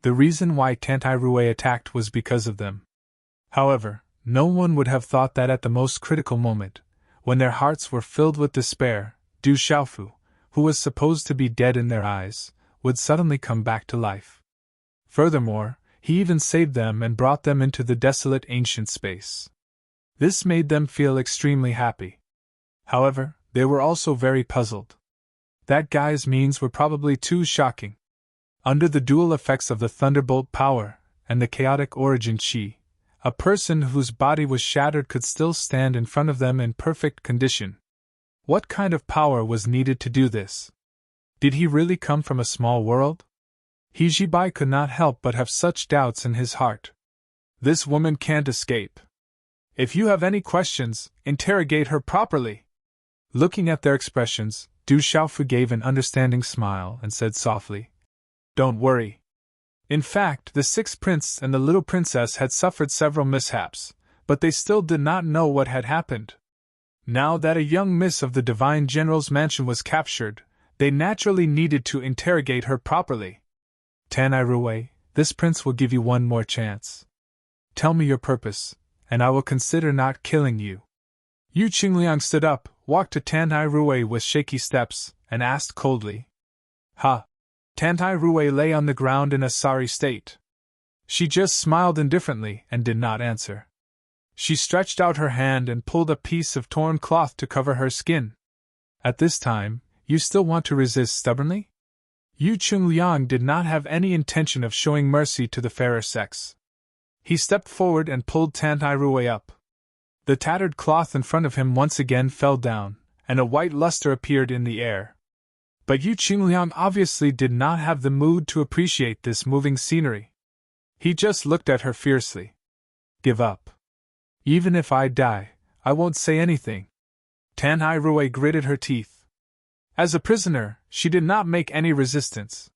The reason why Tantai-Rue attacked was because of them. However, no one would have thought that at the most critical moment, when their hearts were filled with despair, Du Xiaofu, who was supposed to be dead in their eyes, would suddenly come back to life. Furthermore, he even saved them and brought them into the desolate ancient space. This made them feel extremely happy. However, they were also very puzzled. That guy's means were probably too shocking. Under the dual effects of the thunderbolt power and the chaotic origin chi, a person whose body was shattered could still stand in front of them in perfect condition. What kind of power was needed to do this? Did he really come from a small world? Hijibai could not help but have such doubts in his heart. This woman can't escape. If you have any questions, interrogate her properly. Looking at their expressions, Du Xiaofu gave an understanding smile and said softly, "Don't worry." In fact, the sixth prince and the little princess had suffered several mishaps, but they still did not know what had happened. Now that a young miss of the divine general's mansion was captured, they naturally needed to interrogate her properly. Tanai Ruwei, this prince will give you one more chance. Tell me your purpose, and I will consider not killing you. Yu Qingliang stood up, walked to Tanai Ruwei with shaky steps, and asked coldly. Ha! Tantai Ruwei lay on the ground in a sorry state. She just smiled indifferently and did not answer. She stretched out her hand and pulled a piece of torn cloth to cover her skin. At this time, you still want to resist stubbornly? Yu Qingliang did not have any intention of showing mercy to the fairer sex. He stepped forward and pulled Tantai Ruwei up. The tattered cloth in front of him once again fell down, and a white luster appeared in the air. But Yu Qingliang obviously did not have the mood to appreciate this moving scenery. He just looked at her fiercely. Give up. Even if I die, I won't say anything. Tanai Ruwei gritted her teeth. As a prisoner, she did not make any resistance.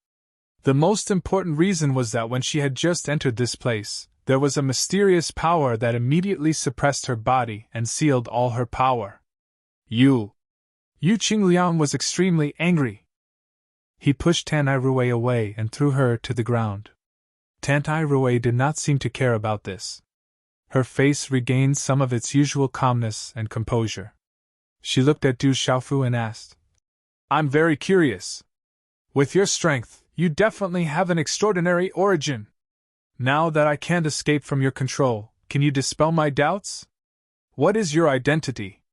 The most important reason was that when she had just entered this place, there was a mysterious power that immediately suppressed her body and sealed all her power. Yu Qingliang was extremely angry. He pushed Tanai Ruwei away and threw her to the ground. Tantai Ruwei did not seem to care about this. Her face regained some of its usual calmness and composure. She looked at Du Xiaofu and asked, I'm very curious. With your strength, you definitely have an extraordinary origin. Now that I can't escape from your control, can you dispel my doubts? What is your identity?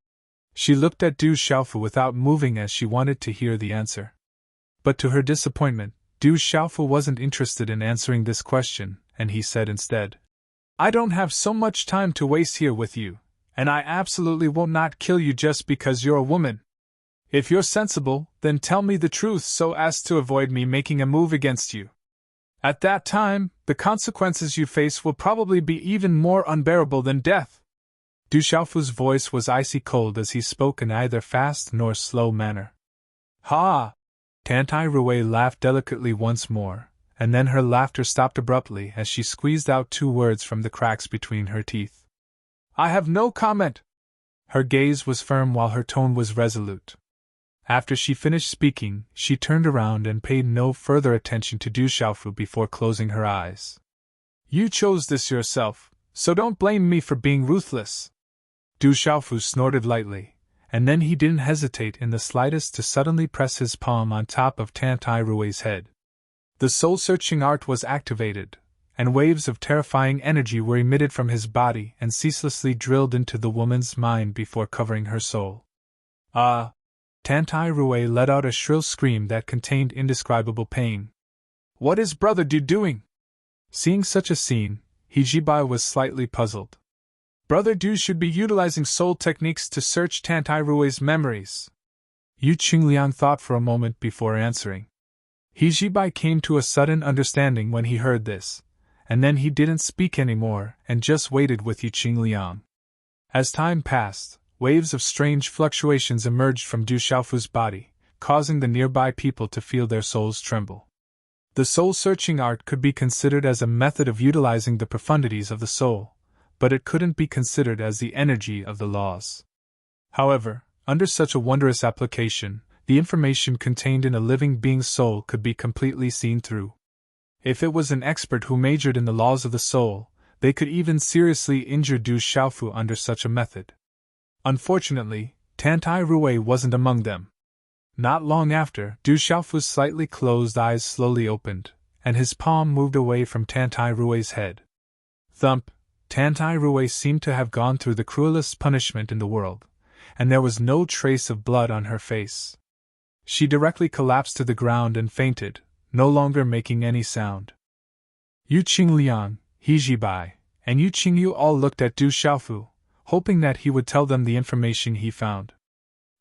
She looked at Du Xiaofu without moving as she wanted to hear the answer. But to her disappointment, Du Xiaofu wasn't interested in answering this question, and he said instead, I don't have so much time to waste here with you, and I absolutely won't not kill you just because you're a woman. If you're sensible, then tell me the truth so as to avoid me making a move against you. At that time, the consequences you face will probably be even more unbearable than death. Du Xiaofu's voice was icy cold as he spoke in neither fast nor slow manner. Ha! Tantai Ruwei laughed delicately once more, and then her laughter stopped abruptly as she squeezed out two words from the cracks between her teeth. I have no comment. Her gaze was firm while her tone was resolute. After she finished speaking, she turned around and paid no further attention to Du Xiaofu before closing her eyes. You chose this yourself, so don't blame me for being ruthless. Du Xiaofu snorted lightly, and then he didn't hesitate in the slightest to suddenly press his palm on top of Tantai Ruwei's head. The soul-searching art was activated, and waves of terrifying energy were emitted from his body and ceaselessly drilled into the woman's mind before covering her soul. Tantai Ruwei let out a shrill scream that contained indescribable pain. What is Brother Du doing? Seeing such a scene, Hijibai was slightly puzzled. Brother Du should be utilizing soul techniques to search Tantai Ruwei's memories. Yu Qingliang thought for a moment before answering. Hijibai came to a sudden understanding when he heard this, and then he didn't speak anymore and just waited with Yu Qingliang. As time passed, waves of strange fluctuations emerged from Du Xiaofu's body, causing the nearby people to feel their souls tremble. The soul-searching art could be considered as a method of utilizing the profundities of the soul, but it couldn't be considered as the energy of the laws. However, under such a wondrous application, the information contained in a living being's soul could be completely seen through. If it was an expert who majored in the laws of the soul, they could even seriously injure Du Xiaofu under such a method. Unfortunately, Tantai Ruwei wasn't among them. Not long after, Du Xiaofu's slightly closed eyes slowly opened, and his palm moved away from Tantai Ruwei's head. Thump! Tantai Ruwei seemed to have gone through the cruelest punishment in the world, and there was no trace of blood on her face. She directly collapsed to the ground and fainted, no longer making any sound. Yu Qingliang, He Jibai, and Yu Qingyu all looked at Du Xiaofu, hoping that he would tell them the information he found.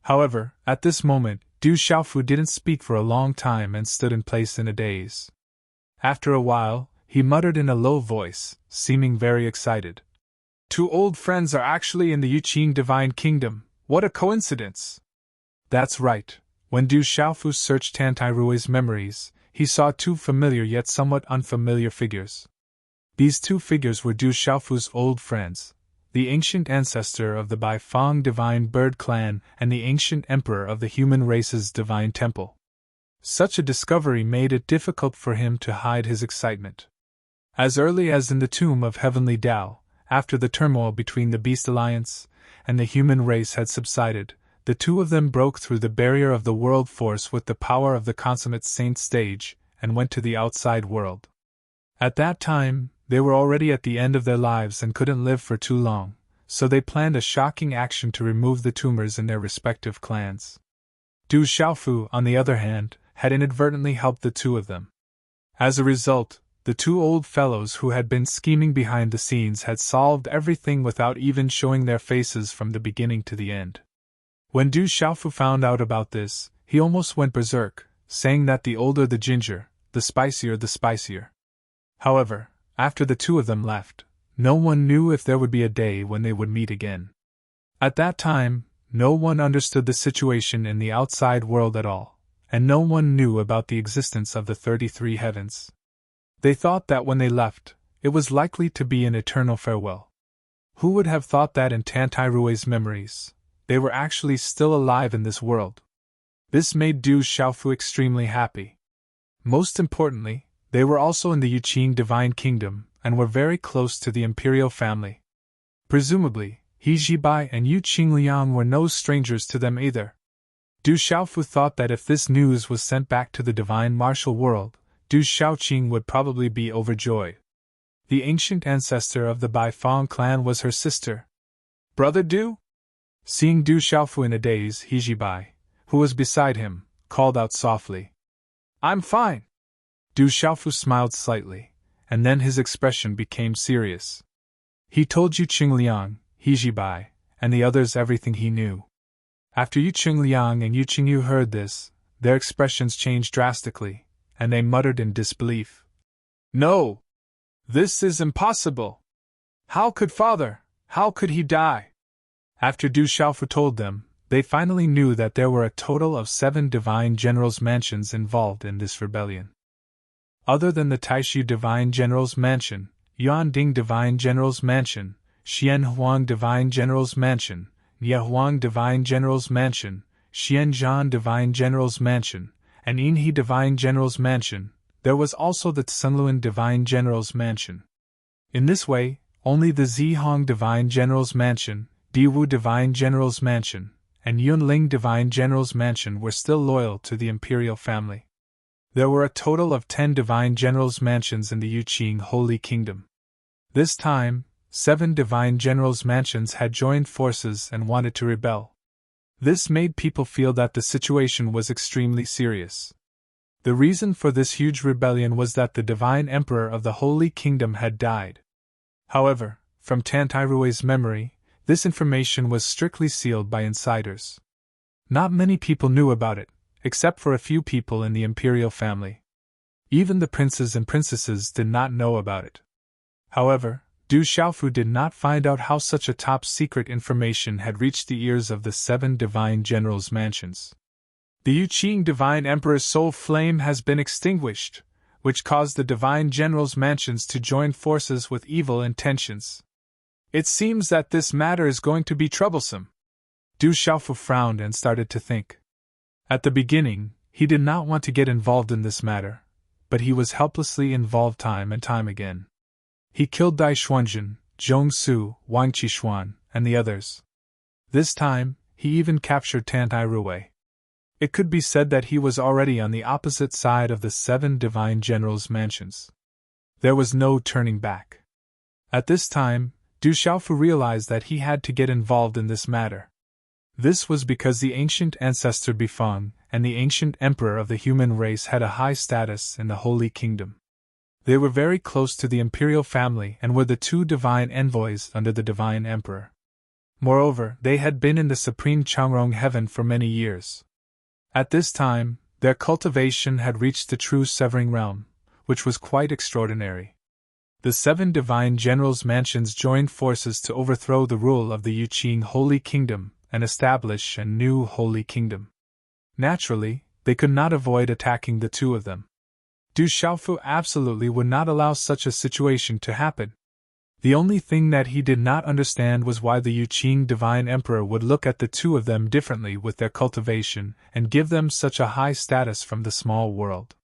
However, at this moment, Du Xiaofu didn't speak for a long time and stood in place in a daze. After a while, he muttered in a low voice, seeming very excited. Two old friends are actually in the Yuqing Divine Kingdom. What a coincidence! That's right. When Du Xiaofu searched Tantairui's memories, he saw two familiar yet somewhat unfamiliar figures. These two figures were Du Xiaofu's old friends, the ancient ancestor of the Baifeng Divine Bird Clan and the ancient emperor of the human race's Divine Temple. Such a discovery made it difficult for him to hide his excitement. As early as in the tomb of Heavenly Tao, after the turmoil between the Beast Alliance and the human race had subsided, the two of them broke through the barrier of the world force with the power of the consummate saint stage and went to the outside world. At that time, they were already at the end of their lives and couldn't live for too long, so they planned a shocking action to remove the tumors in their respective clans. Du Xiaofu, on the other hand, had inadvertently helped the two of them. As a result, the two old fellows who had been scheming behind the scenes had solved everything without even showing their faces from the beginning to the end. When Du Xiaofu found out about this, he almost went berserk, saying that the older the ginger, the spicier the spicier. However, after the two of them left, no one knew if there would be a day when they would meet again. At that time, no one understood the situation in the outside world at all, and no one knew about the existence of the 33 heavens. They thought that when they left, it was likely to be an eternal farewell. Who would have thought that in Tantairui's memories, they were actually still alive in this world? This made Du Xiaofu extremely happy. Most importantly, they were also in the Yuqing Divine Kingdom and were very close to the imperial family. Presumably, He Jibai and Yu Qingliang were no strangers to them either. Du Xiaofu thought that if this news was sent back to the divine martial world, Du Xiaoqing would probably be overjoyed. The ancient ancestor of the Baifeng clan was her sister. Brother Du? Seeing Du Xiaofu in a daze, He Jibai, who was beside him, called out softly. I'm fine. Du Xiaofu smiled slightly, and then his expression became serious. He told Yu Qingliang, He Jibai, and the others everything he knew. After Yu Qingliang and Yu Qingyu heard this, their expressions changed drastically, and they muttered in disbelief. No! This is impossible! How could he die? After Du Xiaofu told them, they finally knew that there were a total of 7 Divine Generals' mansions involved in this rebellion. Other than the Taishu Divine General's Mansion, Yuanding Divine General's Mansion, Xianhuang Divine General's Mansion, Yehuang Divine General's Mansion, Xianzhan Divine General's Mansion, and Yinhe Divine General's Mansion, there was also the Tsunluan Divine General's Mansion. In this way, only the Zihong Divine General's Mansion, Diwu Divine General's Mansion, and Yunling Divine General's Mansion were still loyal to the imperial family. There were a total of 10 Divine Generals' mansions in the Yuqing Holy Kingdom. This time, 7 Divine Generals' mansions had joined forces and wanted to rebel. This made people feel that the situation was extremely serious. The reason for this huge rebellion was that the Divine Emperor of the Holy Kingdom had died. However, from Tantairui's memory, this information was strictly sealed by insiders. Not many people knew about it, except for a few people in the imperial family. Even the princes and princesses did not know about it. However, Du Xiaofu did not find out how such a top-secret information had reached the ears of the 7 Divine Generals' mansions. The Yuqing Divine Emperor's soul flame has been extinguished, which caused the Divine Generals' mansions to join forces with evil intentions. It seems that this matter is going to be troublesome. Du Xiaofu frowned and started to think. At the beginning, he did not want to get involved in this matter, but he was helplessly involved time and time again. He killed Dai Xuanjun, Zhong Su, Wang Qishuan, and the others. This time, he even captured Tantairuwei. It could be said that he was already on the opposite side of the 7 Divine Generals' mansions. There was no turning back. At this time, Du Xiaofu realized that he had to get involved in this matter. This was because the ancient ancestor Bifeng and the ancient emperor of the human race had a high status in the Holy Kingdom. They were very close to the imperial family and were the two divine envoys under the divine emperor. Moreover, they had been in the supreme Changrong heaven for many years. At this time, their cultivation had reached the true severing realm, which was quite extraordinary. The 7 divine generals' mansions joined forces to overthrow the rule of the Yuqing Holy Kingdom and establish a new Holy Kingdom. Naturally, they could not avoid attacking the two of them. Du Xiaofu absolutely would not allow such a situation to happen. The only thing that he did not understand was why the Yuqing Divine Emperor would look at the two of them differently with their cultivation and give them such a high status from the small world.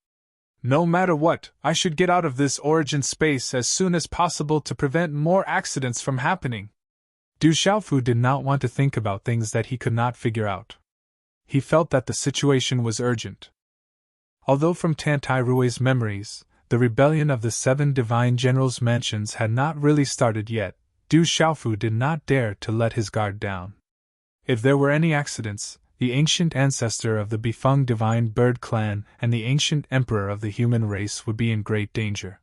No matter what, I should get out of this origin space as soon as possible to prevent more accidents from happening. Du Xiaofu did not want to think about things that he could not figure out. He felt that the situation was urgent. Although from Tantai Rui's memories, the rebellion of the 7 divine generals' mansions had not really started yet, Du Xiaofu did not dare to let his guard down. If there were any accidents, the ancient ancestor of the Bifeng divine bird clan and the ancient emperor of the human race would be in great danger.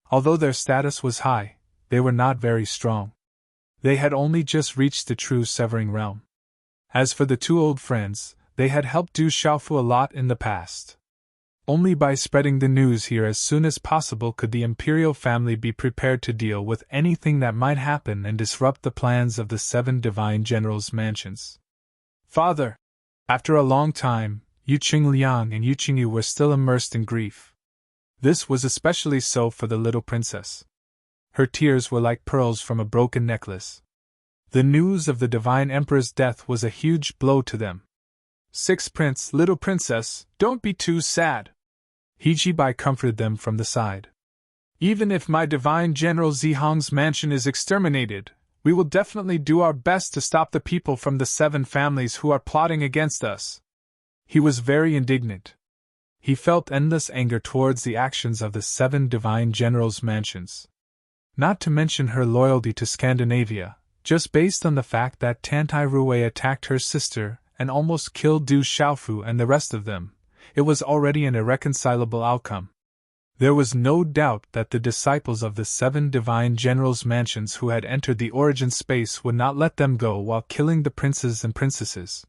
Although their status was high, they were not very strong. They had only just reached the true severing realm. As for the 2 old friends, they had helped Du Xiaofu a lot in the past. Only by spreading the news here as soon as possible could the imperial family be prepared to deal with anything that might happen and disrupt the plans of the 7 divine generals' mansions. Father! After a long time, Yu Qingliang and Yu Qingyu were still immersed in grief. This was especially so for the little princess. Her tears were like pearls from a broken necklace. The news of the divine emperor's death was a huge blow to them. 6 Prince, little princess, don't be too sad. He Jibai comforted them from the side. Even if my divine general Zihong's mansion is exterminated, we will definitely do our best to stop the people from the 7 families who are plotting against us. He was very indignant. He felt endless anger towards the actions of the 7 divine generals' mansions. Not to mention her loyalty to Scandinavia, just based on the fact that Tantai Rui attacked her sister and almost killed Du Xiaofu and the rest of them. It was already an irreconcilable outcome. There was no doubt that the disciples of the 7 divine generals' mansions who had entered the origin space would not let them go while killing the princes and princesses.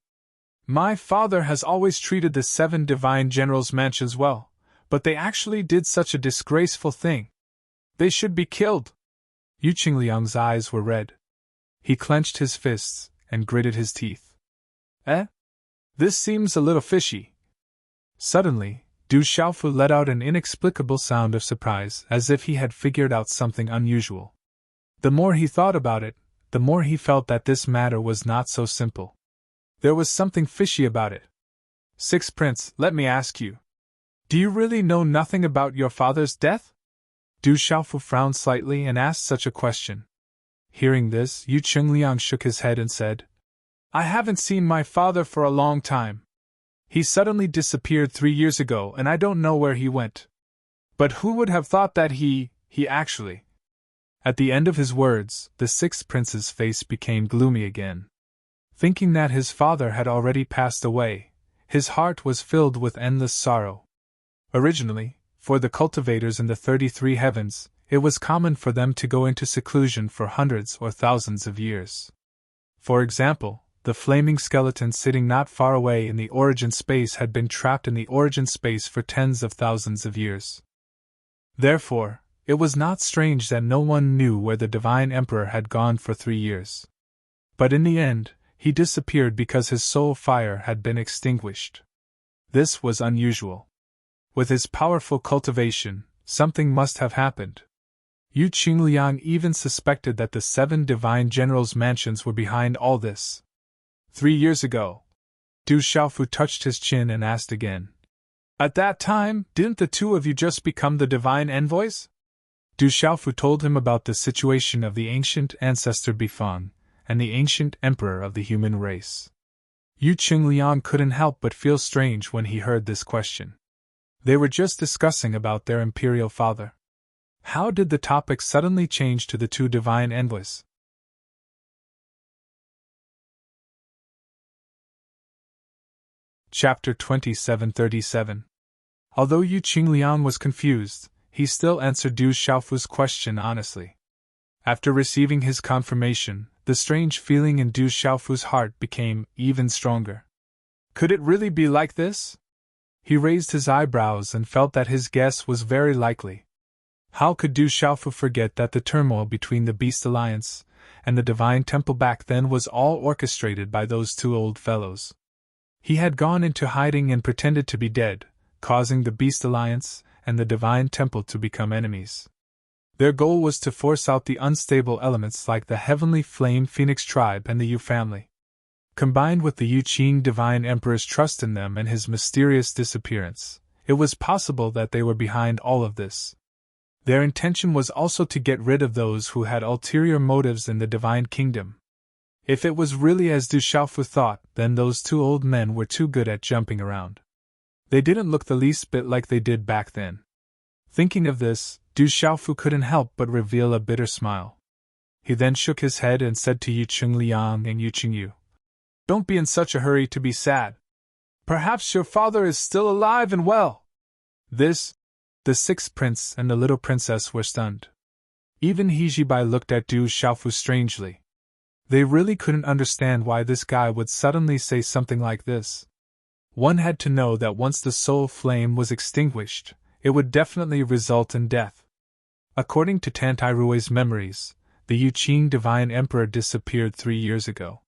My father has always treated the 7 divine generals' mansions well, but they actually did such a disgraceful thing. They should be killed. Yu Qingliang's eyes were red. He clenched his fists and gritted his teeth. This seems a little fishy. Suddenly, Du Xiaofu let out an inexplicable sound of surprise, as if he had figured out something unusual. The more he thought about it, the more he felt that this matter was not so simple. There was something fishy about it. 6 Prince, let me ask you. Do you really know nothing about your father's death? Du Xiaofu frowned slightly and asked such a question. Hearing this, Yu Qingliang shook his head and said, I haven't seen my father for a long time. He suddenly disappeared 3 years ago and I don't know where he went. But who would have thought that he actually... At the end of his words, the 6th prince's face became gloomy again. Thinking that his father had already passed away, his heart was filled with endless sorrow. Originally, for the cultivators in the 33 heavens, it was common for them to go into seclusion for hundreds or thousands of years. For example, the flaming skeleton sitting not far away in the origin space had been trapped in the origin space for tens of thousands of years. Therefore, it was not strange that no one knew where the divine emperor had gone for 3 years. But in the end, he disappeared because his soul fire had been extinguished. This was unusual. With his powerful cultivation, something must have happened. Yu Qingliang even suspected that the 7 divine generals' mansions were behind all this. 3 years ago. Du Xiaofu touched his chin and asked again. At that time, didn't the 2 of you just become the divine envoys? Du Xiaofu told him about the situation of the ancient ancestor Bifeng and the ancient emperor of the human race. Yu Qingliang couldn't help but feel strange when he heard this question. They were just discussing about their imperial father. How did the topic suddenly change to the 2 divine envoys? Chapter 2737. Although Yu Qingliang was confused, he still answered Du Xiaofu's question honestly. After receiving his confirmation, the strange feeling in Du Xiaofu's heart became even stronger. Could it really be like this? He raised his eyebrows and felt that his guess was very likely. How could Du Xiaofu forget that the turmoil between the Beast Alliance and the Divine Temple back then was all orchestrated by those two old fellows? He had gone into hiding and pretended to be dead, causing the Beast Alliance and the Divine Temple to become enemies. Their goal was to force out the unstable elements like the Heavenly Flame Phoenix tribe and the Yu family. Combined with the Yu Qing Divine Emperor's trust in them and his mysterious disappearance, it was possible that they were behind all of this. Their intention was also to get rid of those who had ulterior motives in the Divine Kingdom. If it was really as Du Xiaofu thought, then those two old men were too good at jumping around. They didn't look the least bit like they did back then. Thinking of this, Du Xiaofu couldn't help but reveal a bitter smile. He then shook his head and said to Yu Qingliang and Yu Qingyu, "Don't be in such a hurry to be sad. Perhaps your father is still alive and well." The sixth prince and the little princess were stunned. Even He Jibai looked at Du Xiaofu strangely. They really couldn't understand why this guy would suddenly say something like this. One had to know that once the soul flame was extinguished, it would definitely result in death. According to Tantairui's memories, the Yu Qing Divine Emperor disappeared 3 years ago.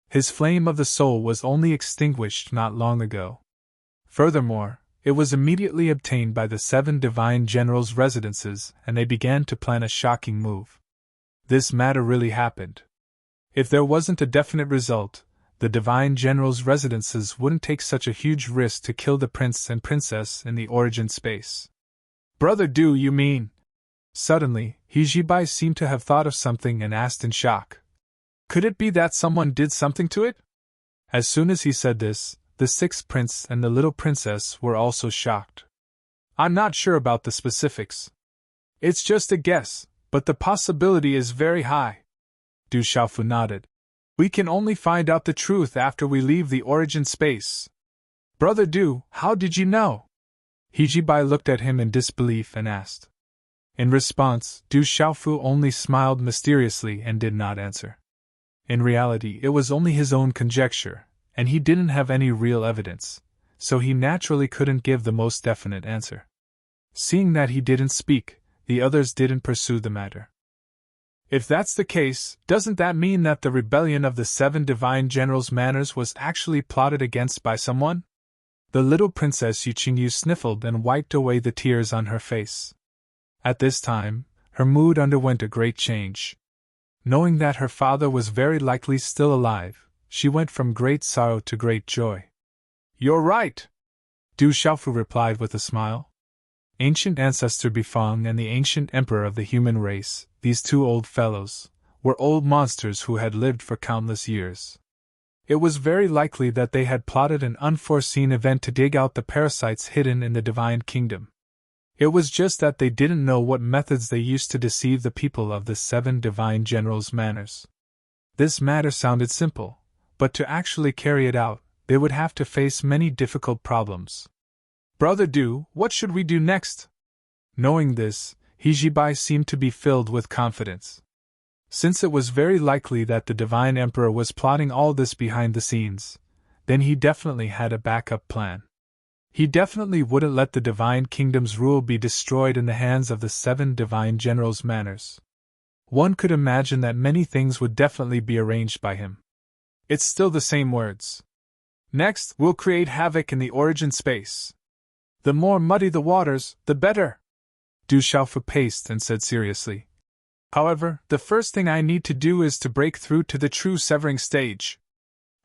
His flame of the soul was only extinguished not long ago. Furthermore, it was immediately obtained by the 7 Divine Generals' residences, and they began to plan a shocking move. This matter really happened. If there wasn't a definite result, the Divine Generals' residences wouldn't take such a huge risk to kill the prince and princess in the origin space. "Brother Du, you mean?" Suddenly, He Jibai seemed to have thought of something and asked in shock. "Could it be that someone did something to it?" As soon as he said this, the sixth prince and the little princess were also shocked. "I'm not sure about the specifics. It's just a guess, but the possibility is very high." Du Xiaofu nodded. "We can only find out the truth after we leave the origin space." "Brother Du, how did you know?" He Jibai looked at him in disbelief and asked. In response, Du Xiaofu only smiled mysteriously and did not answer. In reality, it was only his own conjecture, and he didn't have any real evidence, so he naturally couldn't give the most definite answer. Seeing that he didn't speak, the others didn't pursue the matter. "If that's the case, doesn't that mean that the rebellion of the 7 Divine Generals' manners was actually plotted against by someone?" The little princess Yu Qingyu sniffled and wiped away the tears on her face. At this time, her mood underwent a great change. Knowing that her father was very likely still alive, she went from great sorrow to great joy. "You're right," Du Xiaofu replied with a smile. Ancient ancestor Bifang and the ancient emperor of the human race, these two old fellows, were old monsters who had lived for countless years. It was very likely that they had plotted an unforeseen event to dig out the parasites hidden in the Divine Kingdom. It was just that they didn't know what methods they used to deceive the people of the 7 Divine Generals' manners. This matter sounded simple, but to actually carry it out, they would have to face many difficult problems. "Brother Du, what should we do next?" Knowing this, He Jibai seemed to be filled with confidence. Since it was very likely that the Divine Emperor was plotting all this behind the scenes, then he definitely had a backup plan. He definitely wouldn't let the Divine Kingdom's rule be destroyed in the hands of the 7 Divine Generals' manners. One could imagine that many things would definitely be arranged by him. It's still the same words. "Next, we'll create havoc in the origin space. The more muddy the waters, the better," Du Xiaofu paced and said seriously. "However, the first thing I need to do is to break through to the true severing stage.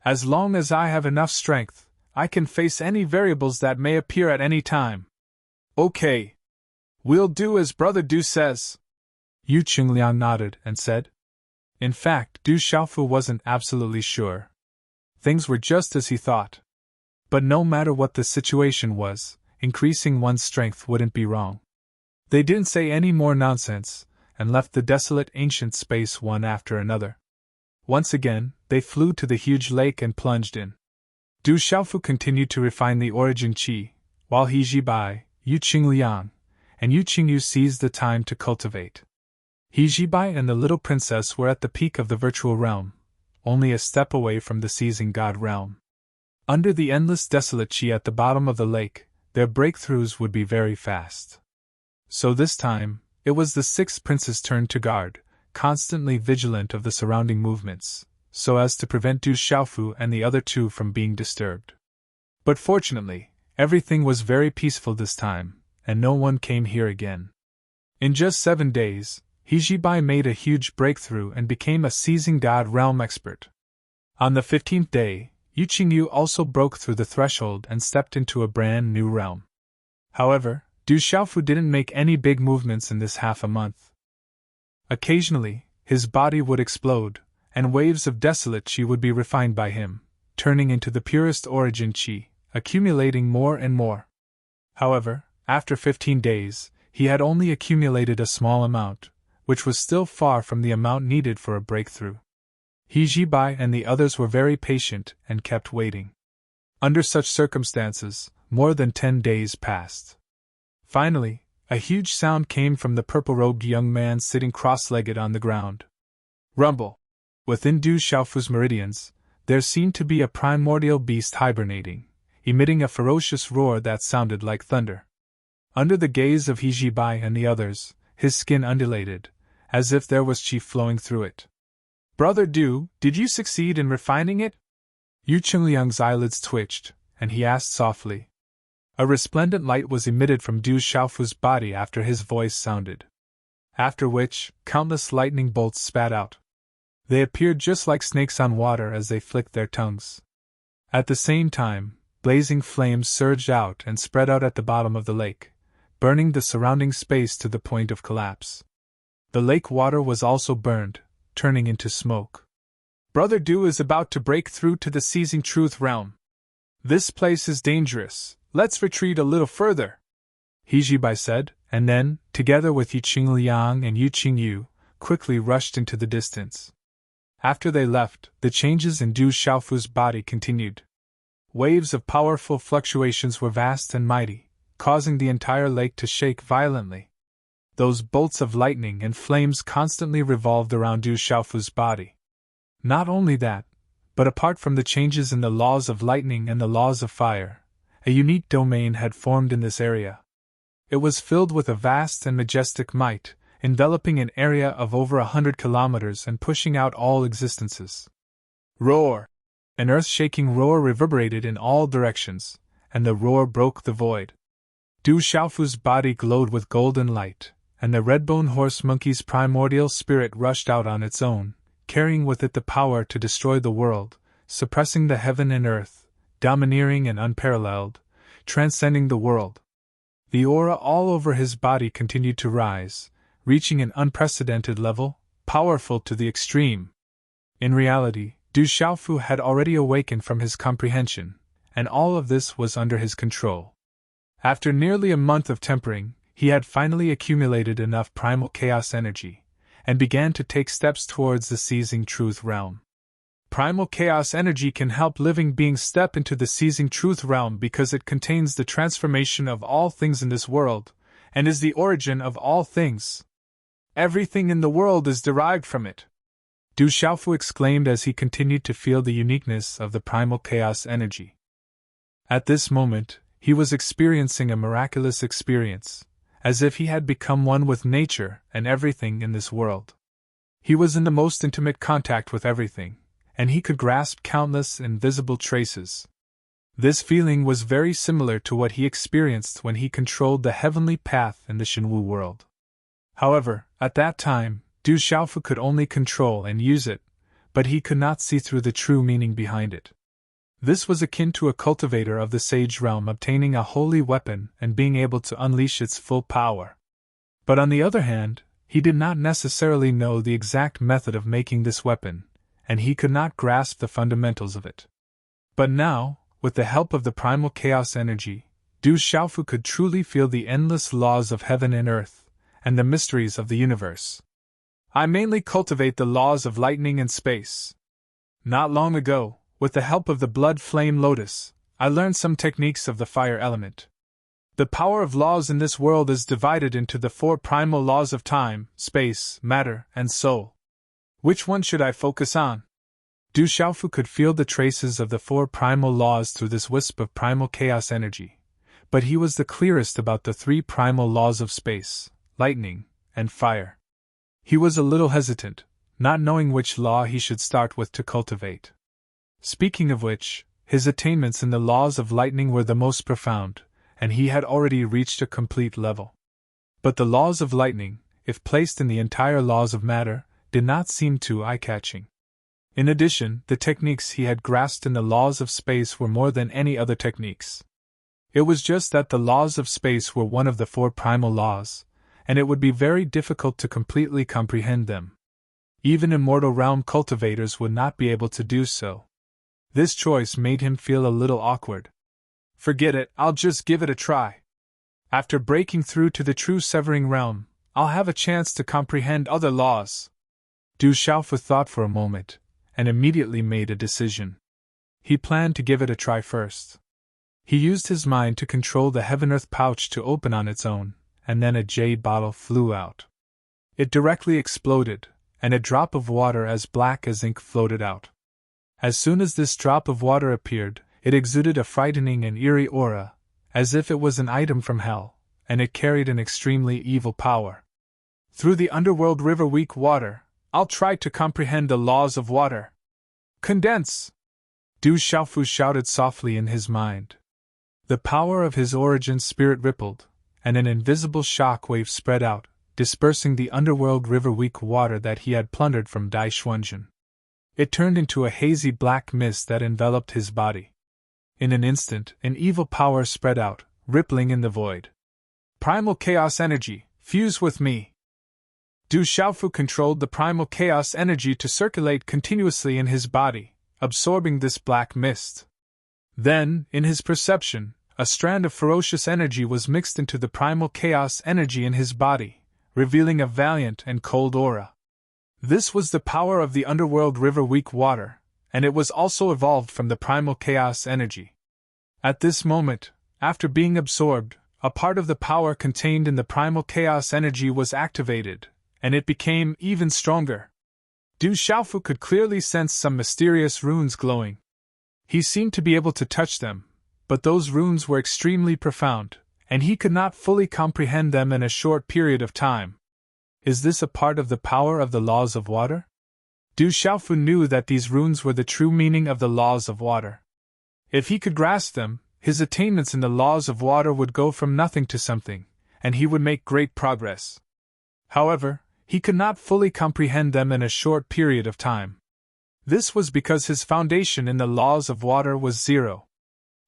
As long as I have enough strength, I can face any variables that may appear at any time." "Okay. We'll do as Brother Du says." Yu Qingliang nodded and said. In fact, Du Xiaofu wasn't absolutely sure. Things were just as he thought. But no matter what the situation was, increasing one's strength wouldn't be wrong. They didn't say any more nonsense, and left the desolate ancient space one after another. Once again, they flew to the huge lake and plunged in. Du Xiaofu continued to refine the origin qi, while He Jibai, Yu Qingliang, and Yu Qingyu seized the time to cultivate. He Jibai and the little princess were at the peak of the virtual realm, only a step away from the seizing god realm. Under the endless desolate qi at the bottom of the lake, their breakthroughs would be very fast. So this time, it was the sixth prince's turn to guard, constantly vigilant of the surrounding movements, so as to prevent Du Xiaofu and the other two from being disturbed. But fortunately, everything was very peaceful this time, and no one came here again. In just 7 days, He Jibai made a huge breakthrough and became a seizing god realm expert. On the 15th day, Yu Qingyu also broke through the threshold and stepped into a brand new realm. However, Du Xiaofu didn't make any big movements in this half a month. Occasionally, his body would explode, and waves of desolate qi would be refined by him, turning into the purest origin qi, accumulating more and more. However, after 15 days, he had only accumulated a small amount, which was still far from the amount needed for a breakthrough. He Jibai and the others were very patient and kept waiting. Under such circumstances, more than 10 days passed. Finally, a huge sound came from the purple-robed young man sitting cross-legged on the ground. Rumble! Within Du Xiaofu's meridians, there seemed to be a primordial beast hibernating, emitting a ferocious roar that sounded like thunder. Under the gaze of He Jibai and the others, his skin undulated, as if there was qi flowing through it. Brother Du, did you succeed in refining it? Yu Qingliang's eyelids twitched, and he asked softly. A resplendent light was emitted from Du Xiaofu's body after his voice sounded. After which, countless lightning bolts spat out. They appeared just like snakes on water as they flicked their tongues. At the same time, blazing flames surged out and spread out at the bottom of the lake, burning the surrounding space to the point of collapse. The lake water was also burned, turning into smoke. Brother Du is about to break through to the seizing truth realm. This place is dangerous. Let's retreat a little further, He Jibai said, and then, together with Yu Qingliang and Yu Qingyu, quickly rushed into the distance. After they left, the changes in Du Xiaofu's body continued. Waves of powerful fluctuations were vast and mighty, causing the entire lake to shake violently. Those bolts of lightning and flames constantly revolved around Du Xiaofu's body. Not only that, but apart from the changes in the laws of lightning and the laws of fire, a unique domain had formed in this area. It was filled with a vast and majestic might, enveloping an area of over 100 kilometers and pushing out all existences. Roar! An earth-shaking roar reverberated in all directions, and the roar broke the void. Du Xiaofu's body glowed with golden light, and the red-bone horse monkey's primordial spirit rushed out on its own, carrying with it the power to destroy the world, suppressing the heaven and earth, domineering and unparalleled, transcending the world. The aura all over his body continued to rise, reaching an unprecedented level, powerful to the extreme. In reality, Du Xiaofu had already awakened from his comprehension, and all of this was under his control. After nearly a month of tempering, he had finally accumulated enough primal chaos energy, and began to take steps towards the seizing truth realm. Primal chaos energy can help living beings step into the seizing truth realm because it contains the transformation of all things in this world, and is the origin of all things. Everything in the world is derived from it. Du Xiaofu exclaimed as he continued to feel the uniqueness of the primal chaos energy. At this moment, he was experiencing a miraculous experience, as if he had become one with nature and everything in this world. He was in the most intimate contact with everything, and he could grasp countless invisible traces. This feeling was very similar to what he experienced when he controlled the heavenly path in the Shenwu world. However, at that time, Du Xiaofu could only control and use it, but he could not see through the true meaning behind it. This was akin to a cultivator of the sage realm obtaining a holy weapon and being able to unleash its full power. But on the other hand, he did not necessarily know the exact method of making this weapon, and he could not grasp the fundamentals of it. But now, with the help of the primal chaos energy, Du Xiaofu could truly feel the endless laws of heaven and earth, and the mysteries of the universe. I mainly cultivate the laws of lightning and space. Not long ago, with the help of the blood flame lotus, I learned some techniques of the fire element. The power of laws in this world is divided into the 4 primal laws of time, space, matter, and soul. Which one should I focus on? Du Xiaofu could feel the traces of the 4 primal laws through this wisp of primal chaos energy, but he was the clearest about the 3 primal laws of space, lightning, and fire. He was a little hesitant, not knowing which law he should start with to cultivate. Speaking of which, his attainments in the laws of lightning were the most profound, and he had already reached a complete level. But the laws of lightning, if placed in the entire laws of matter, did not seem too eye-catching. In addition, the techniques he had grasped in the laws of space were more than any other techniques. It was just that the laws of space were one of the 4 primal laws, and it would be very difficult to completely comprehend them. Even immortal realm cultivators would not be able to do so. This choice made him feel a little awkward. Forget it, I'll just give it a try. After breaking through to the true severing realm, I'll have a chance to comprehend other laws. Du Xiaofu thought for a moment, and immediately made a decision. He planned to give it a try first. He used his mind to control the heaven-earth pouch to open on its own, and then a jade bottle flew out. It directly exploded, and a drop of water as black as ink floated out. As soon as this drop of water appeared, it exuded a frightening and eerie aura, as if it was an item from hell, and it carried an extremely evil power. Through the underworld river weak water, I'll try to comprehend the laws of water. Condense! Du Xiaofu shouted softly in his mind. The power of his origin spirit rippled, and an invisible shock wave spread out, dispersing the underworld river weak water that he had plundered from Dai Xuanjun. It turned into a hazy black mist that enveloped his body. In an instant, an evil power spread out, rippling in the void. Primal chaos energy, fuse with me! Du Xiaofu controlled the primal chaos energy to circulate continuously in his body, absorbing this black mist. Then, in his perception, a strand of ferocious energy was mixed into the primal chaos energy in his body, revealing a valiant and cold aura. This was the power of the underworld river weak water, and it was also evolved from the primal chaos energy. At this moment, after being absorbed, a part of the power contained in the primal chaos energy was activated, and it became even stronger. Du Xiaofu could clearly sense some mysterious runes glowing. He seemed to be able to touch them, but those runes were extremely profound, and he could not fully comprehend them in a short period of time. Is this a part of the power of the laws of water? Du Xiaofu knew that these runes were the true meaning of the laws of water. If he could grasp them, his attainments in the laws of water would go from nothing to something, and he would make great progress. However, he could not fully comprehend them in a short period of time. This was because his foundation in the laws of water was 0.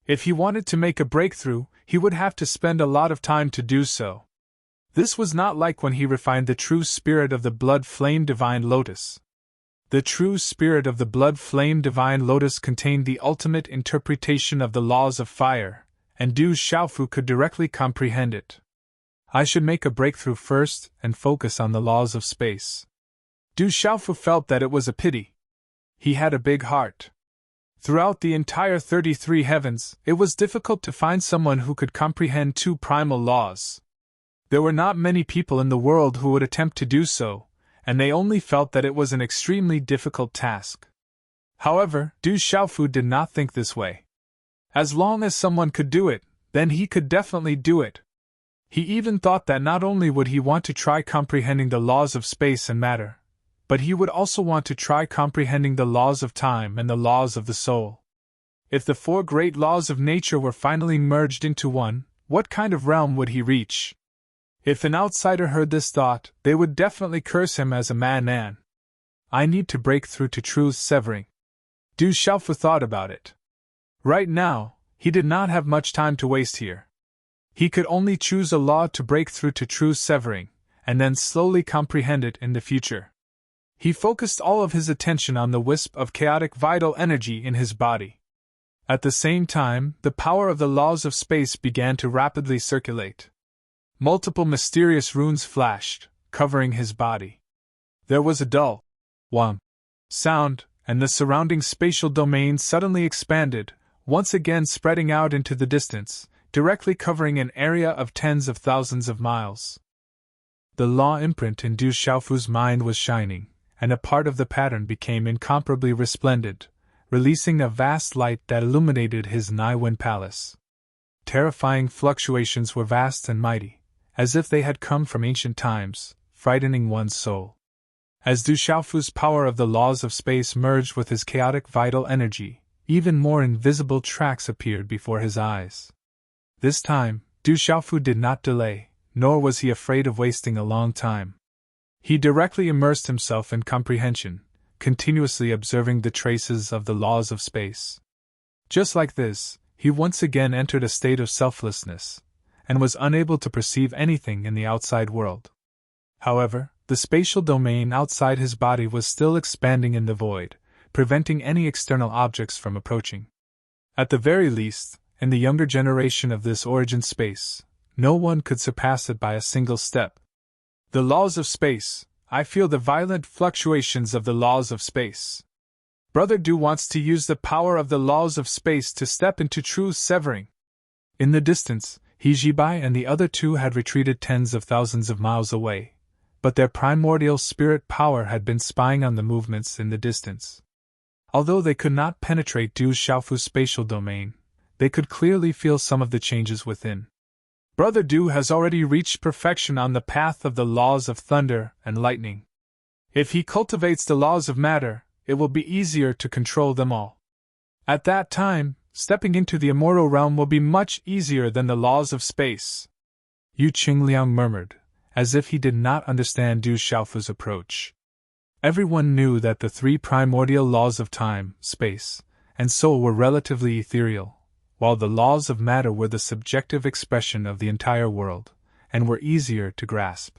If he wanted to make a breakthrough, he would have to spend a lot of time to do so. This was not like when he refined the true spirit of the blood flame divine lotus. The true spirit of the blood flame divine lotus contained the ultimate interpretation of the laws of fire, and Du Xiaofu could directly comprehend it. I should make a breakthrough first and focus on the laws of space. Du Xiaofu felt that it was a pity. He had a big heart. Throughout the entire 33 heavens, it was difficult to find someone who could comprehend 2 primal laws. There were not many people in the world who would attempt to do so, and they only felt that it was an extremely difficult task. However, Du Xiaofu did not think this way. As long as someone could do it, then he could definitely do it. He even thought that not only would he want to try comprehending the laws of space and matter, but he would also want to try comprehending the laws of time and the laws of the soul. If the 4 great laws of nature were finally merged into one, what kind of realm would he reach? If an outsider heard this thought, they would definitely curse him as a madman. I need to break through to true severing. Du Xiaofu thought about it. Right now, he did not have much time to waste here. He could only choose a law to break through to true severing, and then slowly comprehend it in the future. He focused all of his attention on the wisp of chaotic vital energy in his body. At the same time, the power of the laws of space began to rapidly circulate. Multiple mysterious runes flashed, covering his body. There was a dull wham sound, and the surrounding spatial domain suddenly expanded, once again spreading out into the distance, directly covering an area of tens of thousands of miles. The law imprint in Du Xiaofu's mind was shining, and a part of the pattern became incomparably resplendent, releasing a vast light that illuminated his Naiwen palace. Terrifying fluctuations were vast and mighty, as if they had come from ancient times, frightening one's soul. As Du Xiaofu's power of the laws of space merged with his chaotic vital energy, even more invisible tracks appeared before his eyes. This time, Du Xiaofu did not delay, nor was he afraid of wasting a long time. He directly immersed himself in comprehension, continuously observing the traces of the laws of space. Just like this, he once again entered a state of selflessness, and was unable to perceive anything in the outside world. However, the spatial domain outside his body was still expanding in the void, preventing any external objects from approaching. At the very least, in the younger generation of this origin space, no one could surpass it by a single step. The laws of space, I feel the violent fluctuations of the laws of space. Brother Du wants to use the power of the laws of space to step into true severing. In the distance, He Jibai and the other two had retreated tens of thousands of miles away, but their primordial spirit power had been spying on the movements in the distance. Although they could not penetrate Du Xiaofu's spatial domain, they could clearly feel some of the changes within. Brother Du has already reached perfection on the path of the laws of thunder and lightning. If he cultivates the laws of matter, it will be easier to control them all. At that time, stepping into the immortal realm will be much easier than the laws of space. Yu Qingliang murmured, as if he did not understand Du Xiaofu's approach. Everyone knew that the three primordial laws of time, space, and soul were relatively ethereal, while the laws of matter were the subjective expression of the entire world, and were easier to grasp.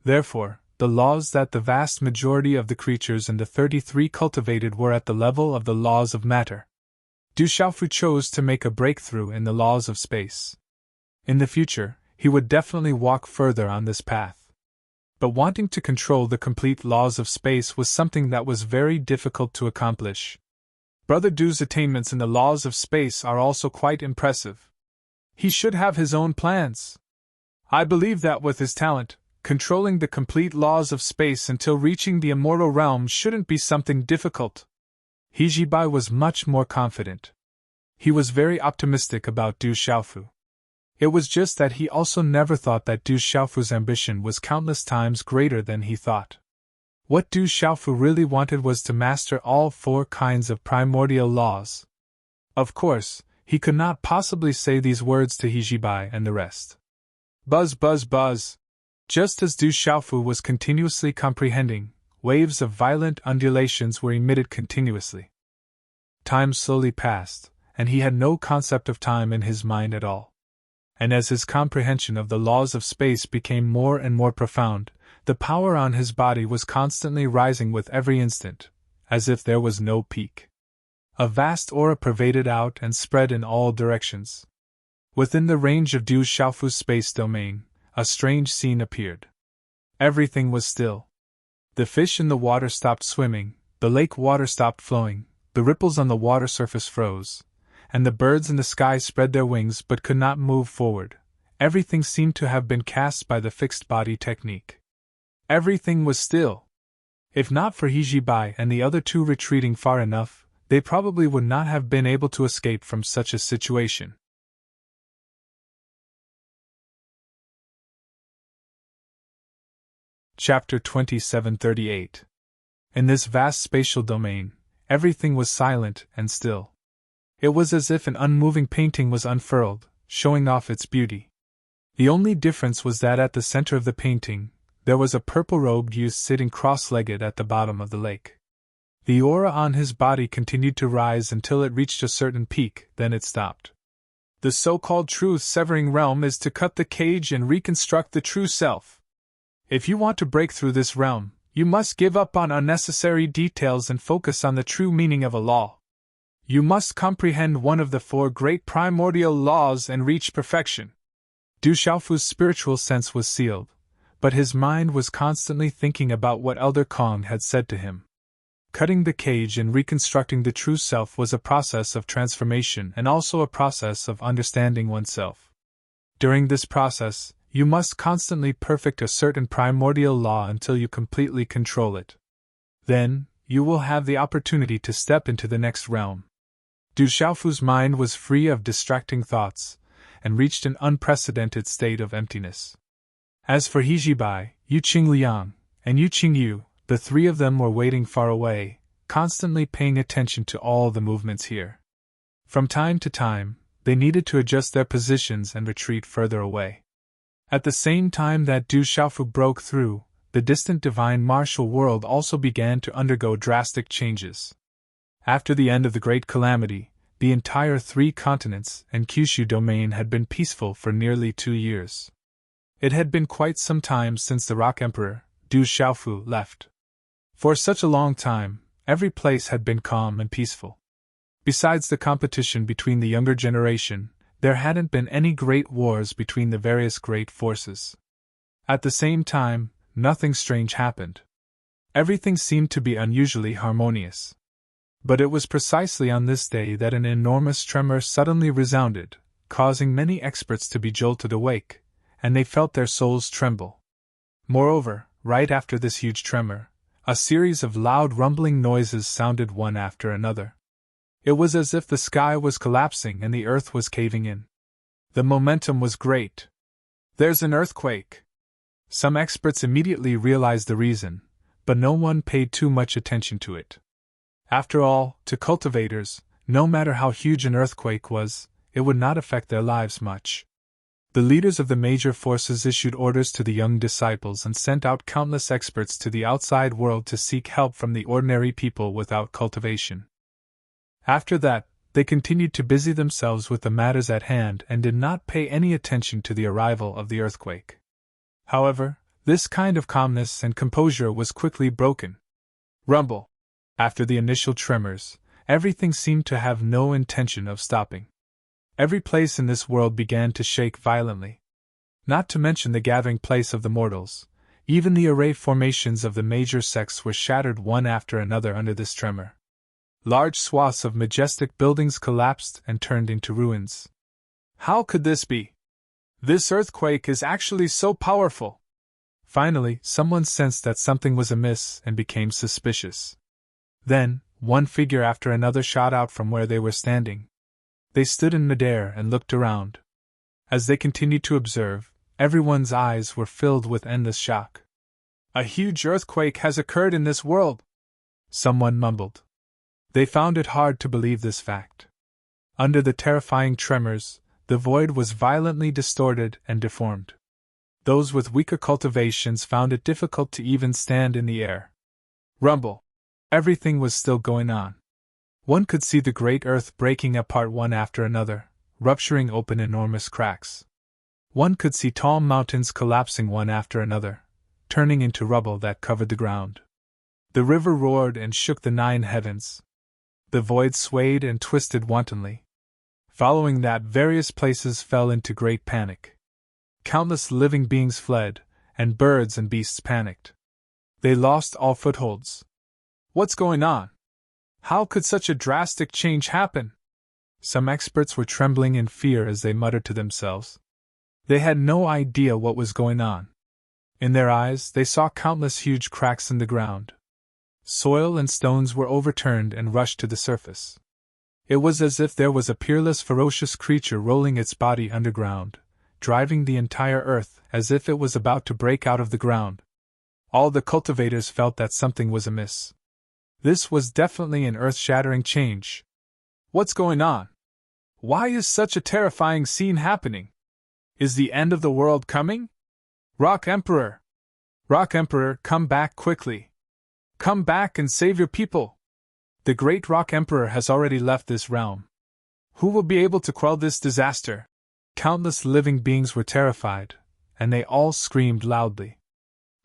Therefore, the laws that the vast majority of the creatures in the 33 cultivated were at the level of the laws of matter. Du Xiaofu chose to make a breakthrough in the laws of space. In the future, he would definitely walk further on this path. But wanting to control the complete laws of space was something that was very difficult to accomplish. Brother Du's attainments in the laws of space are also quite impressive. He should have his own plans. I believe that with his talent, controlling the complete laws of space until reaching the immortal realm shouldn't be something difficult. He Jibai was much more confident. He was very optimistic about Du Xiaofu. It was just that he also never thought that Du Xiaofu's ambition was countless times greater than he thought. What Du Xiaofu really wanted was to master all four kinds of primordial laws. Of course, he could not possibly say these words to He Jibai and the rest. Buzz buzz buzz. Just as Du Xiaofu was continuously comprehending, waves of violent undulations were emitted continuously. Time slowly passed, and he had no concept of time in his mind at all. And as his comprehension of the laws of space became more and more profound, the power on his body was constantly rising with every instant, as if there was no peak. A vast aura pervaded out and spread in all directions. Within the range of Du Xiaofu's space domain, a strange scene appeared. Everything was still. The fish in the water stopped swimming, the lake water stopped flowing, the ripples on the water surface froze, and the birds in the sky spread their wings but could not move forward. Everything seemed to have been cast by the fixed body technique. Everything was still. If not for He Jibai and the other two retreating far enough, they probably would not have been able to escape from such a situation. Chapter 2738. In this vast spatial domain, everything was silent and still. It was as if an unmoving painting was unfurled, showing off its beauty. The only difference was that at the center of the painting, there was a purple-robed youth sitting cross-legged at the bottom of the lake. The aura on his body continued to rise until it reached a certain peak, then it stopped. The so-called truth-severing realm is to cut the cage and reconstruct the true self. If you want to break through this realm, you must give up on unnecessary details and focus on the true meaning of a law. You must comprehend one of the four great primordial laws and reach perfection. Du Xiaofu's spiritual sense was sealed, but his mind was constantly thinking about what Elder Kong had said to him. Cutting the cage and reconstructing the true self was a process of transformation and also a process of understanding oneself. During this process, you must constantly perfect a certain primordial law until you completely control it. Then, you will have the opportunity to step into the next realm. Du Xiaofu's mind was free of distracting thoughts, and reached an unprecedented state of emptiness. As for He Jibai, Yu Qingliang, and Yu Qingyu, the three of them were waiting far away, constantly paying attention to all the movements here. From time to time, they needed to adjust their positions and retreat further away. At the same time that Du Xiaofu broke through, the distant divine martial world also began to undergo drastic changes. After the end of the Great Calamity, the entire 3 continents and Kyushu domain had been peaceful for nearly 2 years. It had been quite some time since the Rock Emperor, Du Xiaofu, left. For such a long time, every place had been calm and peaceful. Besides the competition between the younger generation, there hadn't been any great wars between the various great forces. At the same time, nothing strange happened. Everything seemed to be unusually harmonious. But it was precisely on this day that an enormous tremor suddenly resounded, causing many experts to be jolted awake, and they felt their souls tremble. Moreover, right after this huge tremor, a series of loud rumbling noises sounded one after another. It was as if the sky was collapsing and the earth was caving in. The momentum was great. "There's an earthquake!" Some experts immediately realized the reason, but no one paid too much attention to it. After all, to cultivators, no matter how huge an earthquake was, it would not affect their lives much. The leaders of the major forces issued orders to the young disciples and sent out countless experts to the outside world to seek help from the ordinary people without cultivation. After that, they continued to busy themselves with the matters at hand and did not pay any attention to the arrival of the earthquake. However, this kind of calmness and composure was quickly broken. Rumble! After the initial tremors, everything seemed to have no intention of stopping. Every place in this world began to shake violently. Not to mention the gathering place of the mortals, even the array formations of the major sects were shattered one after another under this tremor. Large swaths of majestic buildings collapsed and turned into ruins. How could this be? This earthquake is actually so powerful! Finally, someone sensed that something was amiss and became suspicious. Then, one figure after another shot out from where they were standing. They stood in midair and looked around. As they continued to observe, everyone's eyes were filled with endless shock. "A huge earthquake has occurred in this world," someone mumbled. They found it hard to believe this fact. Under the terrifying tremors, the void was violently distorted and deformed. Those with weaker cultivations found it difficult to even stand in the air. Rumble! Everything was still going on. One could see the great earth breaking apart one after another, rupturing open enormous cracks. One could see tall mountains collapsing one after another, turning into rubble that covered the ground. The river roared and shook the 9 heavens. The void swayed and twisted wantonly. Following that, various places fell into great panic. Countless living beings fled, and birds and beasts panicked. They lost all footholds. What's going on? How could such a drastic change happen? Some experts were trembling in fear as they muttered to themselves. They had no idea what was going on. In their eyes, they saw countless huge cracks in the ground. Soil and stones were overturned and rushed to the surface. It was as if there was a peerless, ferocious creature rolling its body underground, driving the entire earth as if it was about to break out of the ground. All the cultivators felt that something was amiss. This was definitely an earth-shattering change. What's going on? Why is such a terrifying scene happening? Is the end of the world coming? Rock Emperor! Rock Emperor, come back quickly! Come back and save your people! The great Rock Emperor has already left this realm. Who will be able to quell this disaster? Countless living beings were terrified, and they all screamed loudly.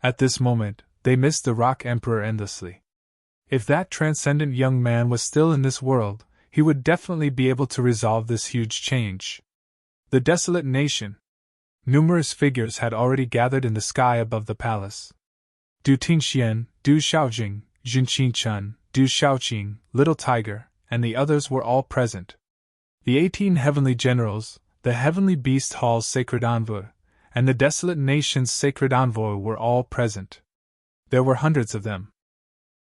At this moment, they missed the Rock Emperor endlessly. If that transcendent young man was still in this world, he would definitely be able to resolve this huge change. The desolate nation. Numerous figures had already gathered in the sky above the palace. Du Tingxian, Du Xiaojing, Jin Qingchun, Du Shaoqing, Little Tiger, and the others were all present. The 18 heavenly generals, the heavenly beast hall's sacred envoy, and the desolate nation's sacred envoy were all present. There were hundreds of them.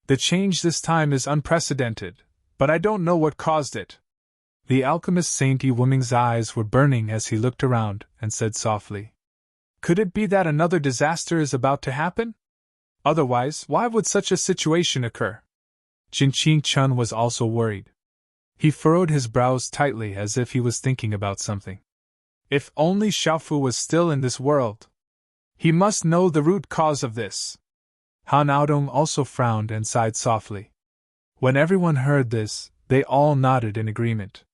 The change this time is unprecedented, but I don't know what caused it. The alchemist Saint Yi-Wuming's eyes were burning as he looked around and said softly, "Could it be that another disaster is about to happen? Otherwise, why would such a situation occur?" Jin Qing-chun was also worried. He furrowed his brows tightly as if he was thinking about something. If only Xiaofu was still in this world! He must know the root cause of this. Han Aodong also frowned and sighed softly. When everyone heard this, they all nodded in agreement.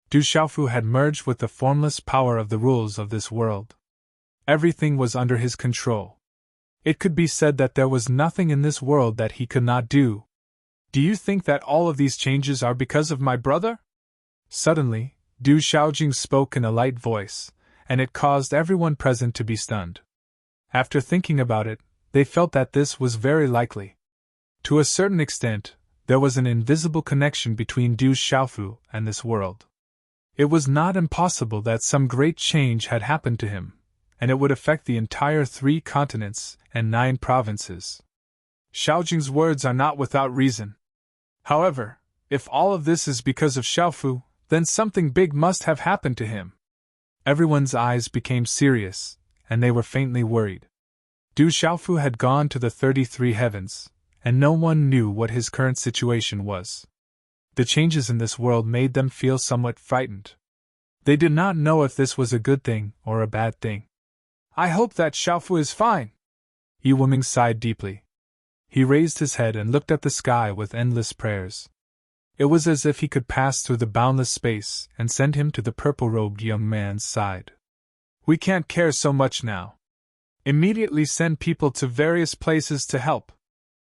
Du Xiaofu had merged with the formless power of the rules of this world. Everything was under his control. It could be said that there was nothing in this world that he could not do. "Do you think that all of these changes are because of my brother?" Suddenly, Du Xiaojing spoke in a light voice, and it caused everyone present to be stunned. After thinking about it, they felt that this was very likely. To a certain extent, there was an invisible connection between Du Xiaofu and this world. It was not impossible that some great change had happened to him, and it would affect the entire 3 continents and 9 provinces. Xiaojing's words are not without reason. However, if all of this is because of Xiaofu, then something big must have happened to him. Everyone's eyes became serious, and they were faintly worried. Du Xiaofu had gone to the 33 heavens, and no one knew what his current situation was. The changes in this world made them feel somewhat frightened. They did not know if this was a good thing or a bad thing. "I hope that Xiaofu is fine." Yi-Wuming sighed deeply. He raised his head and looked at the sky with endless prayers. It was as if he could pass through the boundless space and send him to the purple-robed young man's side. "We can't care so much now. Immediately send people to various places to help."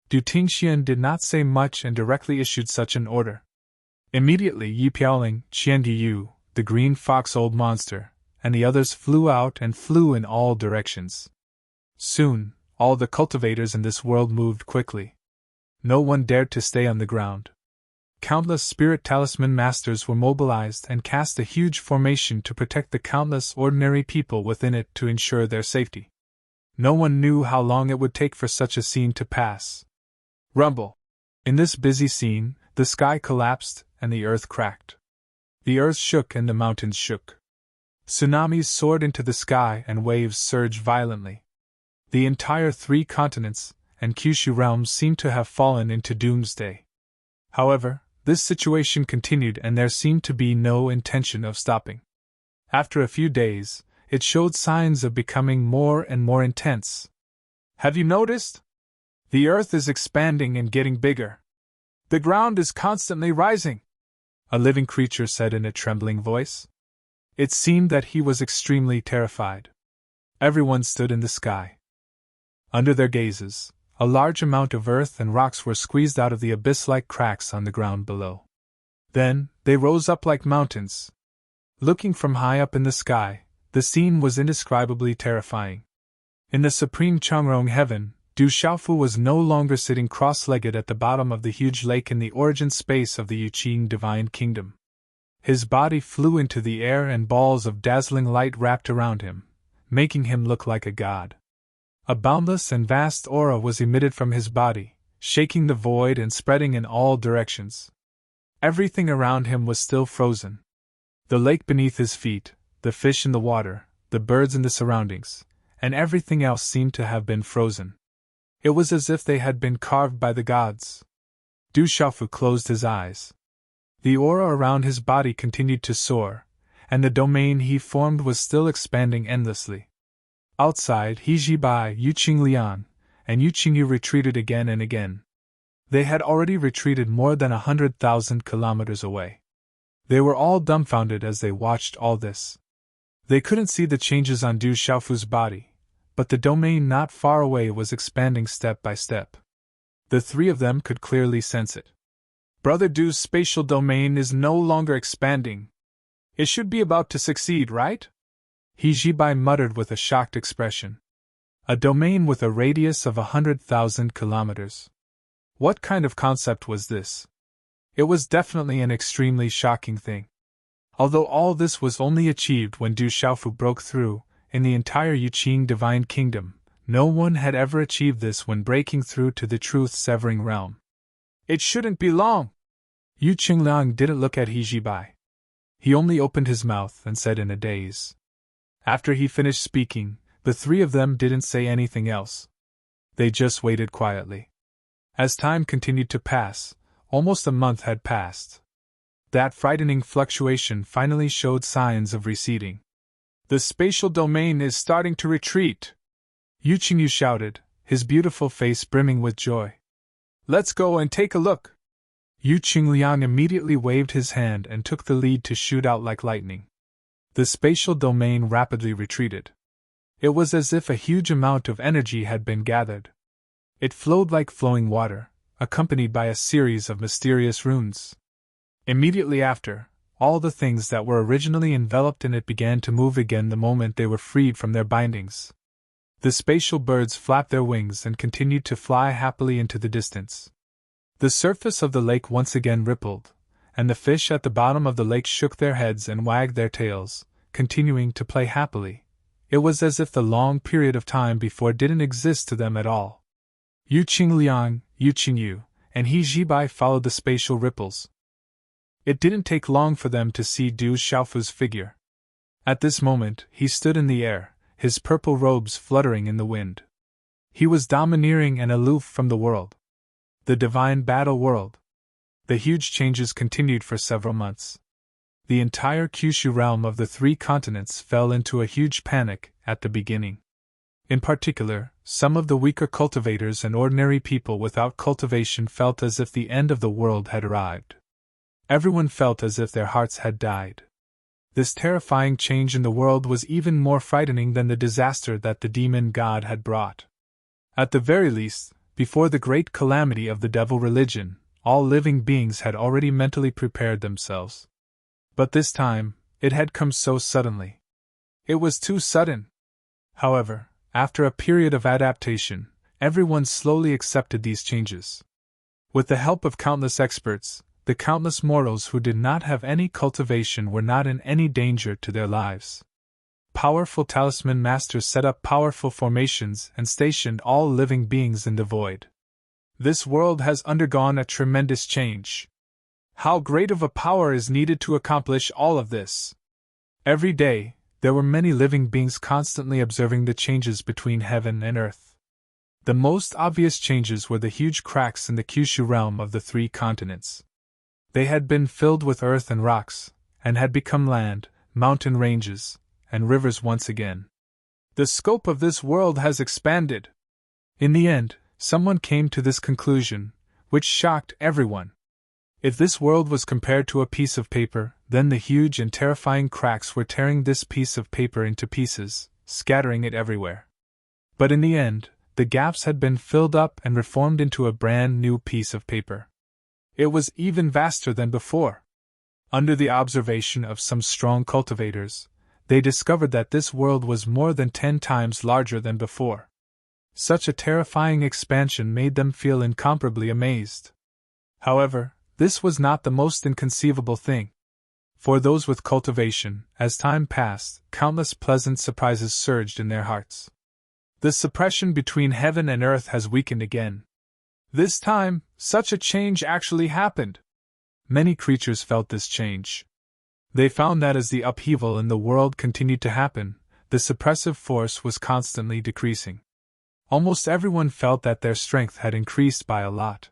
Du Tingxian did not say much and directly issued such an order. Immediately Yi Piaoling, Qian Diyu, the green fox old monster, and the others flew out and flew in all directions. Soon, all the cultivators in this world moved quickly. No one dared to stay on the ground. Countless spirit talisman masters were mobilized and cast a huge formation to protect the countless ordinary people within it to ensure their safety. No one knew how long it would take for such a scene to pass. Rumble! In this busy scene, the sky collapsed and the earth cracked. The earth shook and the mountains shook. Tsunamis soared into the sky and waves surged violently. The entire 3 continents and Kyushu realms seemed to have fallen into doomsday. However, this situation continued and there seemed to be no intention of stopping. After a few days, it showed signs of becoming more and more intense. "Have you noticed? The earth is expanding and getting bigger. The ground is constantly rising," a living creature said in a trembling voice. It seemed that he was extremely terrified. Everyone stood in the sky. Under their gazes, a large amount of earth and rocks were squeezed out of the abyss-like cracks on the ground below. Then, they rose up like mountains. Looking from high up in the sky, the scene was indescribably terrifying. In the supreme Changrong heaven, Du Xiaofu was no longer sitting cross-legged at the bottom of the huge lake in the origin space of the Yuqing Divine Kingdom. His body flew into the air and balls of dazzling light wrapped around him, making him look like a god. A boundless and vast aura was emitted from his body, shaking the void and spreading in all directions. Everything around him was still frozen. The lake beneath his feet, the fish in the water, the birds in the surroundings, and everything else seemed to have been frozen. It was as if they had been carved by the gods. Du Xiaofu closed his eyes. The aura around his body continued to soar, and the domain he formed was still expanding endlessly. Outside, He Zhibai, Yu Qinglian, and Yu Qingyu retreated again and again. They had already retreated more than 100,000 kilometers away. They were all dumbfounded as they watched all this. They couldn't see the changes on Du Xiaofu's body, but the domain not far away was expanding step by step. The 3 of them could clearly sense it. Brother Du's spatial domain is no longer expanding. It should be about to succeed, right? He Zhibai muttered with a shocked expression. A domain with a radius of 100,000 kilometers. What kind of concept was this? It was definitely an extremely shocking thing. Although all this was only achieved when Du Xiaofu broke through, in the entire Yuqing Divine Kingdom, no one had ever achieved this when breaking through to the truth-severing realm. It shouldn't be long! Yu Qingliang didn't look at He Jibai. He only opened his mouth and said in a daze. After he finished speaking, the three of them didn't say anything else. They just waited quietly. As time continued to pass, almost a month had passed. That frightening fluctuation finally showed signs of receding. The spatial domain is starting to retreat, Yu Qingyu shouted, his beautiful face brimming with joy. Let's go and take a look. Yu Qingliang immediately waved his hand and took the lead to shoot out like lightning. The spatial domain rapidly retreated. It was as if a huge amount of energy had been gathered. It flowed like flowing water, accompanied by a series of mysterious runes. Immediately after, all the things that were originally enveloped in it began to move again the moment they were freed from their bindings. The spatial birds flapped their wings and continued to fly happily into the distance. The surface of the lake once again rippled, and the fish at the bottom of the lake shook their heads and wagged their tails, continuing to play happily. It was as if the long period of time before didn't exist to them at all. Yu Qingliang, Yu Qingyu, and He Jibai followed the spatial ripples. It didn't take long for them to see Du Xiaofu's figure. At this moment, he stood in the air, his purple robes fluttering in the wind. He was domineering and aloof from the world. The divine battle world. The huge changes continued for several months. The entire Kyushu realm of the three continents fell into a huge panic at the beginning. In particular, some of the weaker cultivators and ordinary people without cultivation felt as if the end of the world had arrived. Everyone felt as if their hearts had died. This terrifying change in the world was even more frightening than the disaster that the demon god had brought. At the very least, before the great calamity of the devil religion, all living beings had already mentally prepared themselves. But this time, it had come so suddenly. It was too sudden. However, after a period of adaptation, everyone slowly accepted these changes. With the help of countless experts, the countless mortals who did not have any cultivation were not in any danger to their lives. Powerful talisman masters set up powerful formations and stationed all living beings in the void. This world has undergone a tremendous change. How great of a power is needed to accomplish all of this? Every day, there were many living beings constantly observing the changes between heaven and earth. The most obvious changes were the huge cracks in the Kyushu realm of the three continents. They had been filled with earth and rocks, and had become land, mountain ranges, and rivers once again. The scope of this world has expanded. In the end, someone came to this conclusion, which shocked everyone. If this world was compared to a piece of paper, then the huge and terrifying cracks were tearing this piece of paper into pieces, scattering it everywhere. But in the end, the gaps had been filled up and reformed into a brand new piece of paper. It was even vaster than before. Under the observation of some strong cultivators, they discovered that this world was more than 10 times larger than before. Such a terrifying expansion made them feel incomparably amazed. However, this was not the most inconceivable thing. For those with cultivation, as time passed, countless pleasant surprises surged in their hearts. The suppression between heaven and earth has weakened again. This time, such a change actually happened. Many creatures felt this change. They found that as the upheaval in the world continued to happen, the suppressive force was constantly decreasing. Almost everyone felt that their strength had increased by a lot.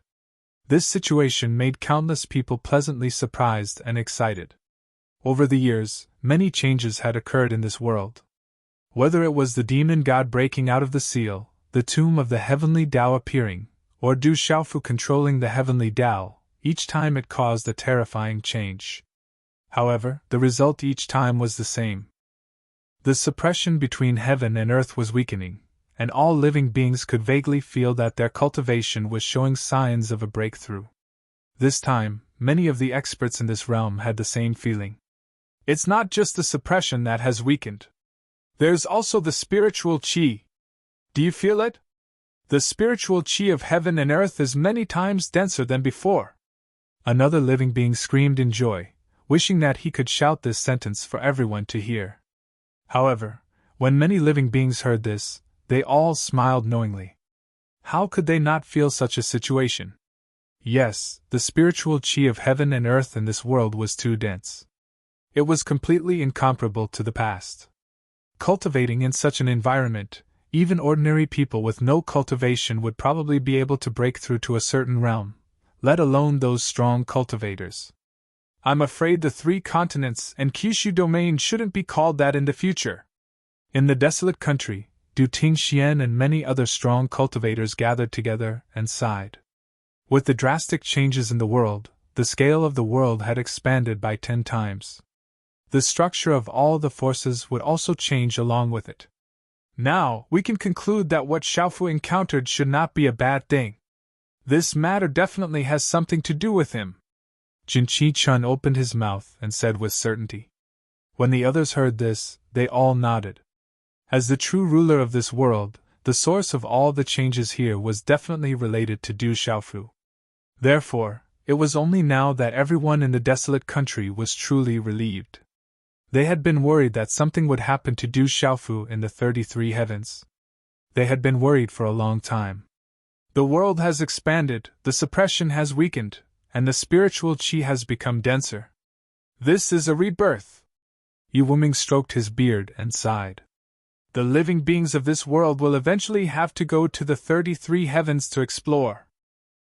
This situation made countless people pleasantly surprised and excited. Over the years, many changes had occurred in this world. Whether it was the demon god breaking out of the seal, the tomb of the heavenly Tao appearing, or Du Xiaofu controlling the heavenly Tao, each time it caused a terrifying change. However, the result each time was the same. The suppression between heaven and earth was weakening, and all living beings could vaguely feel that their cultivation was showing signs of a breakthrough. This time, many of the experts in this realm had the same feeling. It's not just the suppression that has weakened. There's also the spiritual qi. Do you feel it? The spiritual chi of heaven and earth is many times denser than before. Another living being screamed in joy, wishing that he could shout this sentence for everyone to hear. However, when many living beings heard this, they all smiled knowingly. How could they not feel such a situation? Yes, the spiritual chi of heaven and earth in this world was too dense. It was completely incomparable to the past. Cultivating in such an environment, even ordinary people with no cultivation would probably be able to break through to a certain realm, let alone those strong cultivators. I'm afraid the 3 continents and Kyushu domain shouldn't be called that in the future. In the desolate country, Du Tingxian and many other strong cultivators gathered together and sighed. With the drastic changes in the world, the scale of the world had expanded by 10 times. The structure of all the forces would also change along with it. Now, we can conclude that what Xiaofu encountered should not be a bad thing. This matter definitely has something to do with him. Jinqi Chun opened his mouth and said with certainty. When the others heard this, they all nodded. As the true ruler of this world, the source of all the changes here was definitely related to Du Xiaofu. Therefore, it was only now that everyone in the desolate country was truly relieved. They had been worried that something would happen to Du Xiaofu in the 33 heavens. They had been worried for a long time. The world has expanded, the suppression has weakened, and the spiritual chi has become denser. This is a rebirth. Yu Wuming stroked his beard and sighed. The living beings of this world will eventually have to go to the 33 heavens to explore.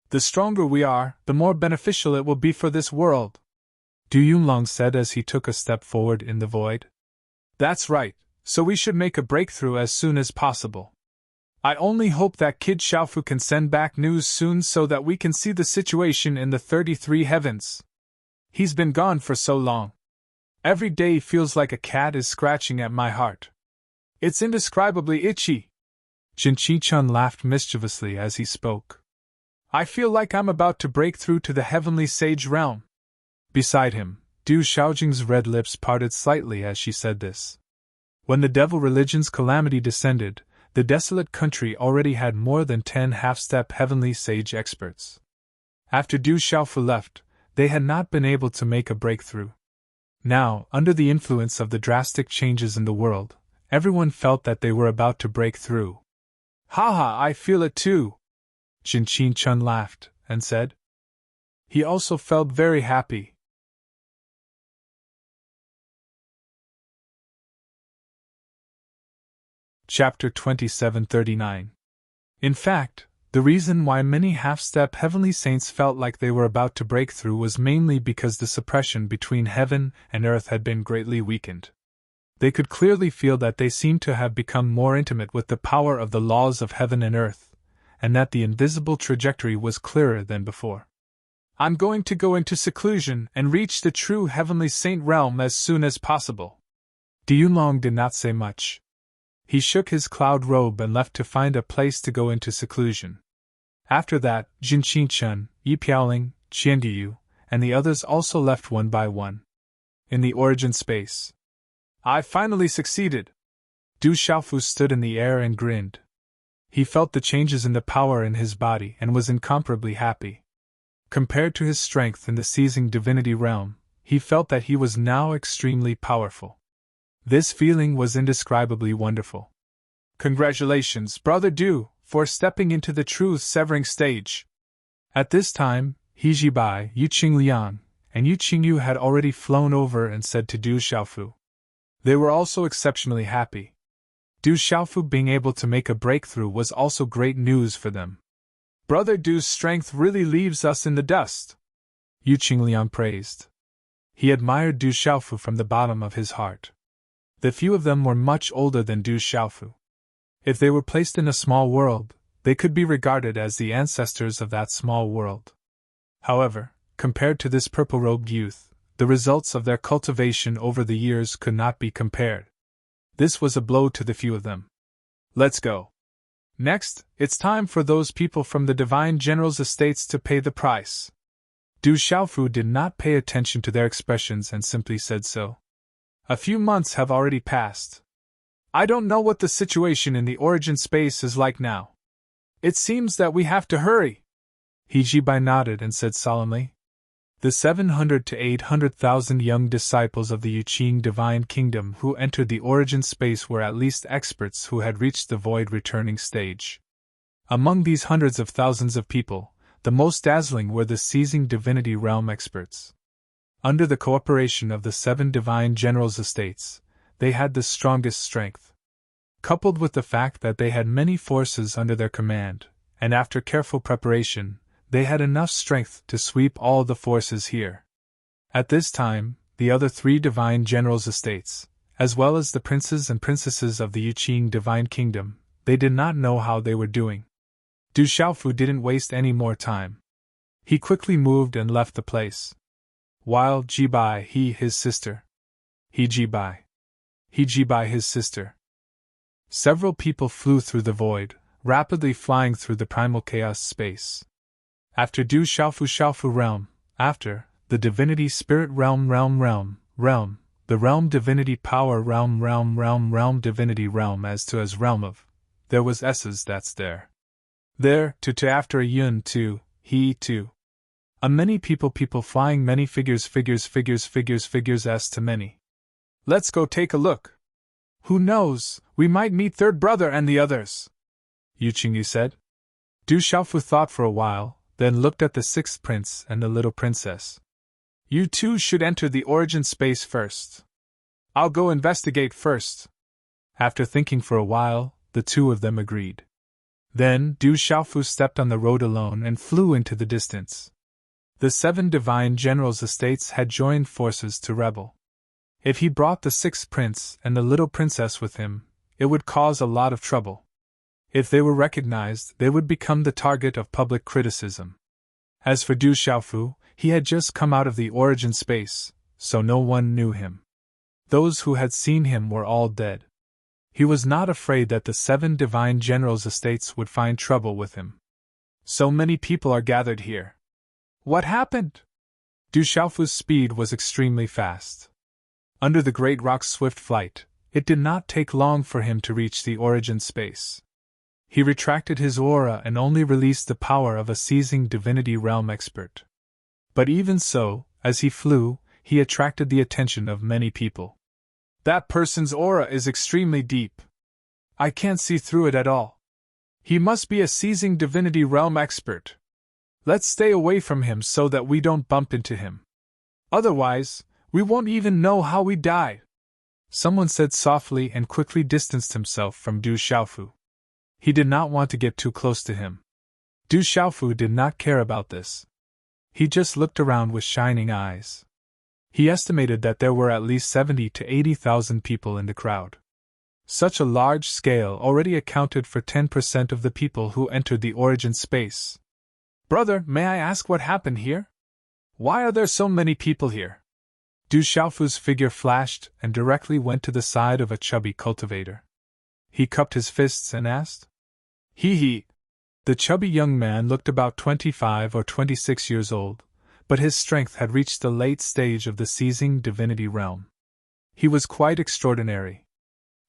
The stronger we are, the more beneficial it will be for this world, Du Yunlong said as he took a step forward in the void. That's right, so we should make a breakthrough as soon as possible. I only hope that Kid Xiaofu can send back news soon so that we can see the situation in the 33 heavens. He's been gone for so long. Every day feels like a cat is scratching at my heart. It's indescribably itchy. Jinqi Chun laughed mischievously as he spoke. I feel like I'm about to break through to the heavenly sage realm. Beside him, Du Xiaojing's red lips parted slightly as she said this. When the devil religion's calamity descended, the desolate country already had more than 10 half-step heavenly sage experts. After Du Xiaofu left, they had not been able to make a breakthrough. Now, under the influence of the drastic changes in the world, everyone felt that they were about to break through. Haha, I feel it too! Jinqi Chun laughed, and said. He also felt very happy. Chapter 2739. In fact, the reason why many half-step heavenly saints felt like they were about to break through was mainly because the suppression between heaven and earth had been greatly weakened. They could clearly feel that they seemed to have become more intimate with the power of the laws of heaven and earth, and that the invisible trajectory was clearer than before. I'm going to go into seclusion and reach the true heavenly saint realm as soon as possible. Du Yunlong did not say much. He shook his cloud robe and left to find a place to go into seclusion. After that, Jinqi Chun, Yi Piaoling, Qian Diyu, and the others also left one by one. In the origin space. I finally succeeded! Du Xiaofu stood in the air and grinned. He felt the changes in the power in his body and was incomparably happy. Compared to his strength in the seizing divinity realm, he felt that he was now extremely powerful. This feeling was indescribably wonderful. Congratulations, Brother Du, for stepping into the truth-severing stage. At this time, He Jibai, Yu Qingliang, and Yu Qingyu had already flown over and said to Du Xiaofu. They were also exceptionally happy. Du Xiaofu being able to make a breakthrough was also great news for them. Brother Du's strength really leaves us in the dust, Yu Qingliang praised. He admired Du Xiaofu from the bottom of his heart. The few of them were much older than Du Xiaofu. If they were placed in a small world, they could be regarded as the ancestors of that small world. However, compared to this purple-robed youth, the results of their cultivation over the years could not be compared. This was a blow to the few of them. Let's go. Next, it's time for those people from the Divine General's estates to pay the price. Du Xiaofu did not pay attention to their expressions and simply said so. A few months have already passed. I don't know what the situation in the origin space is like now. It seems that we have to hurry. He Jibai nodded and said solemnly. The 700 to 800,000 young disciples of the Yuqing Divine Kingdom who entered the origin space were at least experts who had reached the void returning stage. Among these hundreds of thousands of people, the most dazzling were the seizing divinity realm experts. Under the cooperation of the 7 divine generals' estates, they had the strongest strength. Coupled with the fact that they had many forces under their command, and after careful preparation, they had enough strength to sweep all the forces here. At this time, the other 3 divine generals' estates, as well as the princes and princesses of the Yuqing Divine Kingdom, they did not know how they were doing. Du Xiaofu didn't waste any more time. He quickly moved and left the place. While Jibai, his sister. Jibai, his sister. Several people flew through the void, rapidly flying through the primal chaos space. After Du Xiaofu realm, after the divinity spirit realm, the realm divinity power realm divinity realm as realm of, there was S's that's there. There, to after a yun to, he to. A many people flying many figures S to many. Let's go take a look. Who knows, we might meet third brother and the others, Yu Qingyu said. Du Xiaofu thought for a while, then looked at the 6th prince and the little princess. You two should enter the origin space first. I'll go investigate first. After thinking for a while, the 2 of them agreed. Then Du Xiaofu stepped on the road alone and flew into the distance. The 7 divine generals' estates had joined forces to rebel. If he brought the 6th prince and the little princess with him, it would cause a lot of trouble. If they were recognized, they would become the target of public criticism. As for Du Xiaofu, he had just come out of the origin space, so no one knew him. Those who had seen him were all dead. He was not afraid that the 7 divine generals' estates would find trouble with him. So many people are gathered here. What happened? Du Xiaofu's speed was extremely fast. Under the great rock's swift flight, it did not take long for him to reach the origin space. He retracted his aura and only released the power of a seizing divinity realm expert. But even so, as he flew, he attracted the attention of many people. That person's aura is extremely deep. I can't see through it at all. He must be a seizing divinity realm expert. Let's stay away from him so that we don't bump into him. Otherwise, we won't even know how we died. Someone said softly and quickly distanced himself from Du Xiaofu. He did not want to get too close to him. Du Xiaofu did not care about this. He just looked around with shining eyes. He estimated that there were at least 70 to 80,000 people in the crowd. Such a large scale already accounted for 10% of the people who entered the origin space. Brother, may I ask what happened here? Why are there so many people here? Du Xiaofu's figure flashed and directly went to the side of a chubby cultivator. He cupped his fists and asked. He. The chubby young man looked about 25 or 26 years old, but his strength had reached the late stage of the seizing divinity realm. He was quite extraordinary.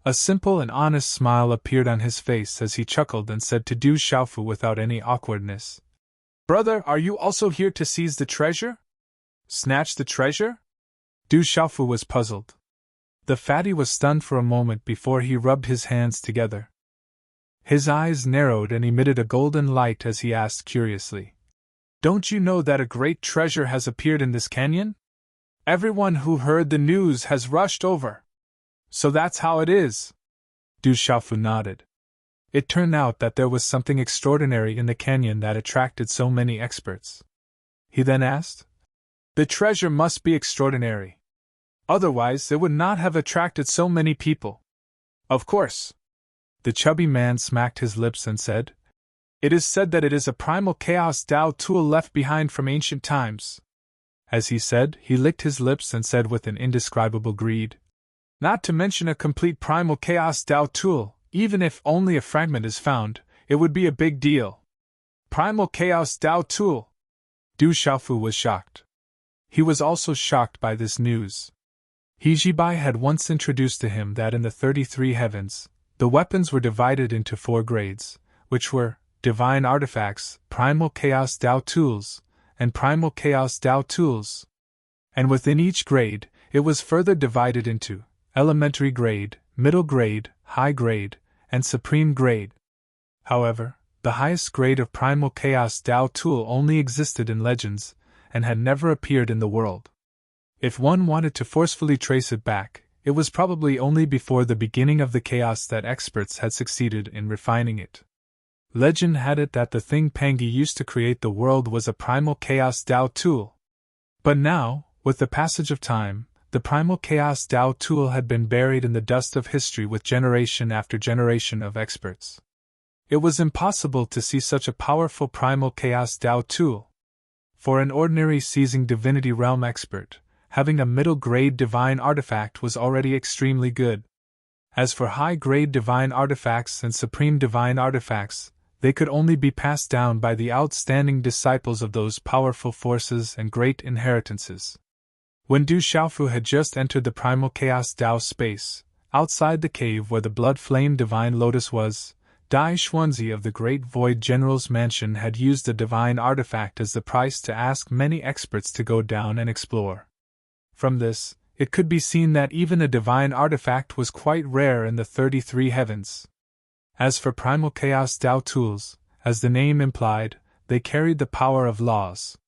A simple and honest smile appeared on his face as he chuckled and said to Du Xiaofu without any awkwardness, Brother, are you also here to seize the treasure? Snatch the treasure? Du Xiaofu was puzzled. The fatty was stunned for a moment before he rubbed his hands together. His eyes narrowed and emitted a golden light as he asked curiously, Don't you know that a great treasure has appeared in this canyon? Everyone who heard the news has rushed over. So that's how it is. Du Xiaofu nodded. It turned out that there was something extraordinary in the canyon that attracted so many experts. He then asked, The treasure must be extraordinary. Otherwise, it would not have attracted so many people. Of course. The chubby man smacked his lips and said, It is said that it is a primal chaos Tao tool left behind from ancient times. As he said, he licked his lips and said with an indescribable greed, Not to mention a complete primal chaos Tao tool, even if only a fragment is found, it would be a big deal. Primal chaos Tao tool. Du Xiaofu was shocked. He was also shocked by this news. Jibai had once introduced to him that in the 33 heavens, the weapons were divided into 4 grades, which were divine artifacts, primal chaos Dao tools, and primal chaos Dao tools. And within each grade, it was further divided into elementary grade, middle grade, high grade, and supreme grade. However, the highest grade of primal chaos Dao tool only existed in legends, and had never appeared in the world. If one wanted to forcefully trace it back, it was probably only before the beginning of the chaos that experts had succeeded in refining it. Legend had it that the thing Pangi used to create the world was a primal chaos Dao tool. But now, with the passage of time, the primal chaos Dao tool had been buried in the dust of history with generation after generation of experts. It was impossible to see such a powerful primal chaos Dao tool. For an ordinary seizing divinity realm expert, having a middle-grade divine artifact was already extremely good. As for high-grade divine artifacts and supreme divine artifacts, they could only be passed down by the outstanding disciples of those powerful forces and great inheritances. When Du Xiaofu had just entered the primal chaos Dao space, outside the cave where the blood-flame divine lotus was, Dai Xuanzi of the Great Void General's mansion had used a divine artifact as the price to ask many experts to go down and explore. From this, it could be seen that even a divine artifact was quite rare in the 33 heavens. As for primal chaos Dao tools, as the name implied, they carried the power of laws.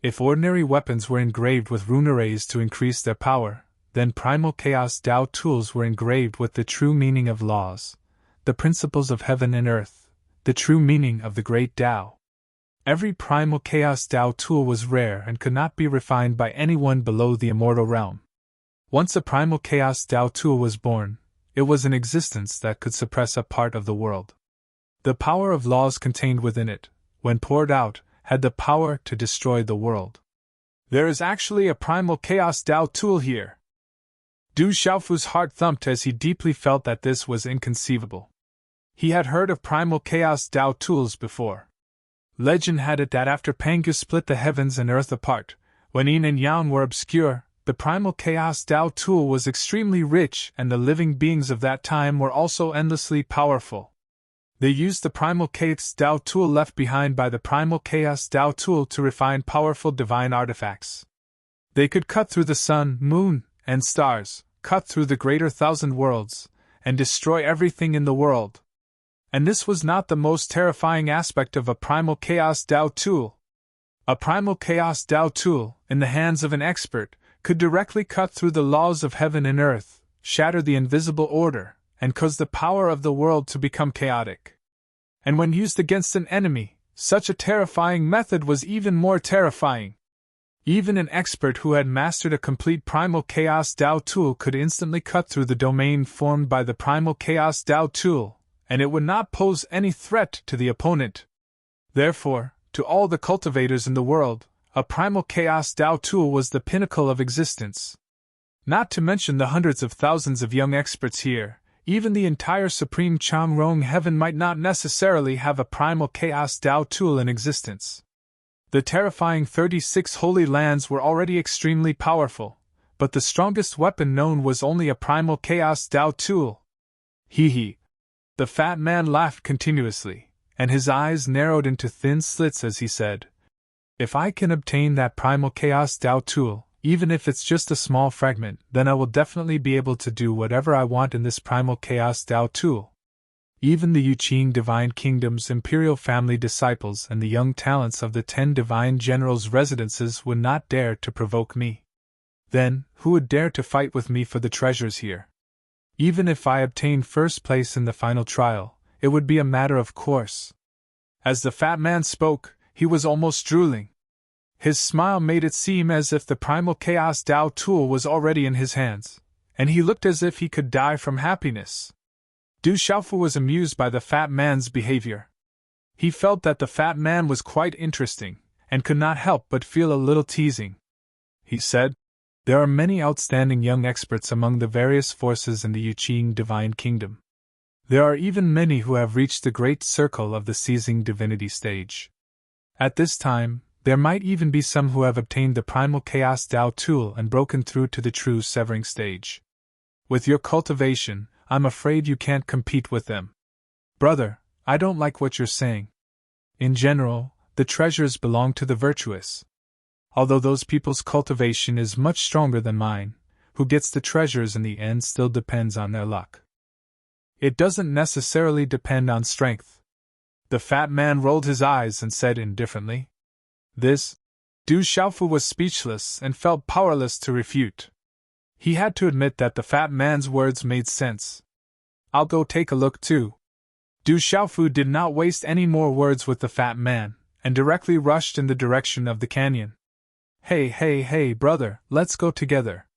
If ordinary weapons were engraved with rune arrays to increase their power, then primal chaos Dao tools were engraved with the true meaning of laws, the principles of heaven and earth, the true meaning of the great Dao. Every primal chaos Dao tool was rare and could not be refined by anyone below the immortal realm. Once a primal chaos Dao tool was born, it was an existence that could suppress a part of the world. The power of laws contained within it, when poured out, had the power to destroy the world. There is actually a primal chaos Dao tool here. Du Xiaofu's heart thumped as he deeply felt that this was inconceivable. He had heard of primal chaos Dao tools before. Legend had it that after Pangu split the heavens and earth apart, when yin and yang were obscure, the primal chaos Dao tool was extremely rich and the living beings of that time were also endlessly powerful. They used the primal chaos Dao tool left behind by the primal chaos Dao tool to refine powerful divine artifacts. They could cut through the sun, moon, and stars, cut through the greater thousand worlds, and destroy everything in the world. And this was not the most terrifying aspect of a primal chaos Dao tool. A primal chaos Dao tool, in the hands of an expert, could directly cut through the laws of heaven and earth, shatter the invisible order, and cause the power of the world to become chaotic. And when used against an enemy, such a terrifying method was even more terrifying. Even an expert who had mastered a complete primal chaos Dao tool could instantly cut through the domain formed by the primal chaos Dao tool, and it would not pose any threat to the opponent. Therefore, to all the cultivators in the world, a primal chaos Dao tool was the pinnacle of existence. Not to mention the hundreds of thousands of young experts here, even the entire Supreme Changrong heaven might not necessarily have a primal chaos Dao tool in existence. The terrifying 36 holy lands were already extremely powerful, but the strongest weapon known was only a primal chaos Dao tool. Hee. The fat man laughed continuously, and his eyes narrowed into thin slits as he said, "If I can obtain that primal chaos Dao tool, even if it's just a small fragment, then I will definitely be able to do whatever I want in this primal chaos Dao tool." Even the Yuqing Divine Kingdom's imperial family disciples and the young talents of the 10 divine generals' residences would not dare to provoke me. Then, who would dare to fight with me for the treasures here? Even if I obtained first place in the final trial, it would be a matter of course. As the fat man spoke, he was almost drooling. His smile made it seem as if the primal chaos Dao tool was already in his hands, and he looked as if he could die from happiness. Du Xiaofu was amused by the fat man's behavior. He felt that the fat man was quite interesting, and could not help but feel a little teasing. He said, "There are many outstanding young experts among the various forces in the Yuqing Divine Kingdom. There are even many who have reached the great circle of the seizing divinity stage. At this time, there might even be some who have obtained the primal chaos Dao tool and broken through to the true severing stage. With your cultivation, I'm afraid you can't compete with them. Brother, I don't like what you're saying. In general, the treasures belong to the virtuous. Although those people's cultivation is much stronger than mine, who gets the treasures in the end still depends on their luck. It doesn't necessarily depend on strength. The fat man rolled his eyes and said indifferently. This? Du Xiaofu was speechless and felt powerless to refute. He had to admit that the fat man's words made sense. I'll go take a look too. Du Xiaofu did not waste any more words with the fat man, and directly rushed in the direction of the canyon. Hey, brother, let's go together.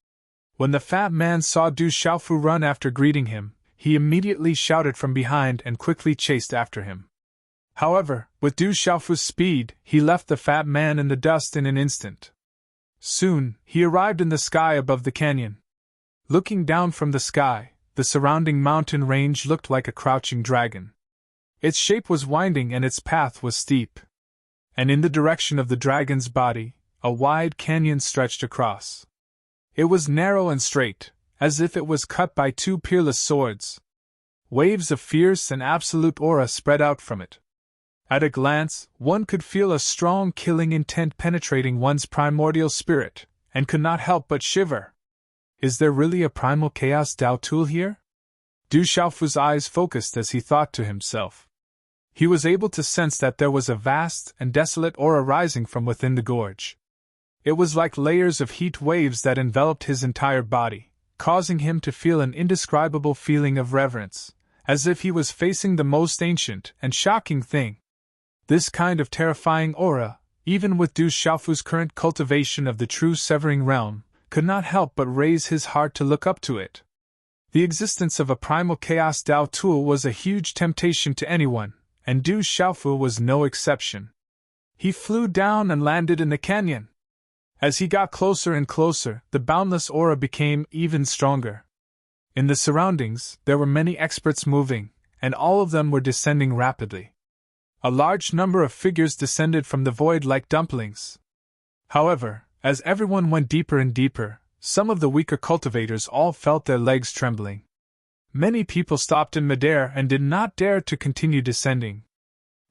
When the fat man saw Du Xiaofu run after greeting him, he immediately shouted from behind and quickly chased after him. However, with Du Xiaofu's speed, he left the fat man in the dust in an instant. Soon, he arrived in the sky above the canyon. Looking down from the sky, the surrounding mountain range looked like a crouching dragon. Its shape was winding and its path was steep. And in the direction of the dragon's body, a wide canyon stretched across. It was narrow and straight, as if it was cut by two peerless swords. Waves of fierce and absolute aura spread out from it. At a glance, one could feel a strong killing intent penetrating one's primordial spirit, and could not help but shiver. Is there really a primal chaos Dao tool here? Du Xiaofu's eyes focused as he thought to himself. He was able to sense that there was a vast and desolate aura rising from within the gorge. It was like layers of heat waves that enveloped his entire body, causing him to feel an indescribable feeling of reverence, as if he was facing the most ancient and shocking thing. This kind of terrifying aura, even with Du Xiaofu's current cultivation of the true severing realm, could not help but raise his heart to look up to it. The existence of a primal chaos Dao tool was a huge temptation to anyone, and Du Xiaofu was no exception. He flew down and landed in the canyon. As he got closer and closer, the boundless aura became even stronger. In the surroundings, there were many experts moving, and all of them were descending rapidly. A large number of figures descended from the void like dumplings. However, as everyone went deeper and deeper, some of the weaker cultivators all felt their legs trembling. Many people stopped in midair and did not dare to continue descending.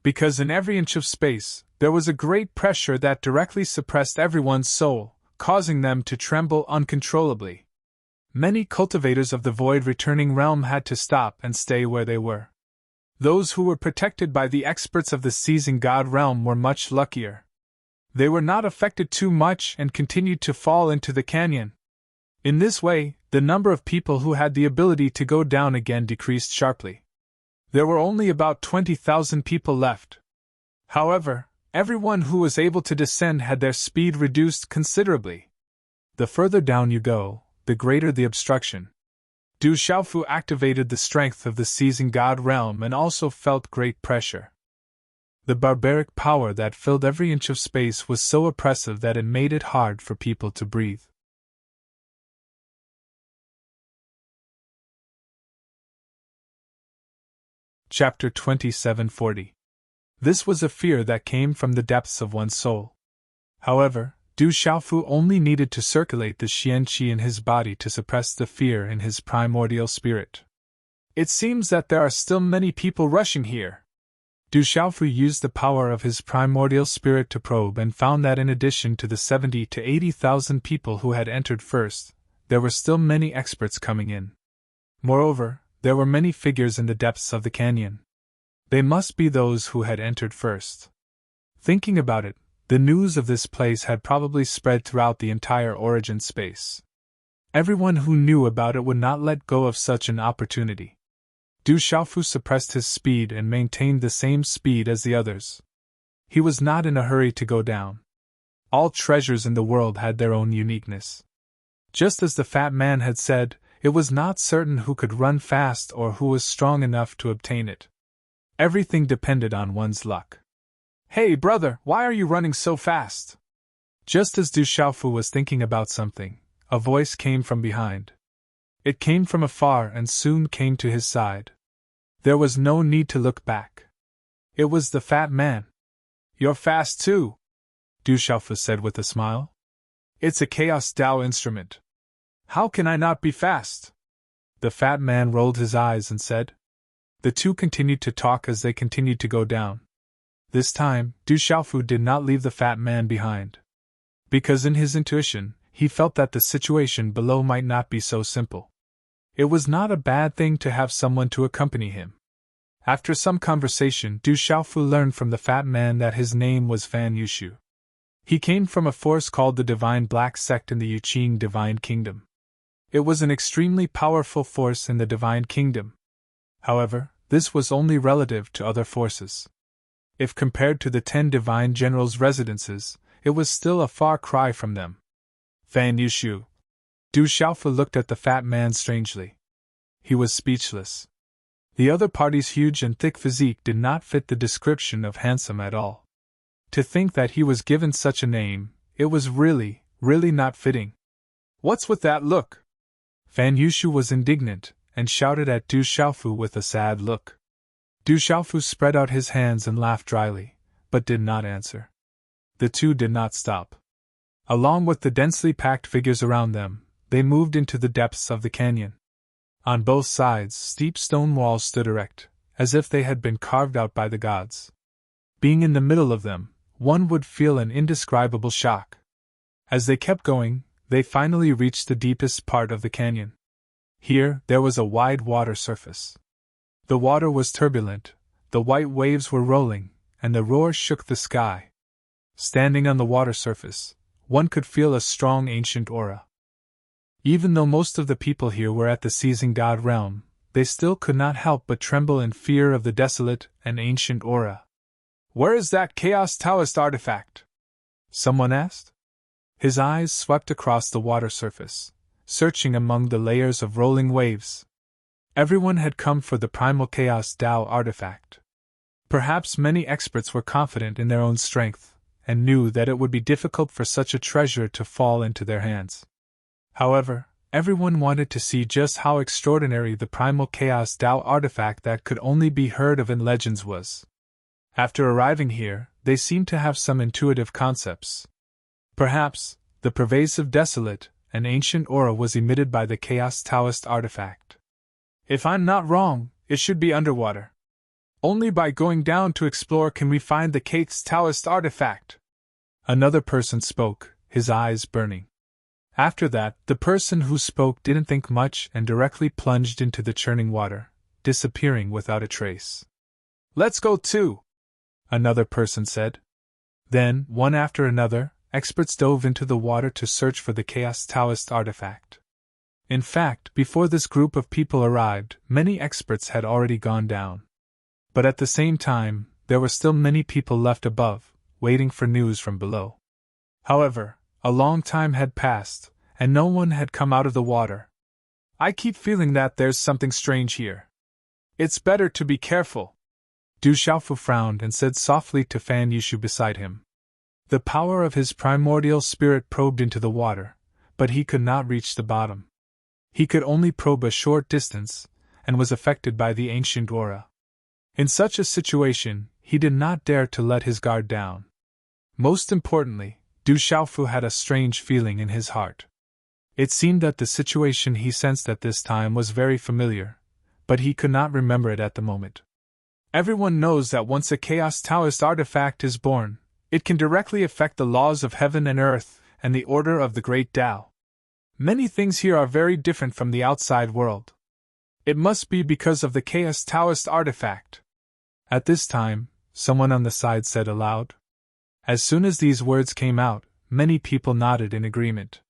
Because in every inch of space, there was a great pressure that directly suppressed everyone's soul, causing them to tremble uncontrollably. Many cultivators of the void returning realm had to stop and stay where they were. Those who were protected by the experts of the seizing god realm were much luckier. They were not affected too much and continued to fall into the canyon. In this way, the number of people who had the ability to go down again decreased sharply. There were only about 20,000 people left. However, everyone who was able to descend had their speed reduced considerably. The further down you go, the greater the obstruction. Du Xiaofu activated the strength of the seizing god realm and also felt great pressure. The barbaric power that filled every inch of space was so oppressive that it made it hard for people to breathe. Chapter 2740. This was a fear that came from the depths of one's soul. However, Du Xiaofu only needed to circulate the xianqi in his body to suppress the fear in his primordial spirit. It seems that there are still many people rushing here. Du Xiaofu used the power of his primordial spirit to probe and found that in addition to the 70 to 80,000 people who had entered first, there were still many experts coming in. Moreover, there were many figures in the depths of the canyon. They must be those who had entered first. Thinking about it, the news of this place had probably spread throughout the entire origin space. Everyone who knew about it would not let go of such an opportunity. Du Xiaofu suppressed his speed and maintained the same speed as the others. He was not in a hurry to go down. All treasures in the world had their own uniqueness. Just as the fat man had said, it was not certain who could run fast or who was strong enough to obtain it. Everything depended on one's luck. Hey brother, why are you running so fast? Just as Du Xiaofu was thinking about something, a voice came from behind. It came from afar and soon came to his side. There was no need to look back. It was the fat man. You're fast too, Du Xiaofu said with a smile. It's a Chaos Dao instrument. How can I not be fast? The fat man rolled his eyes and said. The two continued to talk as they continued to go down. This time, Du Xiaofu did not leave the fat man behind. Because in his intuition, he felt that the situation below might not be so simple. It was not a bad thing to have someone to accompany him. After some conversation, Du Xiaofu learned from the fat man that his name was Fan Yushu. He came from a force called the Divine Black Sect in the Yuqing Divine Kingdom. It was an extremely powerful force in the Divine Kingdom. However, this was only relative to other forces. If compared to the 10 Divine Generals' residences, it was still a far cry from them. Fan Yushu. Du Xiaofu looked at the fat man strangely. He was speechless. The other party's huge and thick physique did not fit the description of handsome at all. To think that he was given such a name, it was really not fitting. What's with that look? Fan Yushu was indignant, and shouted at Du Xiaofu with a sad look. Du Xiaofu spread out his hands and laughed dryly, but did not answer. The two did not stop. Along with the densely packed figures around them, they moved into the depths of the canyon. On both sides, steep stone walls stood erect, as if they had been carved out by the gods. Being in the middle of them, one would feel an indescribable shock. As they kept going, they finally reached the deepest part of the canyon. Here, there was a wide water surface. The water was turbulent, the white waves were rolling, and the roar shook the sky. Standing on the water surface, one could feel a strong ancient aura. Even though most of the people here were at the seizing god realm, they still could not help but tremble in fear of the desolate and ancient aura. "Where is that Chaos Taoist artifact?" someone asked. His eyes swept across the water surface, searching among the layers of rolling waves. Everyone had come for the primal Chaos Tao artifact. Perhaps many experts were confident in their own strength, and knew that it would be difficult for such a treasure to fall into their hands. However, everyone wanted to see just how extraordinary the primal Chaos Tao artifact that could only be heard of in legends was. After arriving here, they seemed to have some intuitive concepts. Perhaps, the pervasive desolate and ancient aura was emitted by the Chaos Taoist artifact. "If I'm not wrong, it should be underwater. Only by going down to explore can we find the Chaos Taoist artifact." Another person spoke, his eyes burning. After that, the person who spoke didn't think much and directly plunged into the churning water, disappearing without a trace. "Let's go too," another person said. Then, one after another, experts dove into the water to search for the Chaos Taoist artifact. In fact, before this group of people arrived, many experts had already gone down. But at the same time, there were still many people left above, waiting for news from below. However, a long time had passed, and no one had come out of the water. "I keep feeling that there's something strange here. It's better to be careful." Du Xiaofu frowned and said softly to Fan Yushu beside him. The power of his primordial spirit probed into the water, but he could not reach the bottom. He could only probe a short distance, and was affected by the ancient aura. In such a situation, he did not dare to let his guard down. Most importantly, Du Xiaofu had a strange feeling in his heart. It seemed that the situation he sensed at this time was very familiar, but he could not remember it at the moment. Everyone knows that once a Chaos Taoist artifact is born, it can directly affect the laws of heaven and earth and the order of the Great Tao. Many things here are very different from the outside world. It must be because of the Chaos Taoist artifact. At this time, someone on the side said aloud. As soon as these words came out, many people nodded in agreement.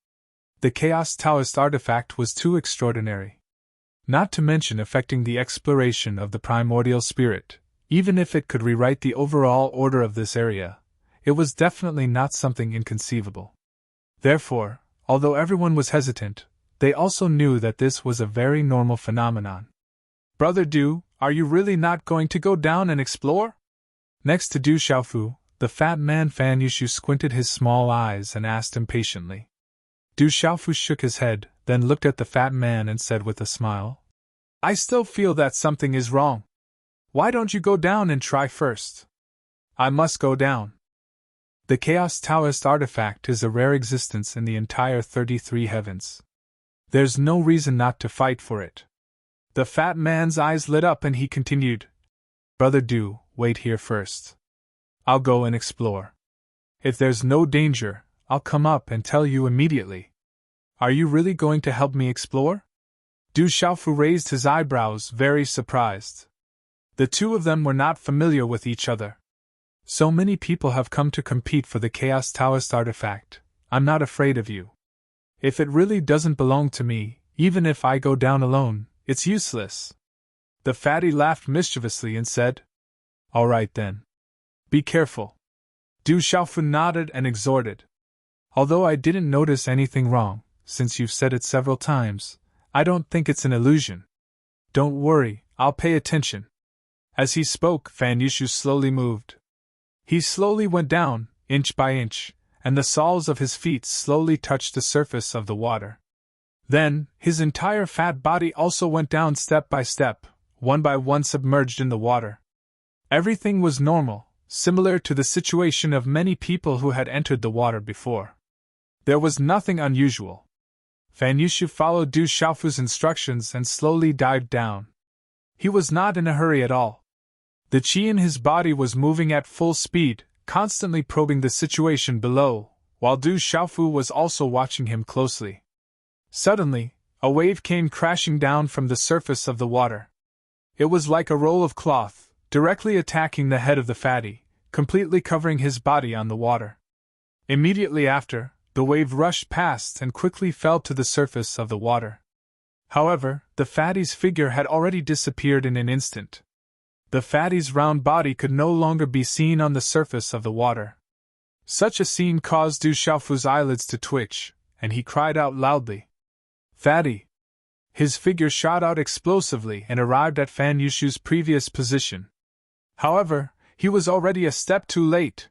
The Chaos Taoist artifact was too extraordinary. Not to mention affecting the exploration of the primordial spirit, even if it could rewrite the overall order of this area, it was definitely not something inconceivable. Therefore, although everyone was hesitant, they also knew that this was a very normal phenomenon. "Brother Du, are you really not going to go down and explore?" Next to Du Xiaofu, the fat man Fan Yushu squinted his small eyes and asked impatiently. Du Xiaofu shook his head, then looked at the fat man and said with a smile, "I still feel that something is wrong. Why don't you go down and try first?" "I must go down. The Chaos Taoist artifact is a rare existence in the entire 33 heavens. There's no reason not to fight for it." The fat man's eyes lit up and he continued, "Brother Du, wait here first. I'll go and explore. If there's no danger, I'll come up and tell you immediately. Are you really going to help me explore? Du Xiaofu raised his eyebrows, very surprised. The two of them were not familiar with each other. So many people have come to compete for the Chaos Taoist artifact. I'm not afraid of you. If it really doesn't belong to me, even if I go down alone, it's useless. The fatty laughed mischievously and said, All right then. Be careful. Du Xiaofu nodded and exhorted. Although I didn't notice anything wrong, since you've said it several times, I don't think it's an illusion. Don't worry, I'll pay attention. As he spoke, Fan Yushu slowly moved. He slowly went down, inch by inch, and the soles of his feet slowly touched the surface of the water. Then, his entire fat body also went down step by step, one by one submerged in the water. Everything was normal, similar to the situation of many people who had entered the water before. There was nothing unusual. Fan Yushu followed Du Xiaofu's instructions and slowly dived down. He was not in a hurry at all. The qi in his body was moving at full speed, constantly probing the situation below, while Du Xiaofu was also watching him closely. Suddenly, a wave came crashing down from the surface of the water. It was like a roll of cloth, directly attacking the head of the fatty, completely covering his body on the water. Immediately after, the wave rushed past and quickly fell to the surface of the water. However, the fatty's figure had already disappeared in an instant. The fatty's round body could no longer be seen on the surface of the water. Such a scene caused Du Xiaofu's eyelids to twitch, and he cried out loudly, Fatty! His figure shot out explosively and arrived at Fan Yushu's previous position. However, he was already a step too late.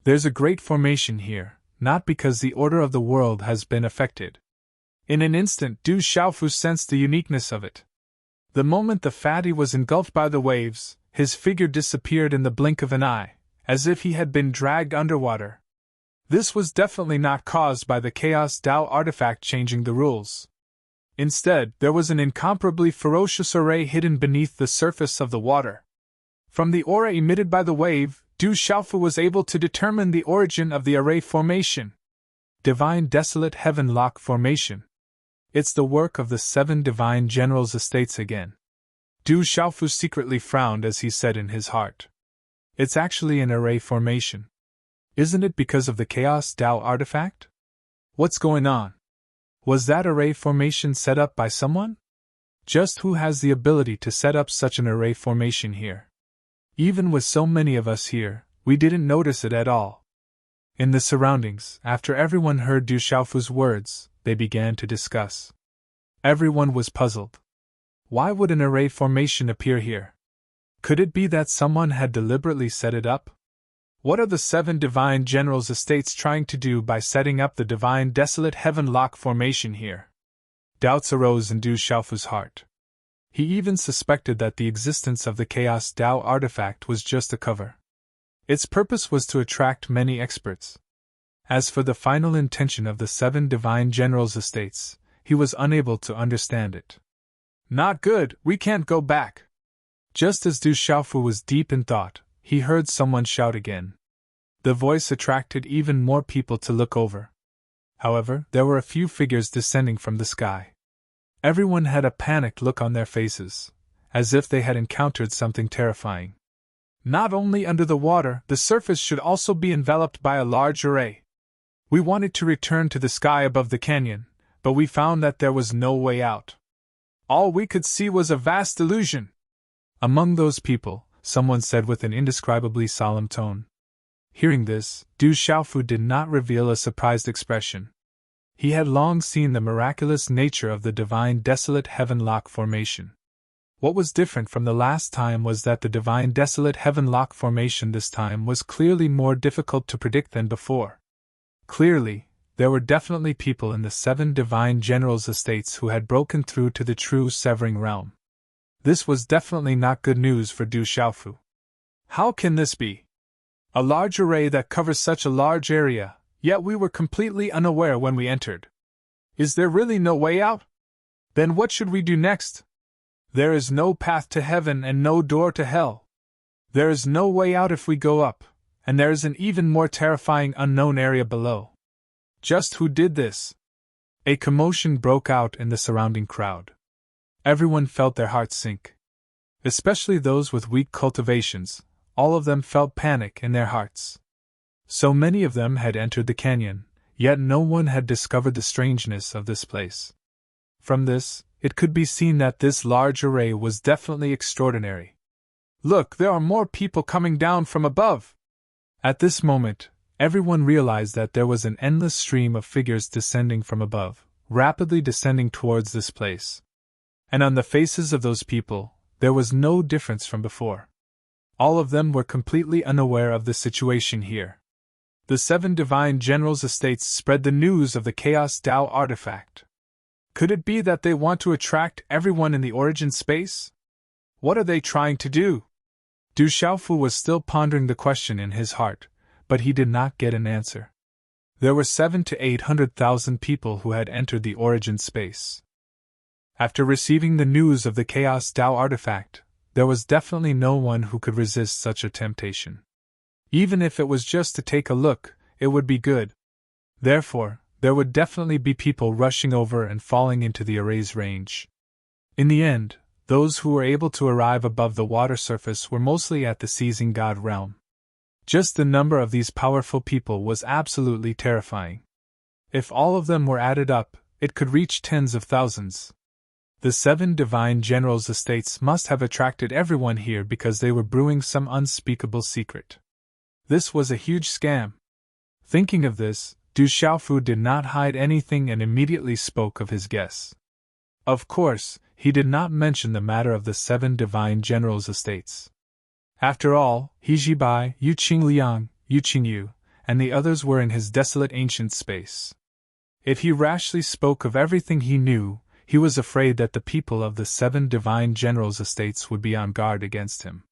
There's a great formation here, not because the order of the world has been affected. In an instant, Du Xiaofu sensed the uniqueness of it. The moment the fatty was engulfed by the waves, his figure disappeared in the blink of an eye, as if he had been dragged underwater. This was definitely not caused by the Chaos Dao artifact changing the rules. Instead, there was an incomparably ferocious array hidden beneath the surface of the water. From the aura emitted by the wave, Du Xiaofu was able to determine the origin of the array formation. Divine Desolate Heaven Lock Formation. It's the work of the 7 Divine Generals' estates again. Du Xiaofu secretly frowned as he said in his heart. It's actually an array formation. Isn't it because of the Chaos Dao artifact? What's going on? Was that array formation set up by someone? Just who has the ability to set up such an array formation here? Even with so many of us here, we didn't notice it at all. In the surroundings, after everyone heard Du Xiaofu's words, they began to discuss. Everyone was puzzled. Why would an array formation appear here? Could it be that someone had deliberately set it up? What are the 7 Divine Generals' estates trying to do by setting up the Divine Desolate Heaven Lock formation here? Doubts arose in Du Xiaofu's heart. He even suspected that the existence of the Chaos Dao artifact was just a cover. Its purpose was to attract many experts. As for the final intention of the 7 Divine Generals' estates, he was unable to understand it. Not good, we can't go back. Just as Du Xiaofu was deep in thought, he heard someone shout again. The voice attracted even more people to look over. However, there were a few figures descending from the sky. Everyone had a panicked look on their faces, as if they had encountered something terrifying. Not only under the water, the surface should also be enveloped by a large array. We wanted to return to the sky above the canyon, but we found that there was no way out. All we could see was a vast illusion. Among those people, someone said with an indescribably solemn tone. Hearing this, Du Xiaofu did not reveal a surprised expression. He had long seen the miraculous nature of the Divine Desolate Heaven Lock formation. What was different from the last time was that the Divine Desolate Heaven Lock formation this time was clearly more difficult to predict than before. Clearly, there were definitely people in the 7 Divine Generals' estates who had broken through to the true Severing Realm. This was definitely not good news for Du Xiaofu. How can this be? A large array that covers such a large area, yet we were completely unaware when we entered. Is there really no way out? Then what should we do next? There is no path to heaven and no door to hell. There is no way out if we go up, And there is an even more terrifying unknown area below. Just who did this? A commotion broke out in the surrounding crowd. Everyone felt their hearts sink. Especially those with weak cultivations, all of them felt panic in their hearts. So many of them had entered the canyon, yet no one had discovered the strangeness of this place. From this, it could be seen that this large array was definitely extraordinary. Look, there are more people coming down from above! At this moment, everyone realized that there was an endless stream of figures descending from above, rapidly descending towards this place. And on the faces of those people, there was no difference from before. All of them were completely unaware of the situation here. The 7 divine generals' estates spread the news of the Chaos Tao artifact. Could it be that they want to attract everyone in the origin space? What are they trying to do? Du Xiaofu was still pondering the question in his heart, but he did not get an answer. There were 700,000 to 800,000 people who had entered the origin space. After receiving the news of the Chaos Tao artifact, there was definitely no one who could resist such a temptation. Even if it was just to take a look, it would be good. Therefore, there would definitely be people rushing over and falling into the array's range. In the end, those who were able to arrive above the water surface were mostly at the seizing god realm. Just the number of these powerful people was absolutely terrifying. If all of them were added up, it could reach tens of thousands. The 7 divine generals' estates must have attracted everyone here because they were brewing some unspeakable secret. This was a huge scam. Thinking of this, Du Xiaofu did not hide anything and immediately spoke of his guess. Of course, he did not mention the matter of the 7 divine generals' estates. After all, He Jibai, Yu Qingliang, Yu Qingyu, and the others were in his desolate ancient space. If he rashly spoke of everything he knew, he was afraid that the people of the 7 divine generals' estates would be on guard against him.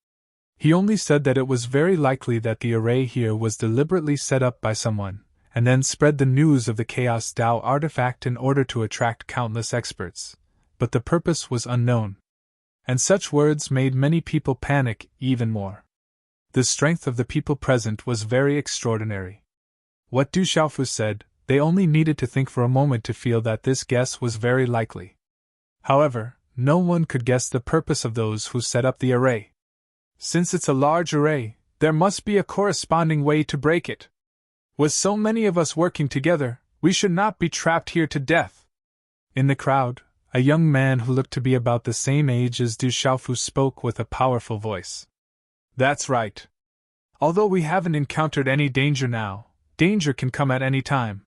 He only said that it was very likely that the array here was deliberately set up by someone, and then spread the news of the Chaos Tao artifact in order to attract countless experts, but the purpose was unknown. And such words made many people panic even more. The strength of the people present was very extraordinary. What Du Xiaofu said, they only needed to think for a moment to feel that this guess was very likely. However, no one could guess the purpose of those who set up the array. Since it's a large array, there must be a corresponding way to break it. With so many of us working together, we should not be trapped here to death. In the crowd, a young man who looked to be about the same age as Du Xiaofu spoke with a powerful voice. That's right. Although we haven't encountered any danger now, danger can come at any time.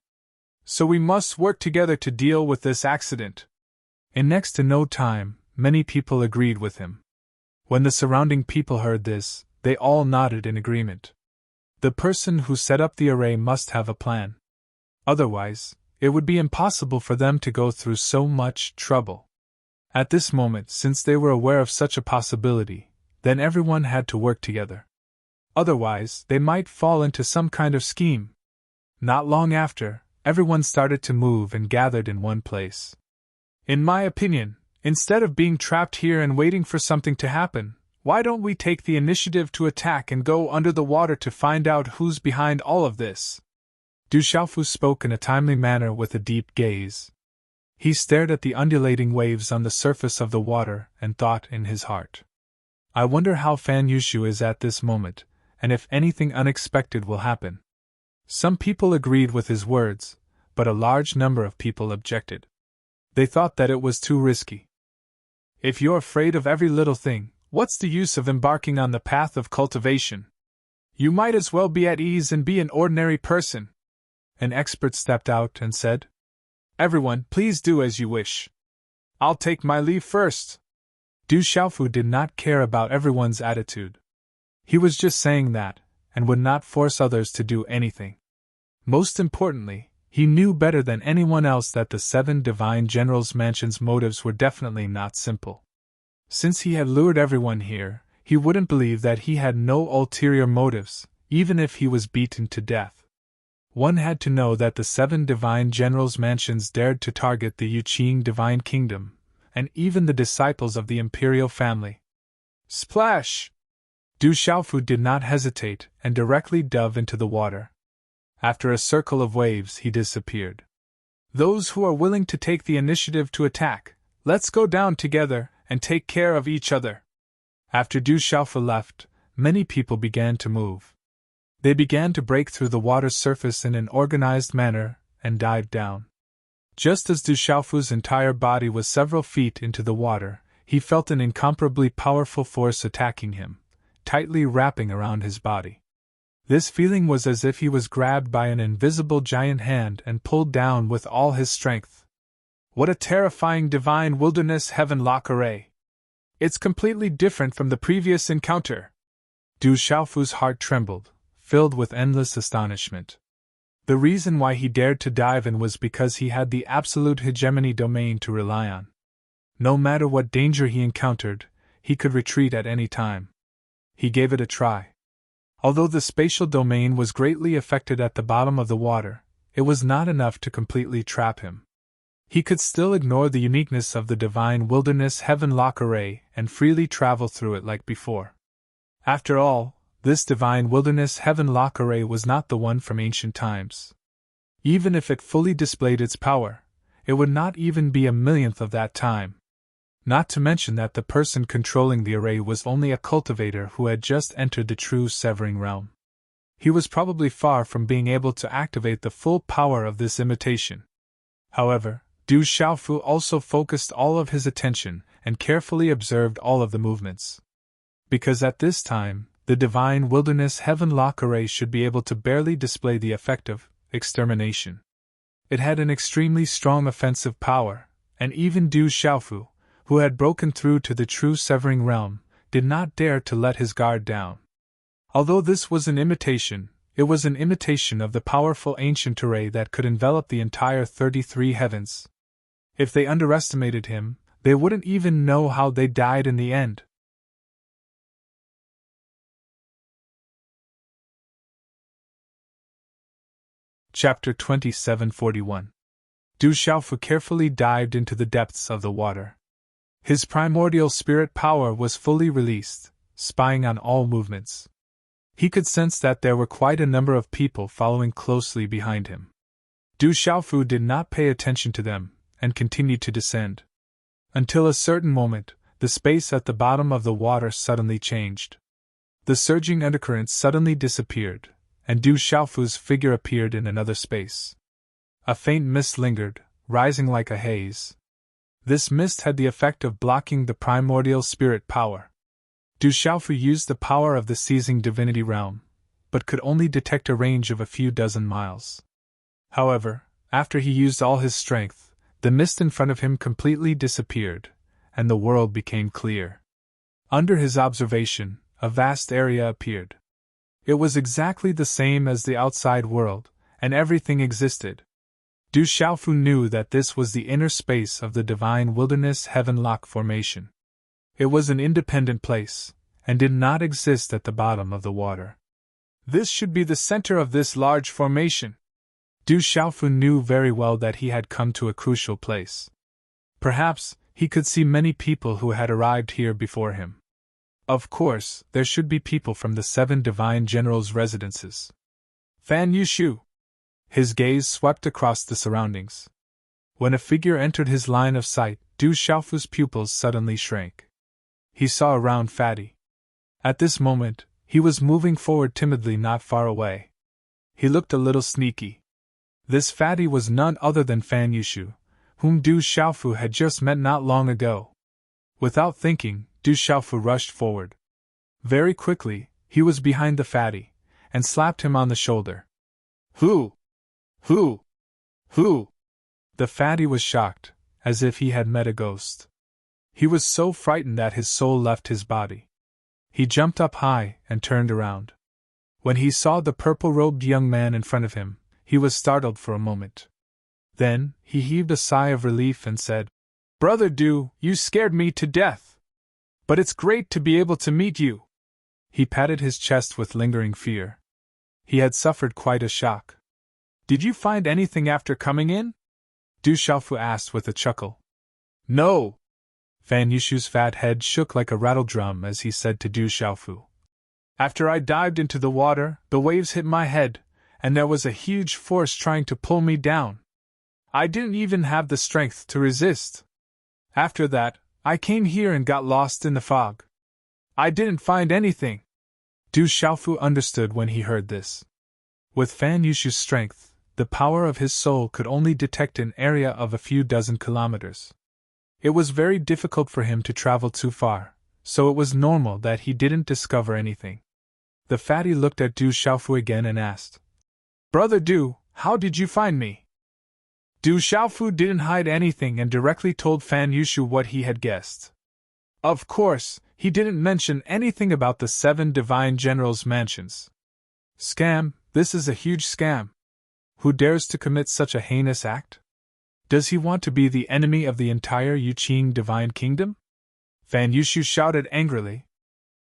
So we must work together to deal with this accident. In next to no time, many people agreed with him. When the surrounding people heard this, they all nodded in agreement. The person who set up the array must have a plan. Otherwise, it would be impossible for them to go through so much trouble. At this moment, since they were aware of such a possibility, then everyone had to work together. Otherwise, they might fall into some kind of scheme. Not long after, everyone started to move and gathered in one place. In my opinion, instead of being trapped here and waiting for something to happen, why don't we take the initiative to attack and go under the water to find out who's behind all of this? Du Xiaofu spoke in a timely manner with a deep gaze. He stared at the undulating waves on the surface of the water and thought in his heart. I wonder how Fan Yushu is at this moment, and if anything unexpected will happen. Some people agreed with his words, but a large number of people objected. They thought that it was too risky. If you're afraid of every little thing, what's the use of embarking on the path of cultivation? You might as well be at ease and be an ordinary person. An expert stepped out and said, Everyone, please do as you wish. I'll take my leave first. Du Xiaofu did not care about everyone's attitude. He was just saying that, and would not force others to do anything. Most importantly, he knew better than anyone else that the 7 divine generals' mansion's motives were definitely not simple. Since he had lured everyone here, he wouldn't believe that he had no ulterior motives, even if he was beaten to death. One had to know that the 7 divine generals' mansions dared to target the Yuqing divine kingdom, and even the disciples of the imperial family. Splash! Du Xiaofu did not hesitate and directly dove into the water. After a circle of waves, he disappeared. Those who are willing to take the initiative to attack, let's go down together and take care of each other. After Du Xiaofu left, many people began to move. They began to break through the water's surface in an organized manner and dive down. Just as Du Xiaofu's entire body was several feet into the water, he felt an incomparably powerful force attacking him, tightly wrapping around his body. This feeling was as if he was grabbed by an invisible giant hand and pulled down with all his strength. What a terrifying divine wilderness heaven-lock array! It's completely different from the previous encounter. Du Xiaofu's heart trembled, filled with endless astonishment. The reason why he dared to dive in was because he had the absolute hegemony domain to rely on. No matter what danger he encountered, he could retreat at any time. He gave it a try. Although the spatial domain was greatly affected at the bottom of the water, it was not enough to completely trap him. He could still ignore the uniqueness of the divine wilderness heaven-lock array and freely travel through it like before. After all, this divine wilderness heaven-lock array was not the one from ancient times. Even if it fully displayed its power, it would not even be a millionth of that time. Not to mention that the person controlling the array was only a cultivator who had just entered the true severing realm. He was probably far from being able to activate the full power of this imitation. However, Du Xiaofu also focused all of his attention and carefully observed all of the movements. Because at this time, the divine wilderness heaven-lock array should be able to barely display the effect of extermination. It had an extremely strong offensive power, and even Du Xiaofu, who had broken through to the true severing realm, did not dare to let his guard down. Although this was an imitation, it was an imitation of the powerful ancient array that could envelop the entire 33 heavens. If they underestimated him, they wouldn't even know how they died in the end. Chapter 2741. Du Xiaofu carefully dived into the depths of the water. His primordial spirit power was fully released, spying on all movements. He could sense that there were quite a number of people following closely behind him. Du Xiaofu did not pay attention to them, and continued to descend. Until a certain moment, the space at the bottom of the water suddenly changed. The surging undercurrent suddenly disappeared, and Du Xiaofu's figure appeared in another space. A faint mist lingered, rising like a haze. This mist had the effect of blocking the primordial spirit power. Du Xiaofu used the power of the seizing divinity realm, but could only detect a range of a few dozen miles. However, after he used all his strength, the mist in front of him completely disappeared, and the world became clear. Under his observation, a vast area appeared. It was exactly the same as the outside world, and everything existed. Du Xiaofu knew that this was the inner space of the divine wilderness heaven-lock formation. It was an independent place, and did not exist at the bottom of the water. This should be the center of this large formation. Du Xiaofu knew very well that he had come to a crucial place. Perhaps he could see many people who had arrived here before him. Of course, there should be people from the 7 divine generals' residences. Fan Yushu. His gaze swept across the surroundings. When a figure entered his line of sight, Du Xiaofu's pupils suddenly shrank. He saw a round fatty. At this moment, he was moving forward timidly not far away. He looked a little sneaky. This fatty was none other than Fan Yushu, whom Du Xiaofu had just met not long ago. Without thinking, Du Xiaofu rushed forward. Very quickly, he was behind the fatty, and slapped him on the shoulder. Who? Who? Who? The fatty was shocked, as if he had met a ghost. He was so frightened that his soul left his body. He jumped up high and turned around. When he saw the purple-robed young man in front of him, he was startled for a moment. Then, he heaved a sigh of relief and said, "Brother Du, you scared me to death. But it's great to be able to meet you." He patted his chest with lingering fear. He had suffered quite a shock. "Did you find anything after coming in?" Du Xiaofu asked with a chuckle. "No." Fan Yushu's fat head shook like a rattledrum as he said to Du Xiaofu, After I dived into the water, the waves hit my head, and there was a huge force trying to pull me down. I didn't even have the strength to resist. After that, I came here and got lost in the fog. I didn't find anything." Du Xiaofu understood when he heard this. With Fan Yushu's strength, the power of his soul could only detect an area of a few dozen kilometers. It was very difficult for him to travel too far, so it was normal that he didn't discover anything. The fatty looked at Du Xiaofu again and asked, "Brother Du, how did you find me?" Du Xiaofu didn't hide anything and directly told Fan Yushu what he had guessed. Of course, he didn't mention anything about the 7 divine generals' mansions. Scam, this is a huge scam. Who dares to commit such a heinous act? Does he want to be the enemy of the entire Yuqing divine kingdom? Fan Yushu shouted angrily.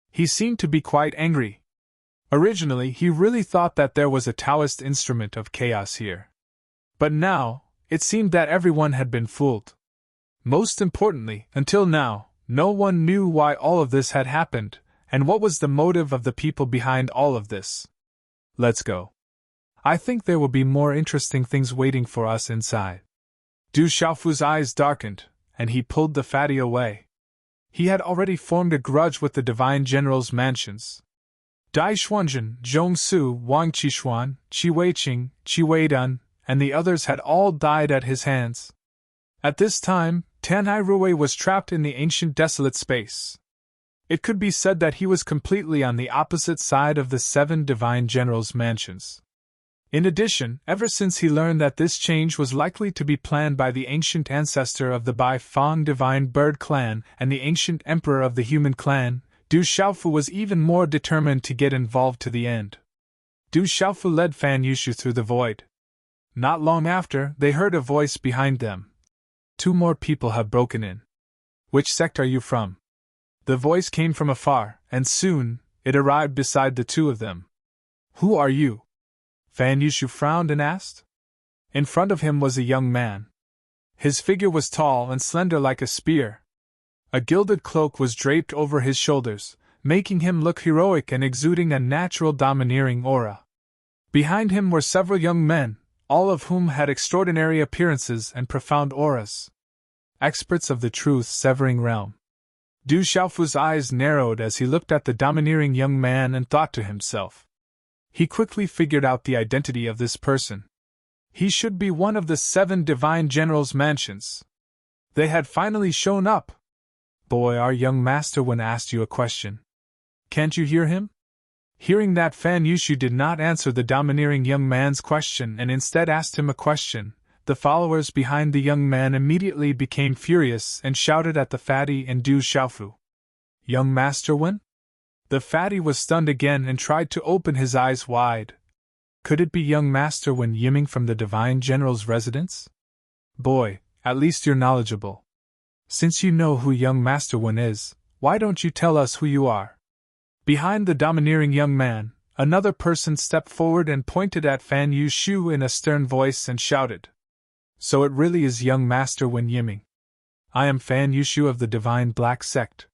He seemed to be quite angry. Originally, he really thought that there was a Taoist instrument of chaos here. But now, it seemed that everyone had been fooled. Most importantly, until now, no one knew why all of this had happened, and what was the motive of the people behind all of this. Let's go. I think there will be more interesting things waiting for us inside. Du Xiaofu's eyes darkened, and he pulled the fatty away. He had already formed a grudge with the divine general's mansions. Dai Xuanzhen, Zhong Su, Wang Qishuan, Qi Weiqing, Qi Weidun, and the others had all died at his hands. At this time, Tanhai Ruwei was trapped in the ancient desolate space. It could be said that he was completely on the opposite side of the 7 divine generals' mansions. In addition, ever since he learned that this change was likely to be planned by the ancient ancestor of the Bai Fang divine bird clan and the ancient emperor of the human clan, Du Xiaofu was even more determined to get involved to the end. Du Xiaofu led Fan Yushu through the void. Not long after, they heard a voice behind them. 2 more people have broken in. Which sect are you from? The voice came from afar, and soon, it arrived beside the 2 of them. Who are you? Fan Yushu frowned and asked. In front of him was a young man. His figure was tall and slender like a spear. A gilded cloak was draped over his shoulders, making him look heroic and exuding a natural domineering aura. Behind him were several young men, all of whom had extraordinary appearances and profound auras. Experts of the truth-severing realm. Du Xiaofu's eyes narrowed as he looked at the domineering young man and thought to himself. He quickly figured out the identity of this person. He should be one of the 7 divine generals' mansions. They had finally shown up. Boy, our young master when asked you a question. Can't you hear him? Hearing that, Fan Yushu did not answer the domineering young man's question and instead asked him a question. The followers behind the young man immediately became furious and shouted at the fatty and Du Xiaofu. Young Master Wen? The fatty was stunned again and tried to open his eyes wide. Could it be young Master Wen Yiming from the Divine General's residence? Boy, at least you're knowledgeable. Since you know who young Master Wen is, why don't you tell us who you are? Behind the domineering young man, another person stepped forward and pointed at Fan Yushu in a stern voice and shouted. So it really is young Master Wen Yiming. I am Fan Yushu of the Divine Black Sect.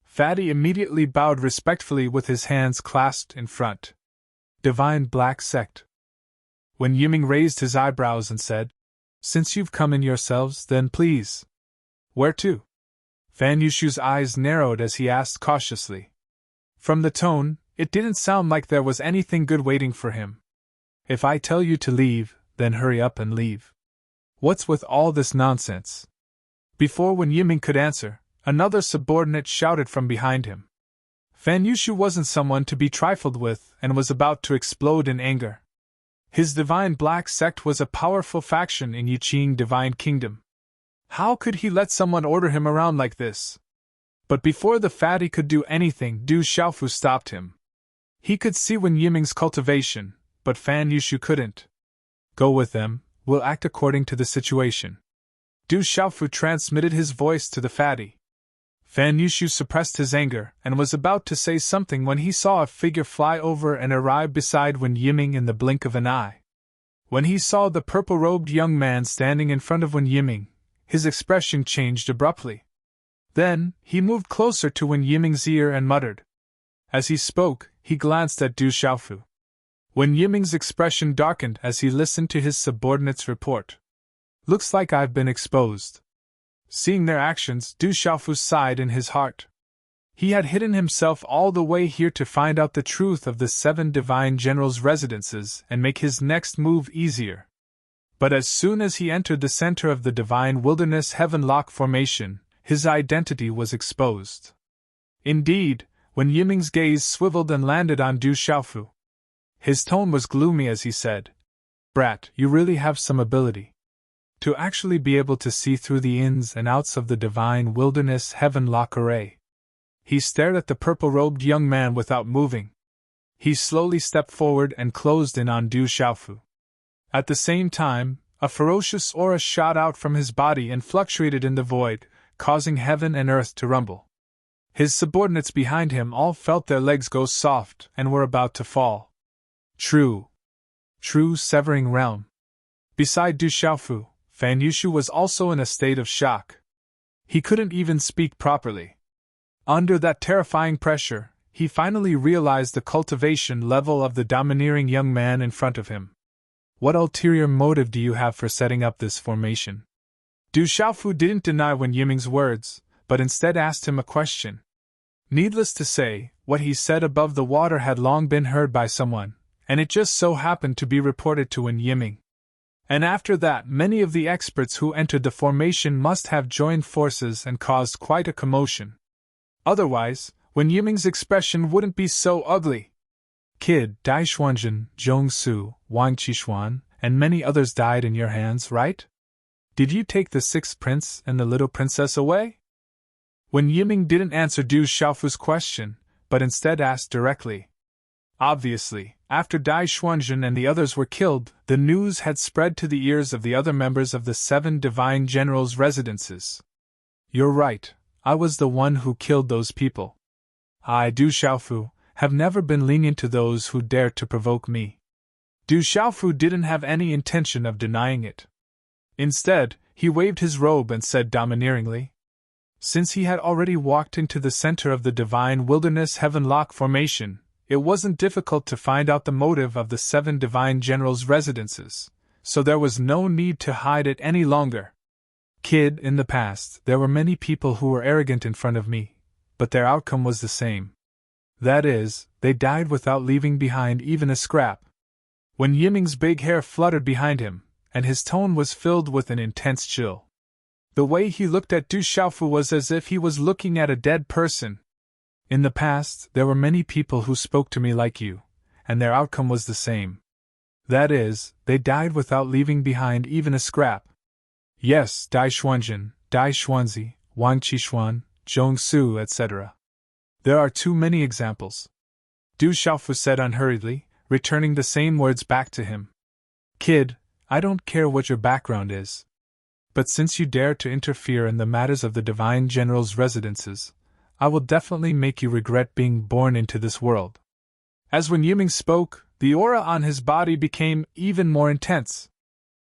Fatty immediately bowed respectfully with his hands clasped in front. Divine Black Sect. Wen Yiming raised his eyebrows and said, Since you've come in yourselves, then please. Where to? Fan Yushu's eyes narrowed as he asked cautiously. From the tone, it didn't sound like there was anything good waiting for him. If I tell you to leave, then hurry up and leave. What's with all this nonsense? Before Wen Yiming could answer, another subordinate shouted from behind him. Fan Yushu wasn't someone to be trifled with and was about to explode in anger. His Divine Black Sect was a powerful faction in Yuqing Divine Kingdom. How could he let someone order him around like this? But before the fatty could do anything, Du Xiaofu stopped him. He could see Wen Yiming's cultivation, but Fan Yushu couldn't. Go with them, we'll act according to the situation. Du Xiaofu transmitted his voice to the fatty. Fan Yushu suppressed his anger and was about to say something when he saw a figure fly over and arrive beside Wen Yiming in the blink of an eye. When he saw the purple-robed young man standing in front of Wen Yiming, his expression changed abruptly. Then, he moved closer to Wen Yiming's ear and muttered. As he spoke, he glanced at Du Xiaofu. Wen Yiming's expression darkened as he listened to his subordinate's report. Looks like I've been exposed. Seeing their actions, Du Xiaofu sighed in his heart. He had hidden himself all the way here to find out the truth of the 7 divine generals' residences and make his next move easier. But as soon as he entered the center of the divine wilderness heavenlock formation, his identity was exposed. Indeed, when Yiming's gaze swiveled and landed on Du Xiaofu, his tone was gloomy as he said, "Brat, you really have some ability. To actually be able to see through the ins and outs of the divine wilderness heavenlock array." He stared at the purple-robed young man without moving. He slowly stepped forward and closed in on Du Xiaofu. At the same time, a ferocious aura shot out from his body and fluctuated in the void, causing heaven and earth to rumble. His subordinates behind him all felt their legs go soft and were about to fall. True severing realm. Beside Du Xiaofu, Fan Yushu was also in a state of shock. He couldn't even speak properly. Under that terrifying pressure, he finally realized the cultivation level of the domineering young man in front of him. What ulterior motive do you have for setting up this formation? Du Xiaofu didn't deny Wen Yiming's words, but instead asked him a question. Needless to say, what he said above the water had long been heard by someone, and it just so happened to be reported to Wen Yiming. And after that, many of the experts who entered the formation must have joined forces and caused quite a commotion. Otherwise, Wen Yiming's expression wouldn't be so ugly. Kid, Dai Xuanzhen, Zhong Su, Wang Qixuan, and many others died in your hands, right? Did you take the 6th prince and the little princess away? Wen Yiming didn't answer Du Xiaofu's question, but instead asked directly. Obviously, after Dai Xuanzhen and the others were killed, the news had spread to the ears of the other members of the 7 divine generals' residences. You're right, I was the one who killed those people. I, Du Xiaofu, have never been lenient to those who dared to provoke me. Du Xiaofu didn't have any intention of denying it. Instead, he waved his robe and said domineeringly. Since he had already walked into the center of the divine wilderness heavenlock formation, it wasn't difficult to find out the motive of the 7 divine generals' residences, so there was no need to hide it any longer. Kid, in the past, there were many people who were arrogant in front of me, but their outcome was the same. That is, they died without leaving behind even a scrap. Wen Yiming's big hair fluttered behind him, and his tone was filled with an intense chill. The way he looked at Du Xiaofu was as if he was looking at a dead person. In the past, there were many people who spoke to me like you, and their outcome was the same. That is, they died without leaving behind even a scrap. Yes, Dai Xuanzhen, Dai Xuanzi, Wang Qixuan, Zhong Su, etc. There are too many examples. Du Xiaofu said unhurriedly, returning the same words back to him. Kid, I don't care what your background is. But since you dare to interfere in the matters of the divine generals' residences, I will definitely make you regret being born into this world. As Wen Yiming spoke, the aura on his body became even more intense.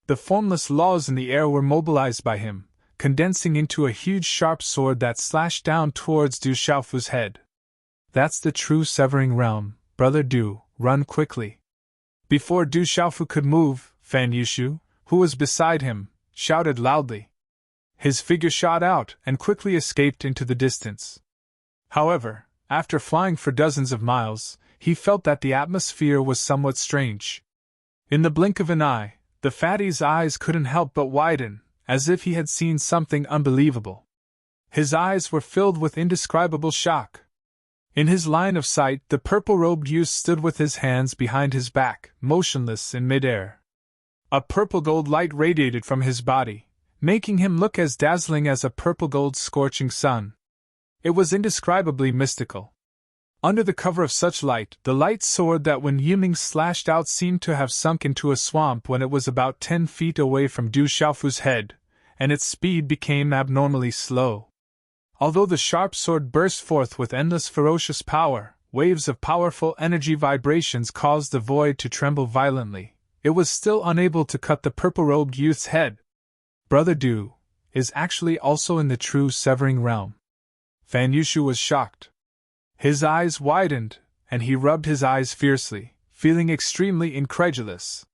The formless laws in the air were mobilized by him, condensing into a huge sharp sword that slashed down towards Du Xiaofu's head. That's the true severing realm, brother Du, run quickly. Before Du Xiaofu could move, Fan Yushu, who was beside him, shouted loudly. His figure shot out and quickly escaped into the distance. However, after flying for dozens of miles, he felt that the atmosphere was somewhat strange. In the blink of an eye, the fatty's eyes couldn't help but widen, as if he had seen something unbelievable. His eyes were filled with indescribable shock. In his line of sight, the purple-robed youth stood with his hands behind his back, motionless in midair. A purple-gold light radiated from his body, making him look as dazzling as a purple-gold scorching sun. It was indescribably mystical. Under the cover of such light, the light sword that Wen Yiming slashed out seemed to have sunk into a swamp when it was about 10 feet away from Du Xiaofu's head, and its speed became abnormally slow. Although the sharp sword burst forth with endless ferocious power, waves of powerful energy vibrations caused the void to tremble violently. It was still unable to cut the purple-robed youth's head. Brother Du is actually also in the true severing realm. Fan Yushu was shocked. His eyes widened, and he rubbed his eyes fiercely, feeling extremely incredulous.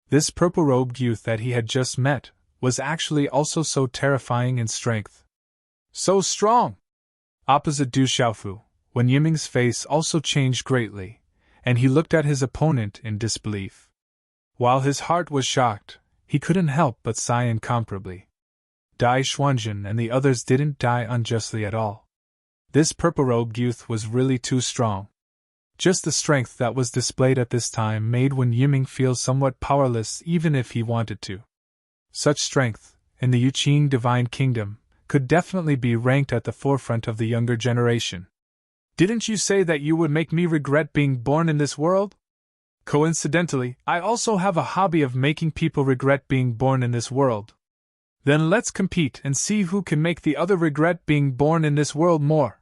This purple-robed youth that he had just met was actually also so terrifying in strength. So strong! Opposite Du Xiaofu, when Yiming's face also changed greatly, and he looked at his opponent in disbelief. While his heart was shocked, he couldn't help but sigh incomparably. Dai Xuanjun and the others didn't die unjustly at all. This purple-robed youth was really too strong. Just the strength that was displayed at this time made Wen Yiming feel somewhat powerless even if he wanted to. Such strength, in the Yuqing Divine Kingdom, could definitely be ranked at the forefront of the younger generation. Didn't you say that you would make me regret being born in this world? Coincidentally, I also have a hobby of making people regret being born in this world. Then let's compete and see who can make the other regret being born in this world more.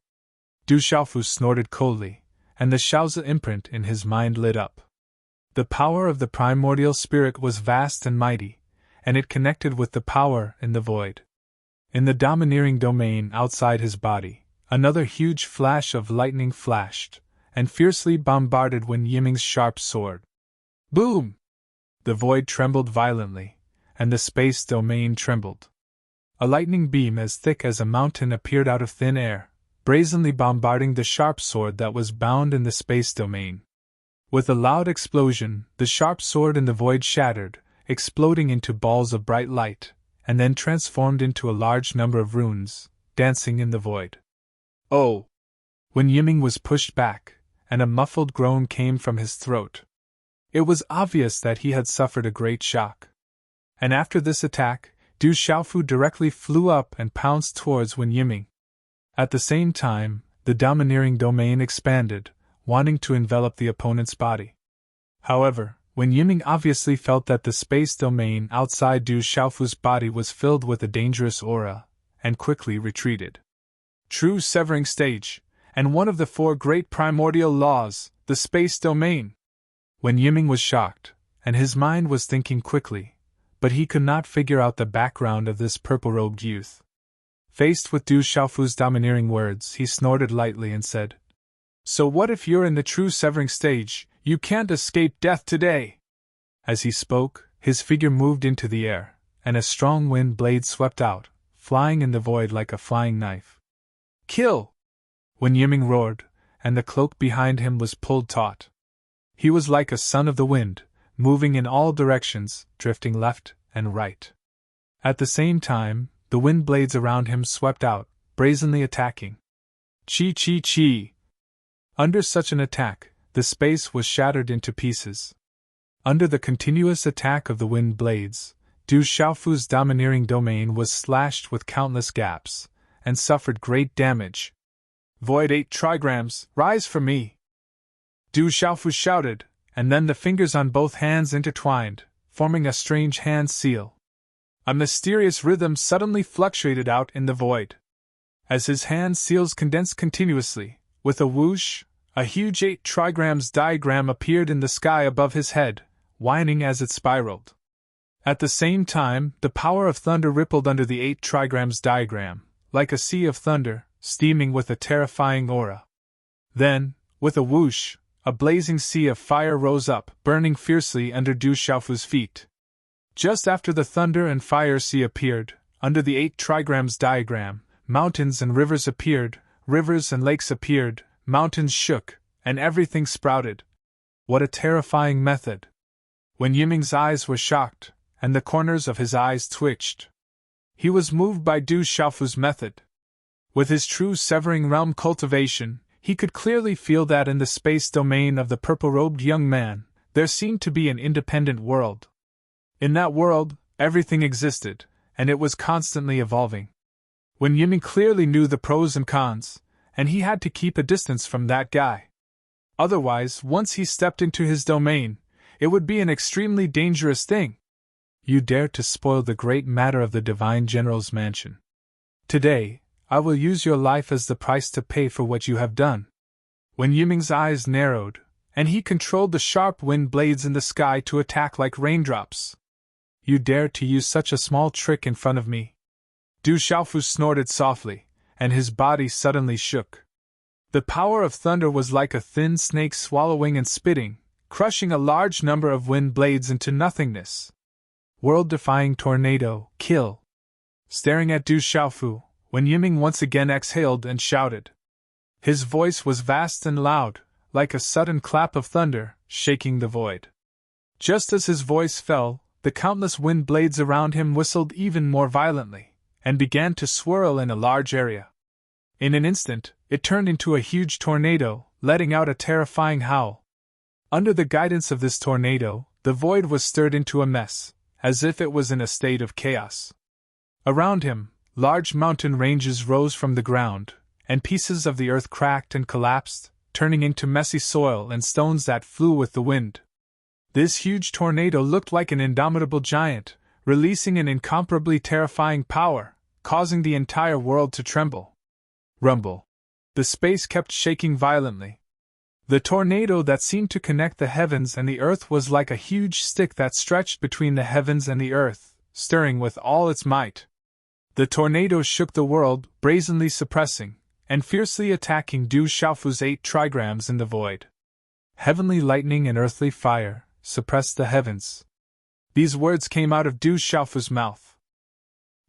Du Xiaofu snorted coldly, and the Shaozi imprint in his mind lit up. The power of the primordial spirit was vast and mighty, and it connected with the power in the void. In the domineering domain outside his body, another huge flash of lightning flashed, and fiercely bombarded Wen Yiming's sharp sword. Boom! The void trembled violently, and the space domain trembled. A lightning beam as thick as a mountain appeared out of thin air, brazenly bombarding the sharp sword that was bound in the space domain. With a loud explosion, the sharp sword in the void shattered, exploding into balls of bright light, and then transformed into a large number of runes, dancing in the void. Oh! Wen Yiming was pushed back, and a muffled groan came from his throat. It was obvious that he had suffered a great shock. And after this attack, Du Xiaofu directly flew up and pounced towards Wen Yiming. At the same time, the domineering domain expanded, wanting to envelop the opponent's body. However, Wen Yiming obviously felt that the space domain outside Du Xiaofu's body was filled with a dangerous aura, and quickly retreated. True severing stage, and one of the four great primordial laws, the space domain. Wen Yiming was shocked, and his mind was thinking quickly, but he could not figure out the background of this purple-robed youth. Faced with Du Xiaofu's domineering words, he snorted lightly and said, "So what if you're in the true severing stage? You can't escape death today." As he spoke, his figure moved into the air, and a strong wind blade swept out, flying in the void like a flying knife. "Kill!" Wen Yiming roared, and the cloak behind him was pulled taut. He was like a son of the wind, moving in all directions, drifting left and right. At the same time, the wind blades around him swept out, brazenly attacking. Chi chi chi! Under such an attack, the space was shattered into pieces. Under the continuous attack of the wind blades, Du Xiaofu's domineering domain was slashed with countless gaps, and suffered great damage. "Void 8 trigrams, rise for me!" Du Xiaofu shouted, and then the fingers on both hands intertwined, forming a strange hand seal. A mysterious rhythm suddenly fluctuated out in the void. As his hand seals condensed continuously, with a whoosh, a huge 8 trigrams diagram appeared in the sky above his head, whining as it spiraled. At the same time, the power of thunder rippled under the 8 trigrams diagram, like a sea of thunder, steaming with a terrifying aura. Then, with a whoosh, a blazing sea of fire rose up, burning fiercely under Du Xiaofu's feet. Just after the thunder and fire sea appeared, under the 8 trigrams diagram, mountains and rivers appeared, rivers and lakes appeared, mountains shook, and everything sprouted. What a terrifying method! Wen Yiming's eyes were shocked, and the corners of his eyes twitched. He was moved by Du Xiaofu's method. With his true severing realm cultivation, he could clearly feel that in the space domain of the purple-robed young man, there seemed to be an independent world. In that world, everything existed, and it was constantly evolving. Wen Yiming clearly knew the pros and cons, and he had to keep a distance from that guy. Otherwise, once he stepped into his domain, it would be an extremely dangerous thing. You dare to spoil the great matter of the Divine General's mansion. Today, I will use your life as the price to pay for what you have done. Wen Yiming's eyes narrowed, and he controlled the sharp wind blades in the sky to attack like raindrops. You dare to use such a small trick in front of me? Du Xiaofu snorted softly, and his body suddenly shook. The power of thunder was like a thin snake swallowing and spitting, crushing a large number of wind blades into nothingness. World-defying tornado, kill. Staring at Du Xiaofu, Wen Yiming once again exhaled and shouted. His voice was vast and loud, like a sudden clap of thunder, shaking the void. Just as his voice fell, the countless wind blades around him whistled even more violently, and began to swirl in a large area. In an instant, it turned into a huge tornado, letting out a terrifying howl. Under the guidance of this tornado, the void was stirred into a mess, as if it was in a state of chaos. Around him, large mountain ranges rose from the ground, and pieces of the earth cracked and collapsed, turning into messy soil and stones that flew with the wind. This huge tornado looked like an indomitable giant, releasing an incomparably terrifying power, causing the entire world to tremble. Rumble. The space kept shaking violently. The tornado that seemed to connect the heavens and the earth was like a huge stick that stretched between the heavens and the earth, stirring with all its might. The tornado shook the world, brazenly suppressing, and fiercely attacking Du Xiaofu's 8 trigrams in the void. Heavenly lightning and earthly fire suppressed the heavens. These words came out of Du Xiaofu's mouth.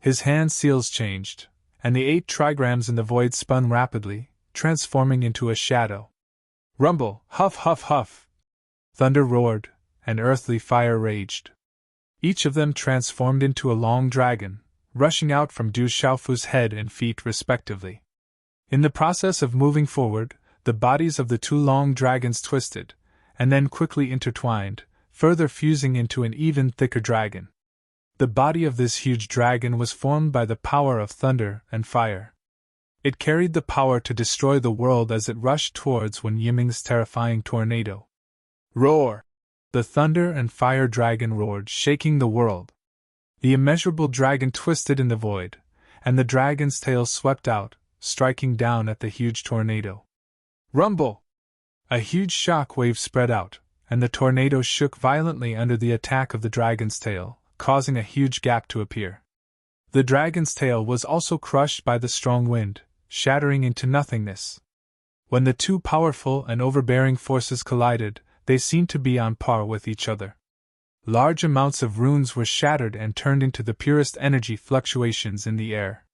His hand seals changed, and the 8 trigrams in the void spun rapidly, transforming into a shadow. Rumble, huff, huff, huff. Thunder roared, and earthly fire raged. Each of them transformed into a long dragon, rushing out from Du Xiaofu's head and feet respectively. In the process of moving forward, the bodies of the 2 long dragons twisted, and then quickly intertwined, further fusing into an even thicker dragon. The body of this huge dragon was formed by the power of thunder and fire. It carried the power to destroy the world as it rushed towards Wen Yiming's terrifying tornado. Roar! The thunder and fire dragon roared, shaking the world. The immeasurable dragon twisted in the void, and the dragon's tail swept out, striking down at the huge tornado. Rumble! A huge shock wave spread out, and the tornado shook violently under the attack of the dragon's tail, causing a huge gap to appear. The dragon's tail was also crushed by the strong wind, shattering into nothingness. When the 2 powerful and overbearing forces collided, they seemed to be on par with each other. Large amounts of runes were shattered and turned into the purest energy fluctuations in the air.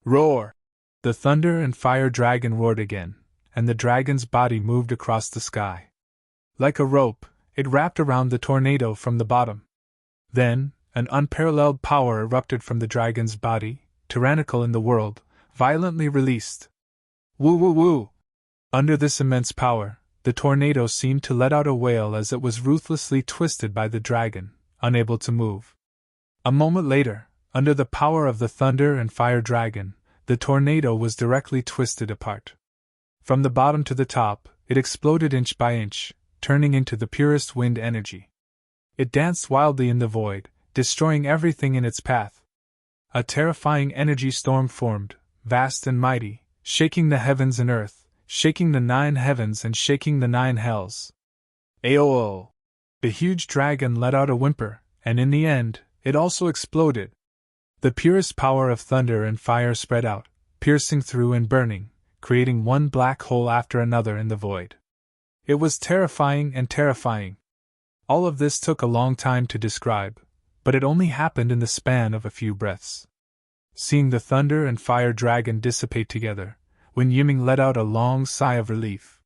Roar! The thunder and fire dragon roared again, and the dragon's body moved across the sky. Like a rope, it wrapped around the tornado from the bottom. Then, an unparalleled power erupted from the dragon's body, tyrannical in the world, violently released. Woo woo woo! Under this immense power, the tornado seemed to let out a wail as it was ruthlessly twisted by the dragon, unable to move. A moment later, under the power of the thunder and fire dragon, the tornado was directly twisted apart. From the bottom to the top, it exploded inch by inch, turning into the purest wind energy. It danced wildly in the void, destroying everything in its path. A terrifying energy storm formed, vast and mighty, shaking the heavens and earth, shaking the 9 heavens and shaking the 9 hells. Aoo! The huge dragon let out a whimper, and in the end, it also exploded. The purest power of thunder and fire spread out, piercing through and burning, creating one black hole after another in the void. It was terrifying and terrifying. All of this took a long time to describe, but it only happened in the span of a few breaths. Seeing the thunder and fire dragon dissipate together, Wen Yiming let out a long sigh of relief.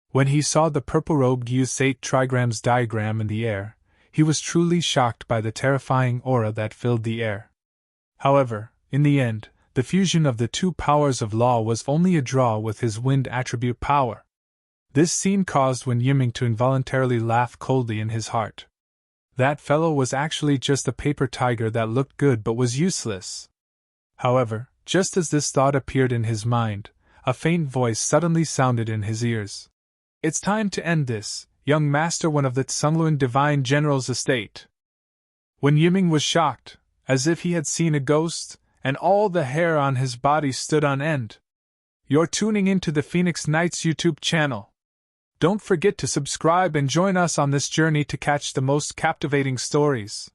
When he saw the purple-robed youth's 8 trigrams diagram in the air, he was truly shocked by the terrifying aura that filled the air. However, in the end, the fusion of the 2 powers of law was only a draw with his wind attribute power. This scene caused Wen Yiming to involuntarily laugh coldly in his heart. That fellow was actually just a paper tiger that looked good but was useless. However, just as this thought appeared in his mind, a faint voice suddenly sounded in his ears. It's time to end this, young master, one of the Tsungluan divine general's estate. Wen Yiming was shocked, as if he had seen a ghost, and all the hair on his body stood on end. You're tuning into the Phoenix Knights YouTube channel. Don't forget to subscribe and join us on this journey to catch the most captivating stories.